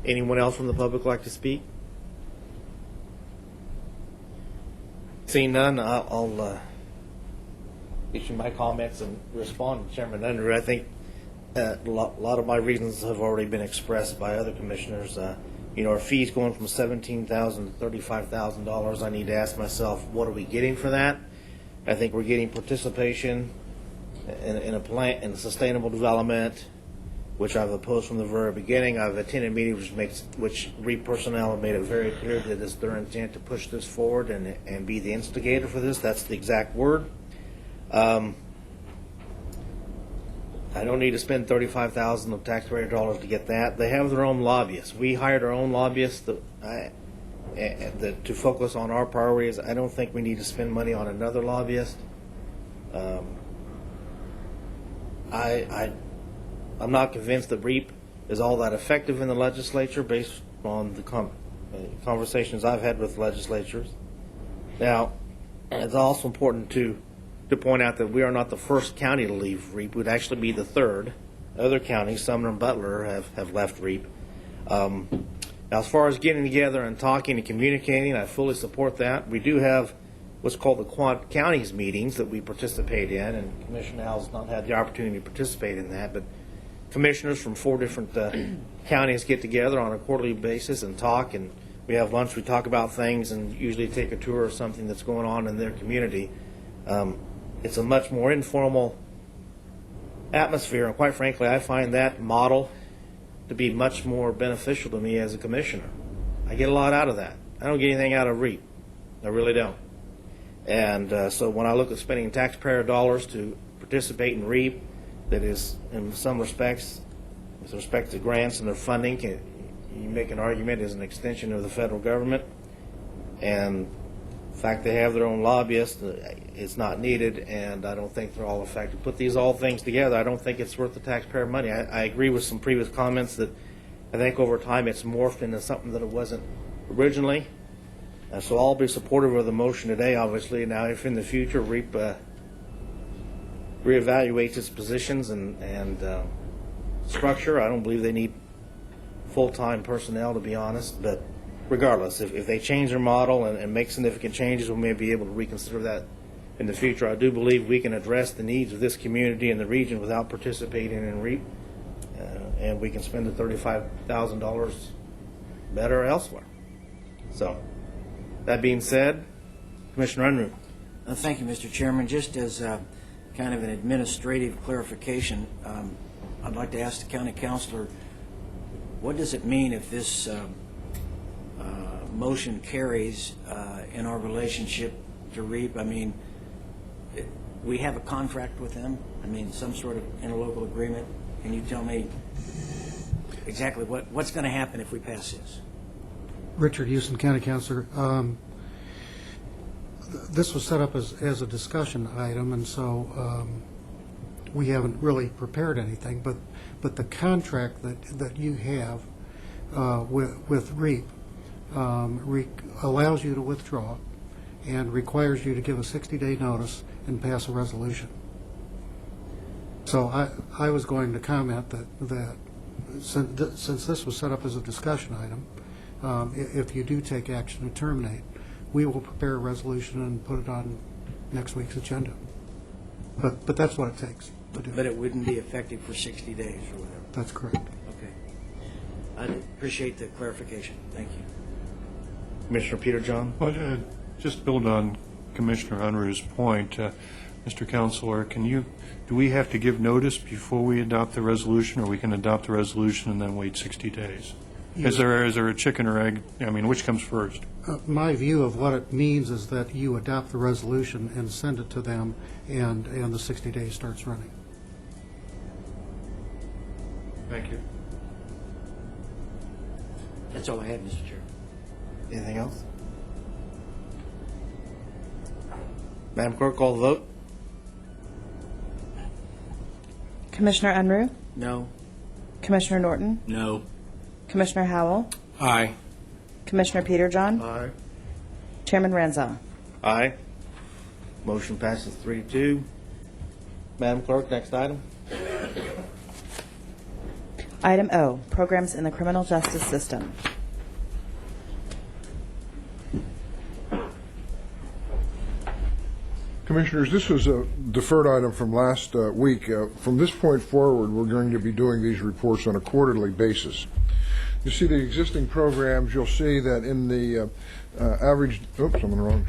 Anyone else from the public like to speak? Seeing none, I'll issue my comments and respond to Chairman Unruh. I think a lot of my reasons have already been expressed by other commissioners. Our fees going from $17,000 to $35,000. I need to ask myself, what are we getting for that? I think we're getting participation in a plan in sustainable development, which I've opposed from the very beginning. I've attended meetings which REAP personnel have made it very clear that it's their intent to push this forward and be the instigator for this. That's the exact word. I don't need to spend $35,000 of taxpayer dollars to get that. They have their own lobbyists. We hired our own lobbyists to focus on our priorities. I don't think we need to spend money on another lobbyist. I'm not convinced that REAP is all that effective in the legislature based on the conversations I've had with legislatures. Now, it's also important to point out that we are not the first county to leave REAP. We'd actually be the third. Other counties, Sumner and Butler, have left REAP. Now, as far as getting together and talking and communicating, I fully support that. We do have what's called the Quad Counties meetings that we participate in, and Commissioner Howell's not had the opportunity to participate in that, but commissioners from 4 different counties get together on a quarterly basis and talk, and we have lunch, we talk about things, and usually take a tour of something that's going on in their community. It's a much more informal atmosphere, and quite frankly, I find that model to be much more beneficial to me as a commissioner. I get a lot out of that. I don't get anything out of REAP. I really don't. And so when I look at spending taxpayer dollars to participate in REAP, that is, in some respects, with respect to grants and their funding, you make an argument, is an extension of the federal government, and the fact they have their own lobbyists, it's not needed, and I don't think they're all effective. Put these all things together, I don't think it's worth the taxpayer money. I agree with some previous comments that I think over time it's morphed into something that it wasn't originally. So I'll be supportive of the motion today, obviously. Now, if in the future REAP reevaluates its positions and structure, I don't believe they need full-time personnel, to be honest. But regardless, if they change their model and make significant changes, we may be able to reconsider that in the future. I do believe we can address the needs of this community and the region without participating in REAP, and we can spend the $35,000 better elsewhere. So, that being said, Commissioner Unruh. Thank you, Mr. Chairman. Just as kind of an administrative clarification, I'd like to ask the county councilor, what does it mean if this motion carries in our relationship to REAP? I mean, we have a contract with them? I mean, some sort of interlocal agreement? Can you tell me exactly what's going to happen if we pass this? Richard Houston, County Councilor. This was set up as a discussion item, and so we haven't really prepared anything. But the contract that you have with REAP allows you to withdraw and requires you to give a 60-day notice and pass a resolution. So I was going to comment that since this was set up as a discussion item, if you do take action to terminate, we will prepare a resolution and put it on next week's agenda. But that's what it takes to do. But it wouldn't be effective for 60 days or whatever? That's correct. Okay. I appreciate the clarification. Thank you. Commissioner Peter John? Well, just build on Commissioner Unruh's point. Mr. Counselor, do we have to give notice before we adopt the resolution, or we can adopt the resolution and then wait 60 days? Is there a chicken or egg? I mean, which comes first? My view of what it means is that you adopt the resolution and send it to them, and the 60 days starts running. Thank you. That's all I have, Mr. Chair. Anything else? Madam Clerk, call the vote. Commissioner Unruh? No. Commissioner Norton? No. Commissioner Howell? Aye. Commissioner Peterjohn? Aye. Chairman Ranzau? Aye. Motion passes 3-2. Madam Clerk, next item. Item O, programs in the criminal justice system. Commissioners, this was a deferred item from last week. From this point forward, we're going to be doing these reports on a quarterly basis. You see the existing programs, you'll see that in the average, oops, I'm in the wrong.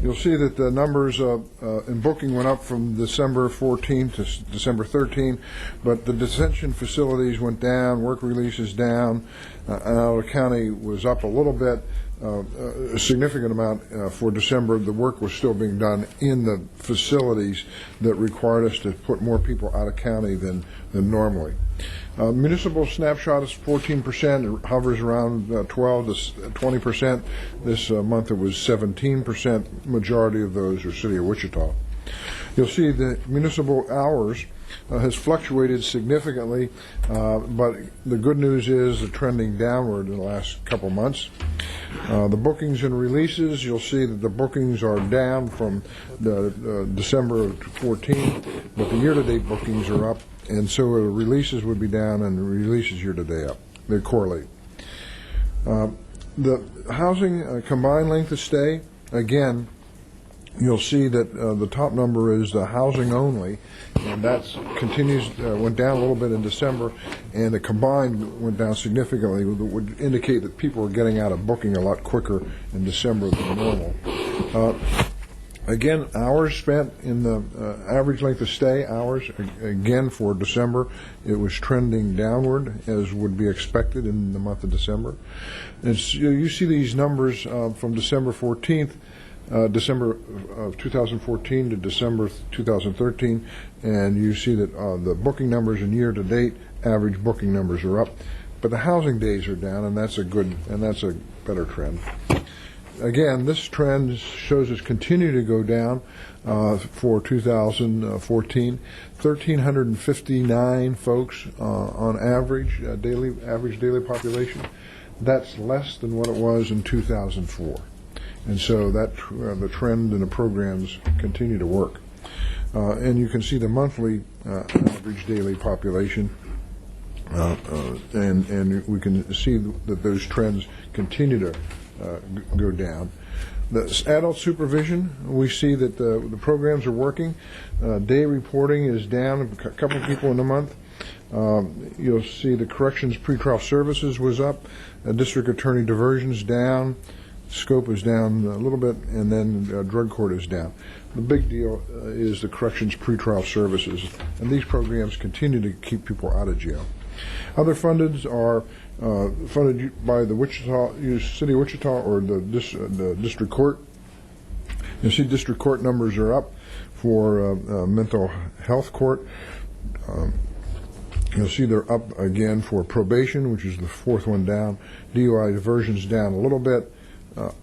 You'll see that the numbers in booking went up from December 14 to December 13, but the detention facilities went down, work releases down, and the county was up a little bit. A significant amount for December. The work was still being done in the facilities that required us to put more people out of county than normally. Municipal snapshot is 14%. It hovers around 12 to 20%. This month it was 17%. Majority of those are City of Wichita. You'll see the municipal hours has fluctuated significantly, but the good news is the trending downward in the last couple months. The bookings and releases, you'll see that the bookings are down from the December of 14, but the year-to-date bookings are up, and so releases would be down and the releases year-to-date up. They correlate. The housing combined length of stay, again, you'll see that the top number is housing only, and that continues, went down a little bit in December, and the combined went down significantly, which would indicate that people are getting out of booking a lot quicker in December than normal. Again, hours spent in the average length of stay, hours, again for December, it was trending downward, as would be expected in the month of December. And so you see these numbers from December 14th, December of 2014 to December 2013, and you see that the booking numbers in year-to-date average booking numbers are up, but the housing days are down, and that's a better trend. Again, this trend shows us continue to go down for 2014. 1,359 folks on average daily population. That's less than what it was in 2004. And so that the trend and the programs continue to work. And you can see the monthly average daily population, and we can see that those trends continue to go down. The adult supervision, we see that the programs are working. Day reporting is down a couple of people in a month. You'll see the corrections pretrial services was up. District attorney diversions down. Scope is down a little bit, and then drug court is down. The big deal is the corrections pretrial services, and these programs continue to keep people out of jail. Other fundeds are funded by the City of Wichita or the district court. You see district court numbers are up for mental health court. You'll see they're up again for probation, which is the fourth one down. DUI diversions down a little bit.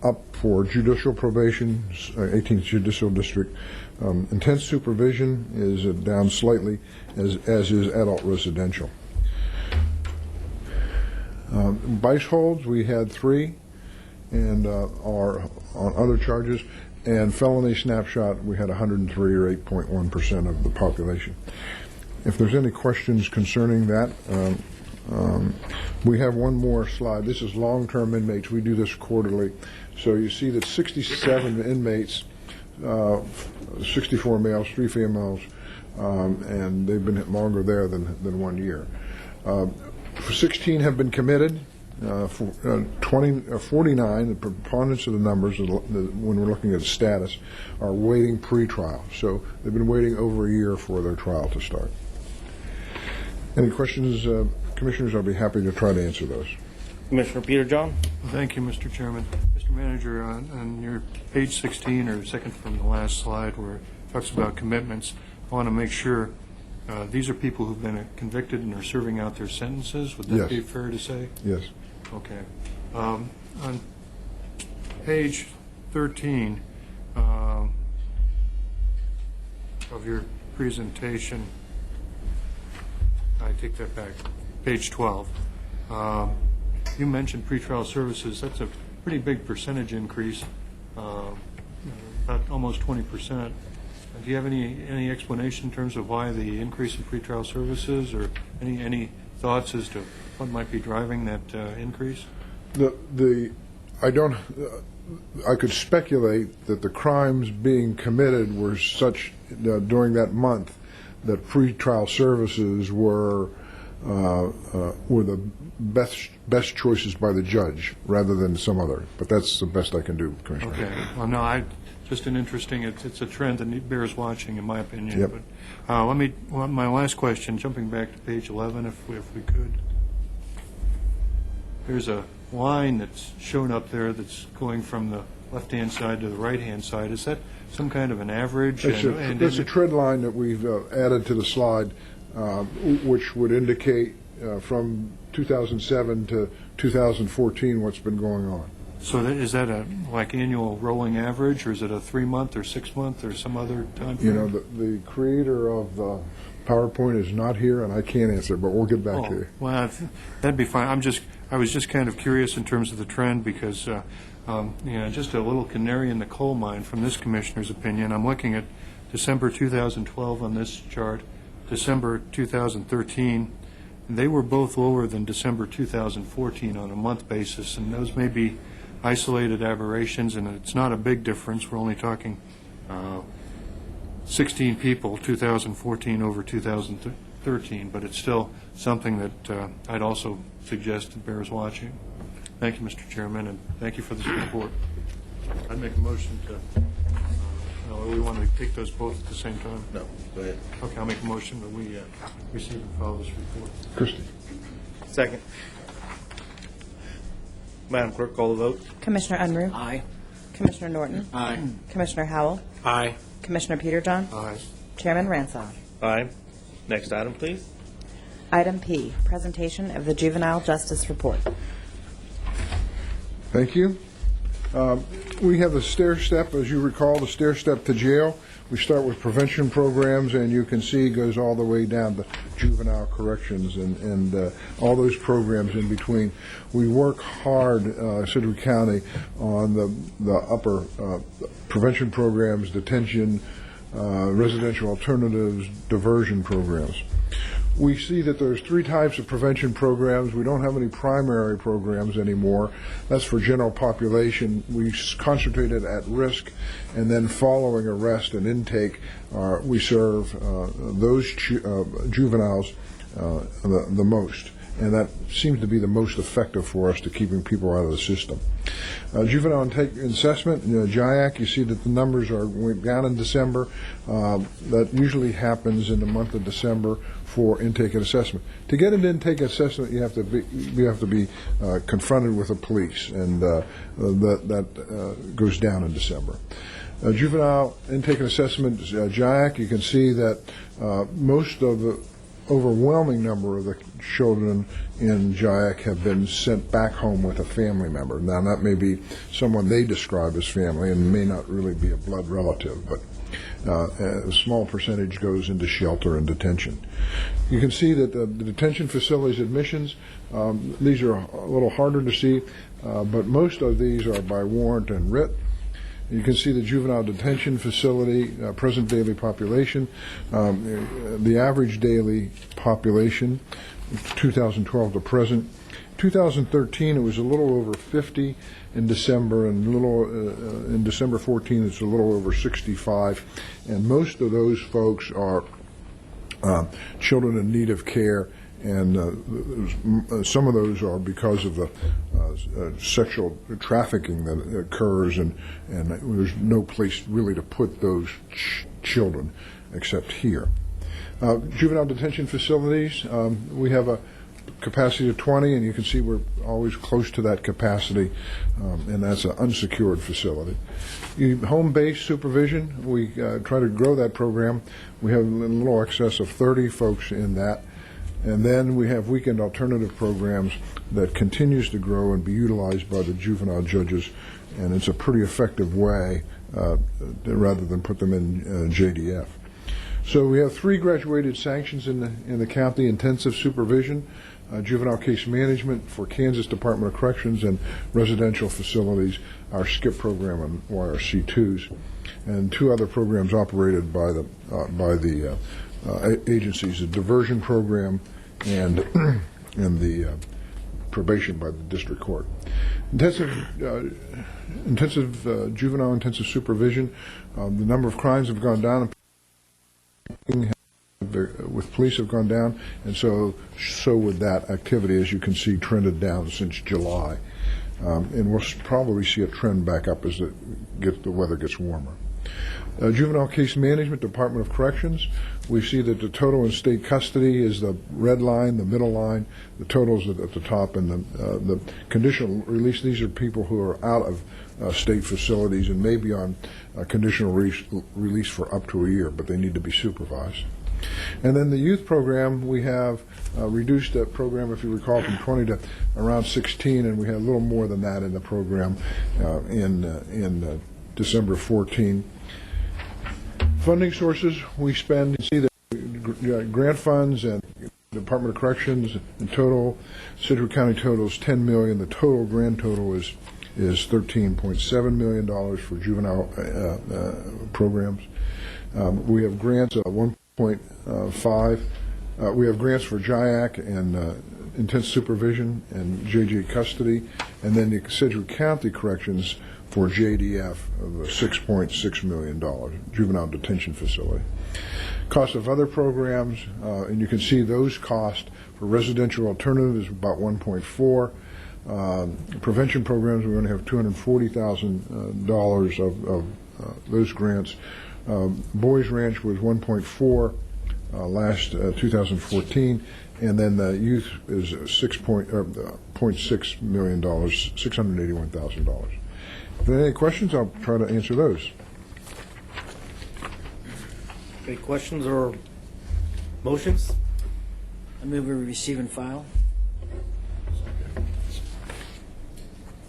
Up for judicial probation, 18th Judicial District. Intense supervision is down slightly, as is adult residential. Vice holds, we had 3, and are on other charges. And felony snapshot, we had 103, or 8.1% of the population. If there's any questions concerning that, we have one more slide. This is long-term inmates. We do this quarterly. So you see that 67 inmates, 64 males, 3 females, and they've been longer there than 1 year. 16 have been committed. 49, the preponderance of the numbers, when we're looking at status, are waiting pre-trial. So they've been waiting over a year for their trial to start. Any questions, Commissioners? I'll be happy to try to answer those. Commissioner Peter John. Thank you, Mr. Chairman. Mr. Manager, on your page 16, or second from the last slide, where it talks about commitments, I want to make sure these are people who've been convicted and are serving out their sentences. Would that be fair to say? Yes. Okay. On page 13 of your presentation, I take that back, page 12. You mentioned pretrial services. That's a pretty big percentage increase, about almost 20%. Do you have any explanation in terms of why the increase in pretrial services, or any thoughts as to what might be driving that increase? I could speculate that the crimes being committed were such during that month that pretrial services were the best choices by the judge rather than some other. But that's the best I can do, Commissioner. Okay. Well, no, just an interesting. It's a trend that bears watching, in my opinion. Yep. But my last question, jumping back to page 11, if we could. There's a line that's shown up there that's going from the left-hand side to the right-hand side. Is that some kind of an average? It's a trend line that we've added to the slide, which would indicate from 2007 to 2014 what's been going on. So is that a annual rolling average, or is it a 3-month or 6-month or some other time frame? You know, the creator of PowerPoint is not here, and I can't answer, but we'll get back to you. Well, that'd be fine. I was just kind of curious in terms of the trend, because just a little canary in the coal mine from this commissioner's opinion. I'm looking at December 2012 on this chart, December 2013. They were both lower than December 2014 on a month basis, and those may be isolated aberrations, and it's not a big difference. We're only talking 16 people, 2014 over 2013, but it's still something that I'd also suggest that bears watching. Thank you, Mr. Chairman, and thank you for this report. I'd make a motion to, we want to take those both at the same time? No, go ahead. Okay, I'll make a motion that we receive and file this report. Christie. Second. Madam Clerk, call the vote. Commissioner Unruh. Aye. Commissioner Norton. Aye. Commissioner Howell. Aye. Commissioner Peterjohn. Aye. Chairman Ransall. Aye. Next item, please. Item P, presentation of the Juvenile Justice Report. Thank you. We have a stair step, as you recall, the stair step to jail. We start with prevention programs, and you can see it goes all the way down to juvenile corrections and all those programs in between. We work hard, Sedgwick County, on the upper prevention programs, detention, residential alternatives, diversion programs. We see that there's 3 types of prevention programs. We don't have any primary programs anymore. That's for general population. We concentrated at risk, and then following arrest and intake, we serve those juveniles the most. And that seems to be the most effective for us to keeping people out of the system. Juvenile intake assessment, JIAC, you see that the numbers went down in December. That usually happens in the month of December for intake and assessment. To get an intake assessment, you have to be confronted with the police, and that goes down in December. Juvenile intake and assessment, JIAC, you can see that most of the overwhelming number of the children in JIAC have been sent back home with a family member. Now, that may be someone they describe as family and may not really be a blood relative, but a small percentage goes into shelter and detention. You can see that the detention facilities admissions, these are a little harder to see, but most of these are by warrant and writ. You can see the juvenile detention facility, present daily population. The average daily population, 2012 to present. 2013, it was a little over 50 in December, and in December 14, it's a little over 65. And most of those folks are children in need of care, and some of those are because of the sexual trafficking that occurs, and there's no place really to put those children except here. Juvenile detention facilities, we have a capacity of 20, and you can see we're always close to that capacity, and that's an unsecured facility. Home-based supervision, we try to grow that program. We have a little excess of 30 folks in that. And then we have weekend alternative programs that continues to grow and be utilized by the juvenile judges, and it's a pretty effective way rather than put them in JDF. So we have 3 graduated sanctions in the county: intensive supervision, juvenile case management for Kansas Department of Corrections, and residential facilities, our SKIP program and YRC2s, and 2 other programs operated by the agencies, the diversion program and the probation by the district court. Intensive juvenile intensive supervision, the number of crimes have gone down with police have gone down, and so would that activity, as you can see, trended down since July. And we'll probably see a trend back up as the weather gets warmer. Juvenile case management, Department of Corrections, we see that the total in state custody is the red line, the middle line, the totals at the top, and the conditional release. These are people who are out of state facilities and may be on conditional release for up to a year, but they need to be supervised. And then the youth program, we have reduced that program, if you recall, from 20 to around 16, and we had a little more than that in the program in December 14. Funding sources, we spend, you see that grant funds and Department of Corrections in total, Sedgwick County total is $10 million. The total grand total is $13.7 million for juvenile programs. We have grants of 1.5. We have grants for JIAC and intense supervision and JJ custody, and then the Sedgwick County Corrections for JDF of $6.6 million, juvenile detention facility. Cost of other programs, and you can see those costs for residential alternatives about 1.4. Prevention programs, we only have $240,000 of those grants. Boys Ranch was 1.4 last 2014, and then the youth is $0.6 million, $681,000. If there are any questions, I'll try to answer those. Any questions or motions? I move we receive and file.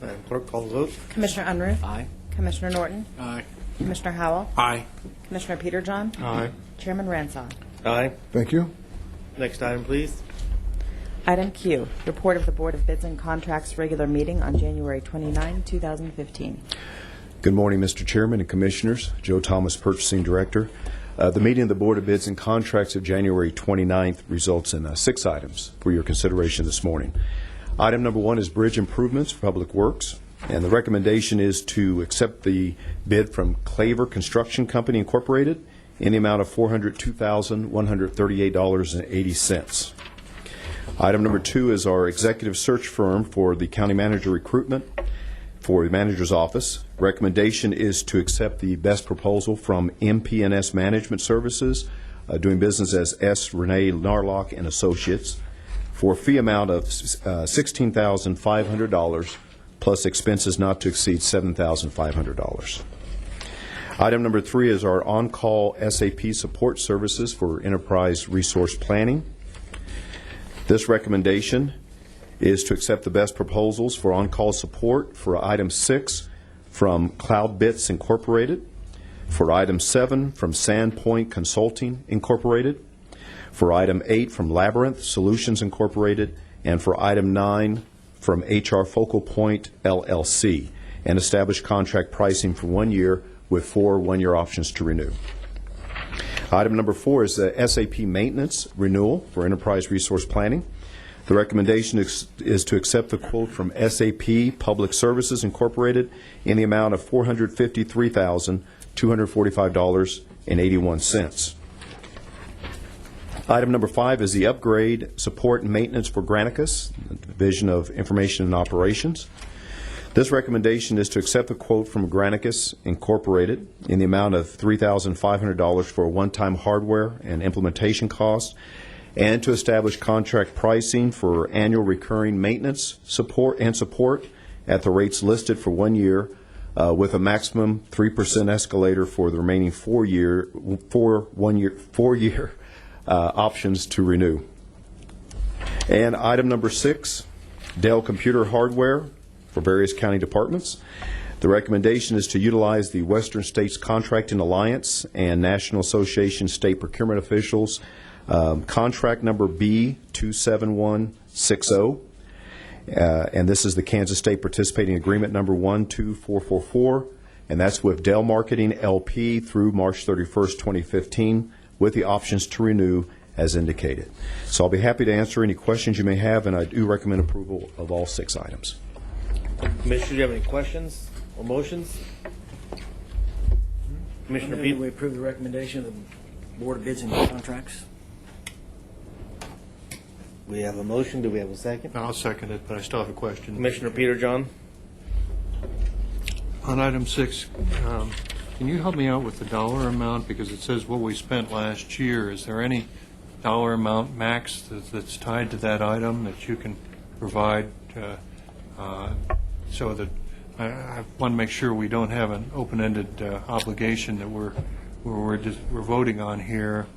Madam Clerk, call the vote. Commissioner Unruh. Aye. Commissioner Norton. Aye. Commissioner Howell. Aye. Commissioner Peterjohn. Aye. Chairman Ransah. Aye. Thank you. Next item, please. Item Q, report of the Board of Bids and Contracts regular meeting on January 29, 2015. Good morning, Mr. Chairman and Commissioners. Joe Thomas, Purchasing Director. The meeting of the Board of Bids and Contracts of January 29th results in 6 items for your consideration this morning. Item number 1 is bridge improvements for Public Works, and the recommendation is to accept the bid from Claver Construction Company, Incorporated, in the amount of $402,138.80. Item number 2 is our executive search firm for the county manager recruitment for the manager's office. Recommendation is to accept the best proposal from MP&S Management Services, doing business as S. Renee Narlock and Associates, for a fee amount of $16,500 plus expenses not to exceed $7,500. Item number 3 is our on-call SAP support services for enterprise resource planning. This recommendation is to accept the best proposals for on-call support for item 6 from CloudBits Incorporated, for item 7 from Sandpoint Consulting Incorporated, for item 8 from Labyrinth Solutions Incorporated, and for item 9 from HR Focal Point LLC, and establish contract pricing for 1 year with 4 one-year options to renew. Item number 4 is the SAP maintenance renewal for enterprise resource planning. The recommendation is to accept the quote from SAP Public Services Incorporated in the amount of $453,245.81. Item number 5 is the upgrade, support, and maintenance for Granicus, Division of Information and Operations. This recommendation is to accept the quote from Granicus Incorporated in the amount of $3,500 for a one-time hardware and implementation cost, and to establish contract pricing for annual recurring maintenance support at the rates listed for 1 year, with a maximum 3% escalator for the remaining 4 year options to renew. And item number 6, Dell computer hardware for various county departments. The recommendation is to utilize the Western States Contracting Alliance and National Association State Procurement Officials contract number B27160, and this is the Kansas State Participating Agreement number 12444, and that's with Dell Marketing LP through March 31st, 2015, with the options to renew as indicated. So I'll be happy to answer any questions you may have, and I do recommend approval of all 6 items. Commissioner, do you have any questions or motions? Commissioner I move Pete? we approve the recommendation of the Board of Bids and Contracts. We have a motion. Do we have a second? I'll second it, but I still have a question. Commissioner Peterjohn? On item 6, can you help me out with the dollar amount? Because it says what we spent last year. Is there any dollar amount max that's tied to that item that you can provide so that I want to make sure we don't have an open-ended obligation that we're voting on here?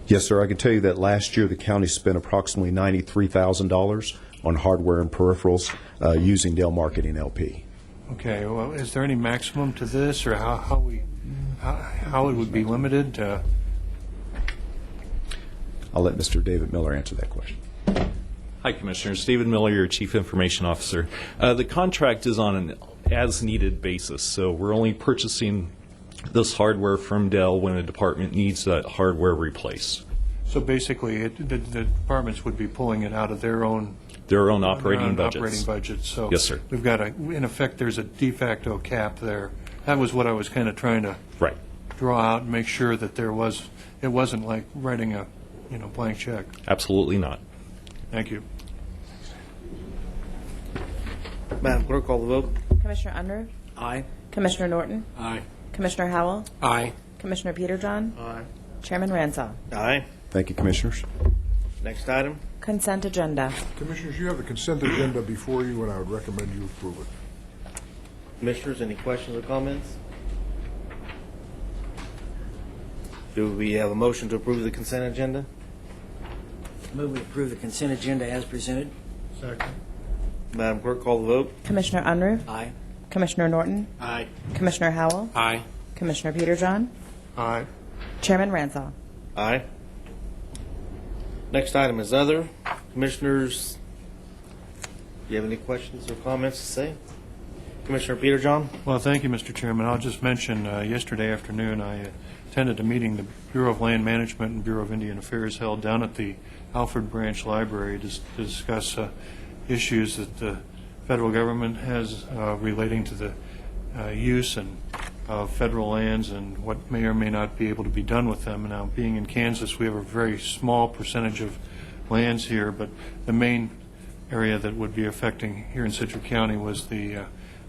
Yes, sir. I can tell you that last year the county spent approximately $93,000 on hardware and peripherals using Dell Marketing LP. Okay. Well, is there any maximum to this, or how it would be limited? I'll let Mr. David Miller answer that question. Hi, Commissioner. Stephen Miller, your Chief Information Officer. The contract is on an as-needed basis, so we're only purchasing this hardware from Dell when a department needs that hardware replaced. So basically, the departments would be pulling it out of their own operating budgets. So yes, sir. We've got in effect, there's a de facto cap there. That was what I was kind of trying to draw out and make sure that it wasn't like writing a blank check. Absolutely not. Thank you. Madam Clerk, call the vote. Commissioner Unruh. Aye. Commissioner Norton. Aye. Commissioner Howell. Aye. Commissioner Peterjohn. Aye. Chairman Ransah. Aye. Thank you, Commissioners. Next item. Consent agenda. Commissioners, you have the consent agenda before you, and I would recommend you approve it. Commissioners, any questions or comments? Do we have a motion to approve the consent agenda? Move we approve the consent agenda as presented. Second. Madam Clerk, call the vote. Commissioner Unruh. Aye. Commissioner Norton. Aye. Commissioner Howell. Aye. Commissioner Peterjohn. Aye. Chairman Ransall. Aye. Next item is other. Commissioners, do you have any questions or comments to say? Commissioner Peterjohn? Well, thank you, Mr. Chairman. I'll just mention, yesterday afternoon, I attended a meeting the Bureau of Land Management and Bureau of Indian Affairs held down at the Alfred Branch Library to discuss issues that the federal government has relating to the use of federal lands and what may or may not be able to be done with them. Now, being in Kansas, we have a very small percentage of lands here, but the main area that would be affecting here in Sedgwick County was the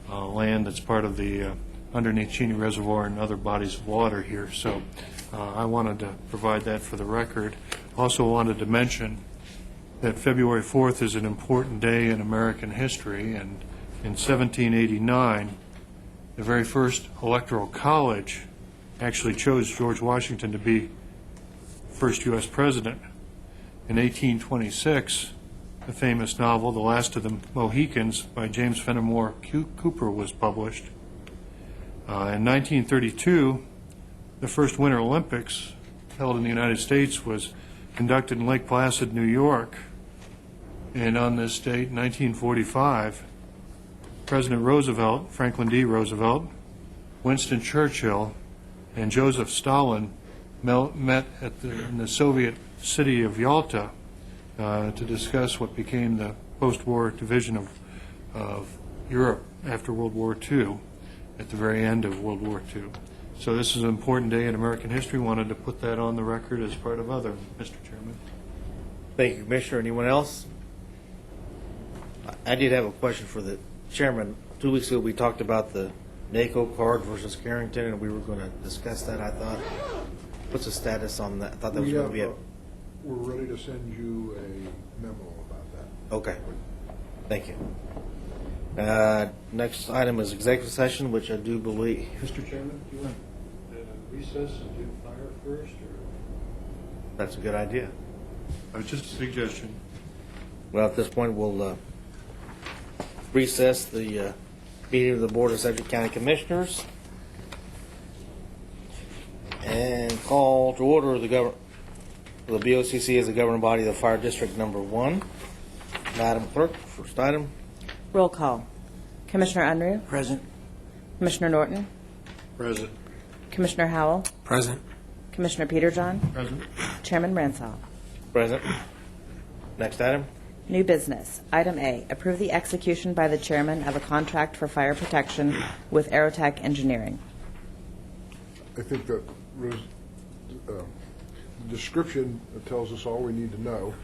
land that's part of the underneath Cheney Reservoir and other bodies of water here. So I wanted to provide that for the record. Also wanted to mention that February 4th is an important day in American history, and in 1789, the very first electoral college actually chose George Washington to be first U.S. president. In 1826, the famous novel, The Last of the Mohicans, by James Fenimore Cooper, was published. In 1932, the first Winter Olympics held in the United States was conducted in Lake Placid, New York. And on this date, 1945, President Roosevelt, Franklin D. Roosevelt, Winston Churchill, and Joseph Stalin met in the Soviet city of Yalta to discuss what became the post-war division of Europe after World War II, at the very end of World War II. So this is an important day in American history. Wanted to put that on the record as part of other, Mr. Chairman. Thank you, Commissioner. Anyone else? I did have a question for the chairman. 2 weeks ago, we talked about the NACO card versus Carrington, and we were going to discuss that, I thought. What's the status on that? I thought that was going to be it. We're ready to send you a memo about that. Okay. Thank you. Next item is executive session, which I do believe. Mr. Chairman, do you want recess and do fire first? Or? That's a good idea. Just a suggestion. Well, at this point, we'll recess the meeting of the Board of Sedgwick County Commissioners and call to order the BOCC as the governing body of the Fire District Number 1. Madam Clerk, first item. Roll call. Commissioner Unruh. Present. Commissioner Norton. Present. Commissioner Howell. Present. Commissioner Peterjohn. Present. Chairman Ransall. Present. Next item. New business. Item A, approve the execution by the chairman of a contract for fire protection with Aerotech Engineering. I think that the description tells us all we need to know.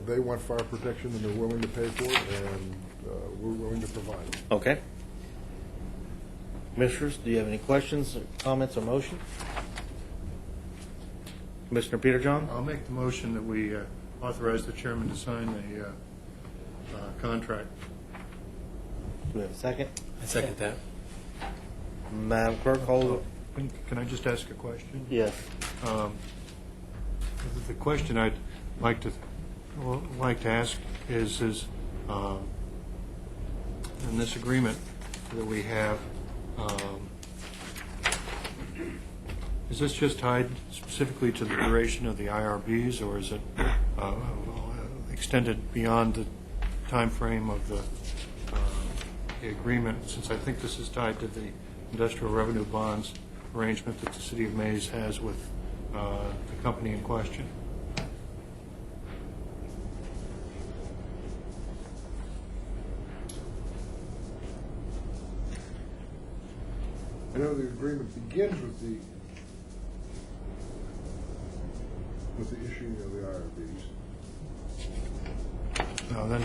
They want fire protection and they're willing to pay for it, and we're willing to provide it. Okay. Commissioners, do you have any questions, comments, or motion? Commissioner Peterjohn? I'll make the motion that we authorize the chairman to sign the contract. Do we have a second? I second that. Madam Clerk, call. Can I just ask a question? Yes. The question I'd like to ask is in this agreement that we have, is this just tied specifically to the duration of the IRBs, or is it extended beyond the time frame of the agreement? Since I think this is tied to the industrial revenue bonds arrangement that the City of Mays has with the company in question. I know the agreement begins with the issuing of the IRBs. No, then,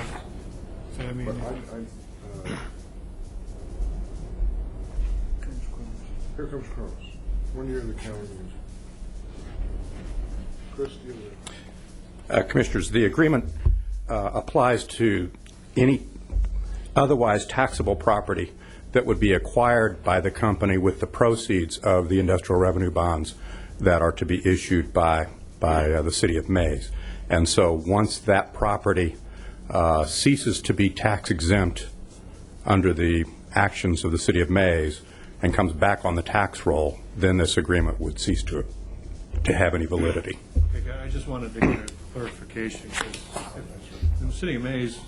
I mean, But here comes Kronos. 1 year of the calendar years. Chris, do you have Commissioners, the agreement applies to any otherwise taxable property that would be acquired by the company with the proceeds of the industrial revenue bonds that are to be issued by the City of Mays. And so once that property ceases to be tax exempt under the actions of the City of Mays and comes back on the tax roll, then this agreement would cease to have any validity. Okay, I just wanted to get a clarification, because the City of Mays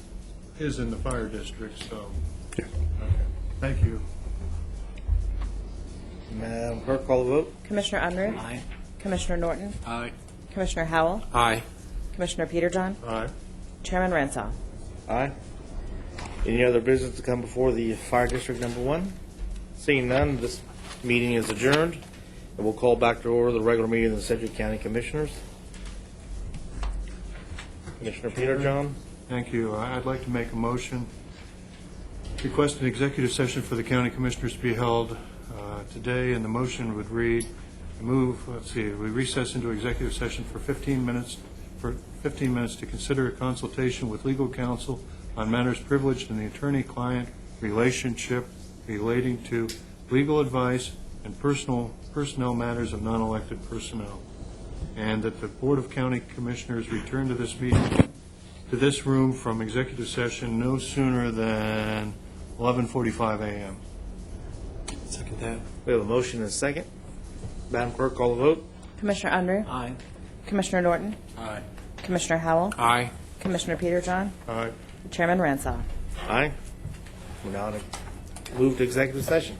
is in the fire district, so. Yeah. Okay. Thank you. Madam Clerk, call the vote. Commissioner Unruh. Aye. Commissioner Norton. Aye. Commissioner Howell. Aye. Commissioner Peterjohn. Aye. Chairman Ransall. Aye. Any other business to come before the Fire District Number 1? Seeing none, this meeting is adjourned, and we'll call back to order the regular meeting of the Sedgwick County Commissioners. Commissioner Peterjohn. Thank you. I'd like to make a motion, request an executive session for the county commissioners to be held today, and the motion would read, we recess into executive session for 15 minutes to consider a consultation with legal counsel on matters privileged in the attorney-client relationship relating to legal advice and personnel matters of non-elected personnel, and that the Board of County Commissioners return to this room from executive session no sooner than 11:45 a.m. Second that. We have a motion and a second. Madam Clerk, call the vote. Commissioner Unruh. Aye. Commissioner Norton. Aye. Commissioner Howell. Aye. Commissioner Peterjohn. Aye. Chairman Ransall. Aye. We're now to move to executive session.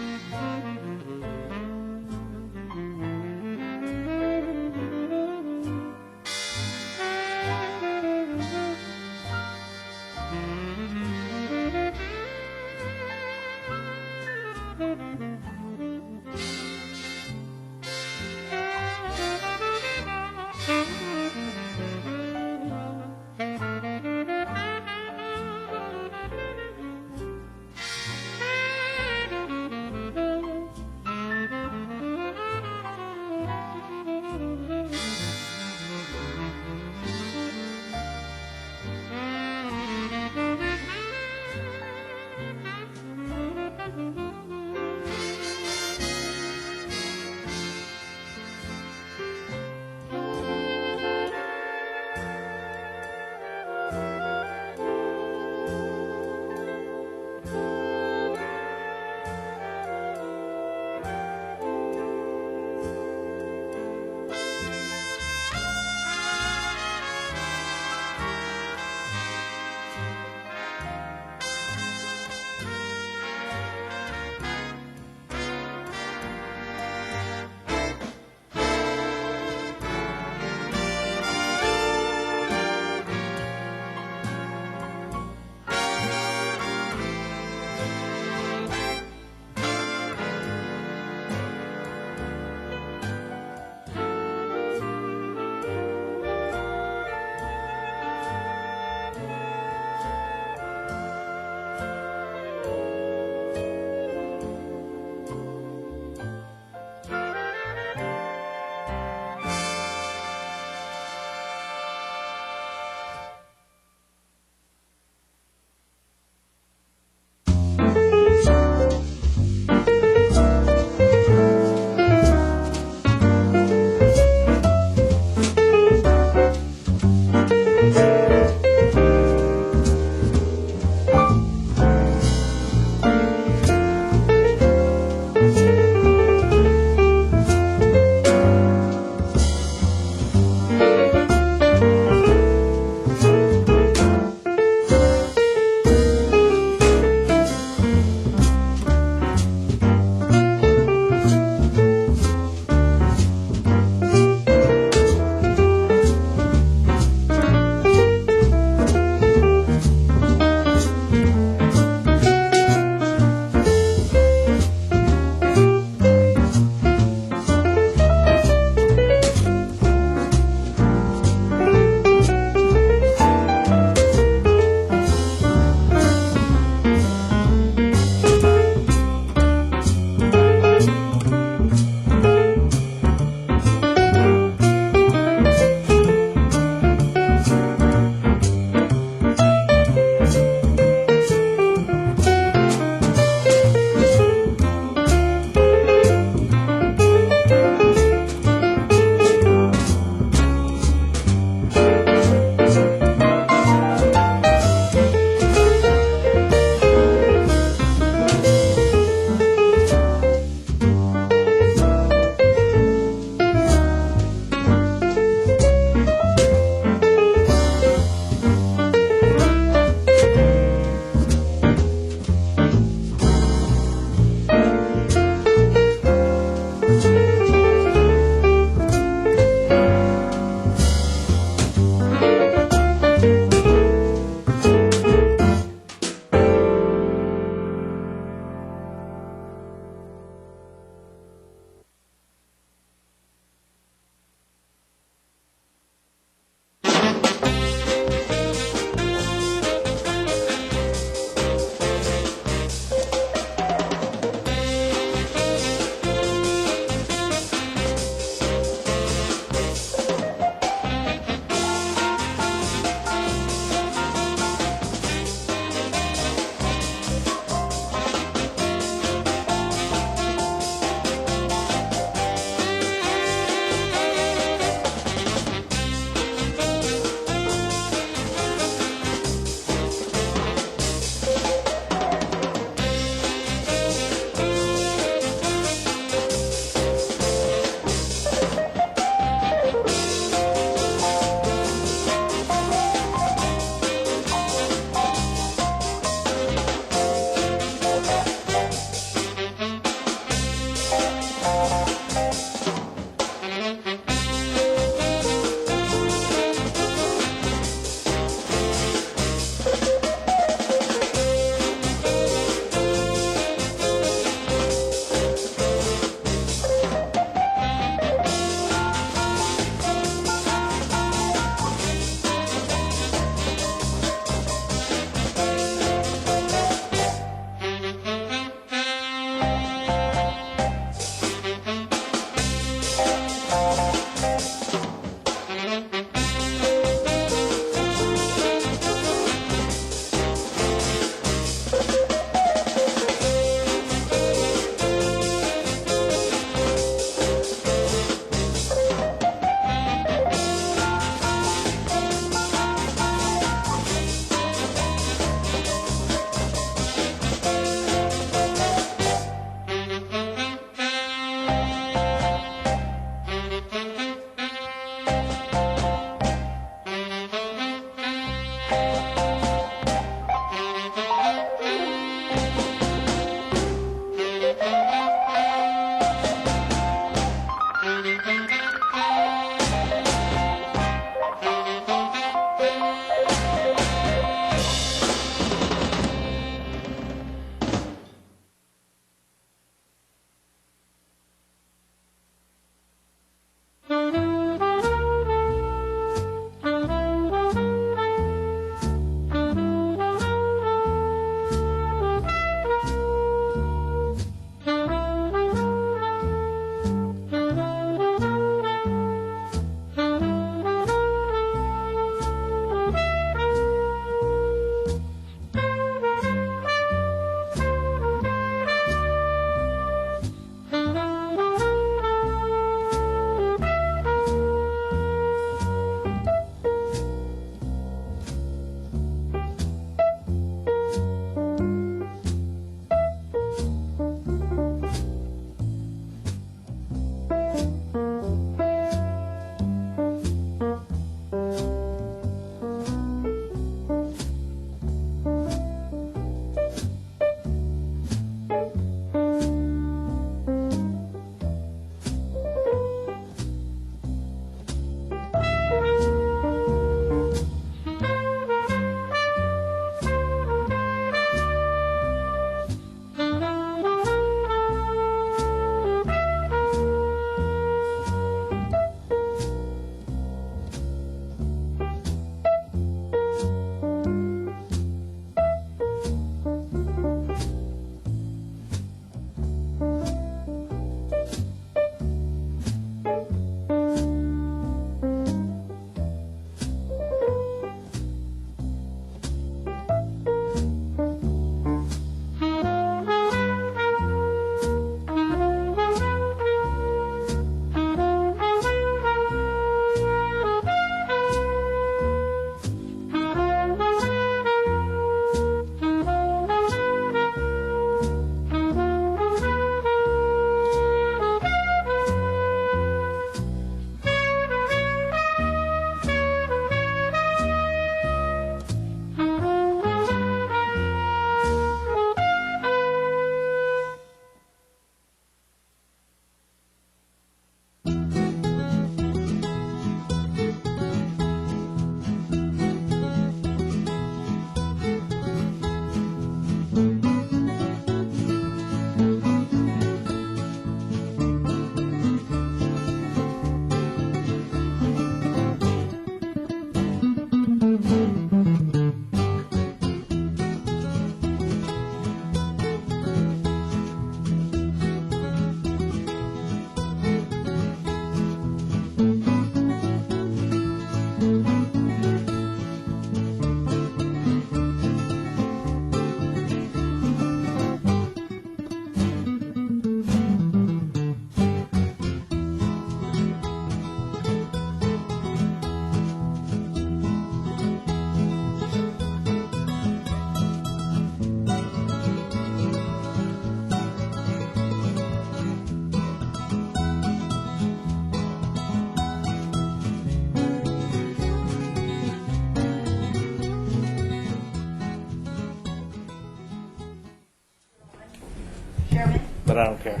I don't care.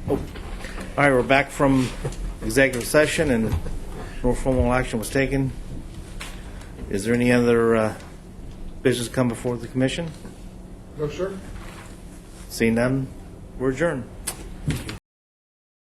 Oh. All right, we're back from executive session, and no formal action was taken. Is there any other business come before the commission? No, sir. Seeing none, we're adjourned.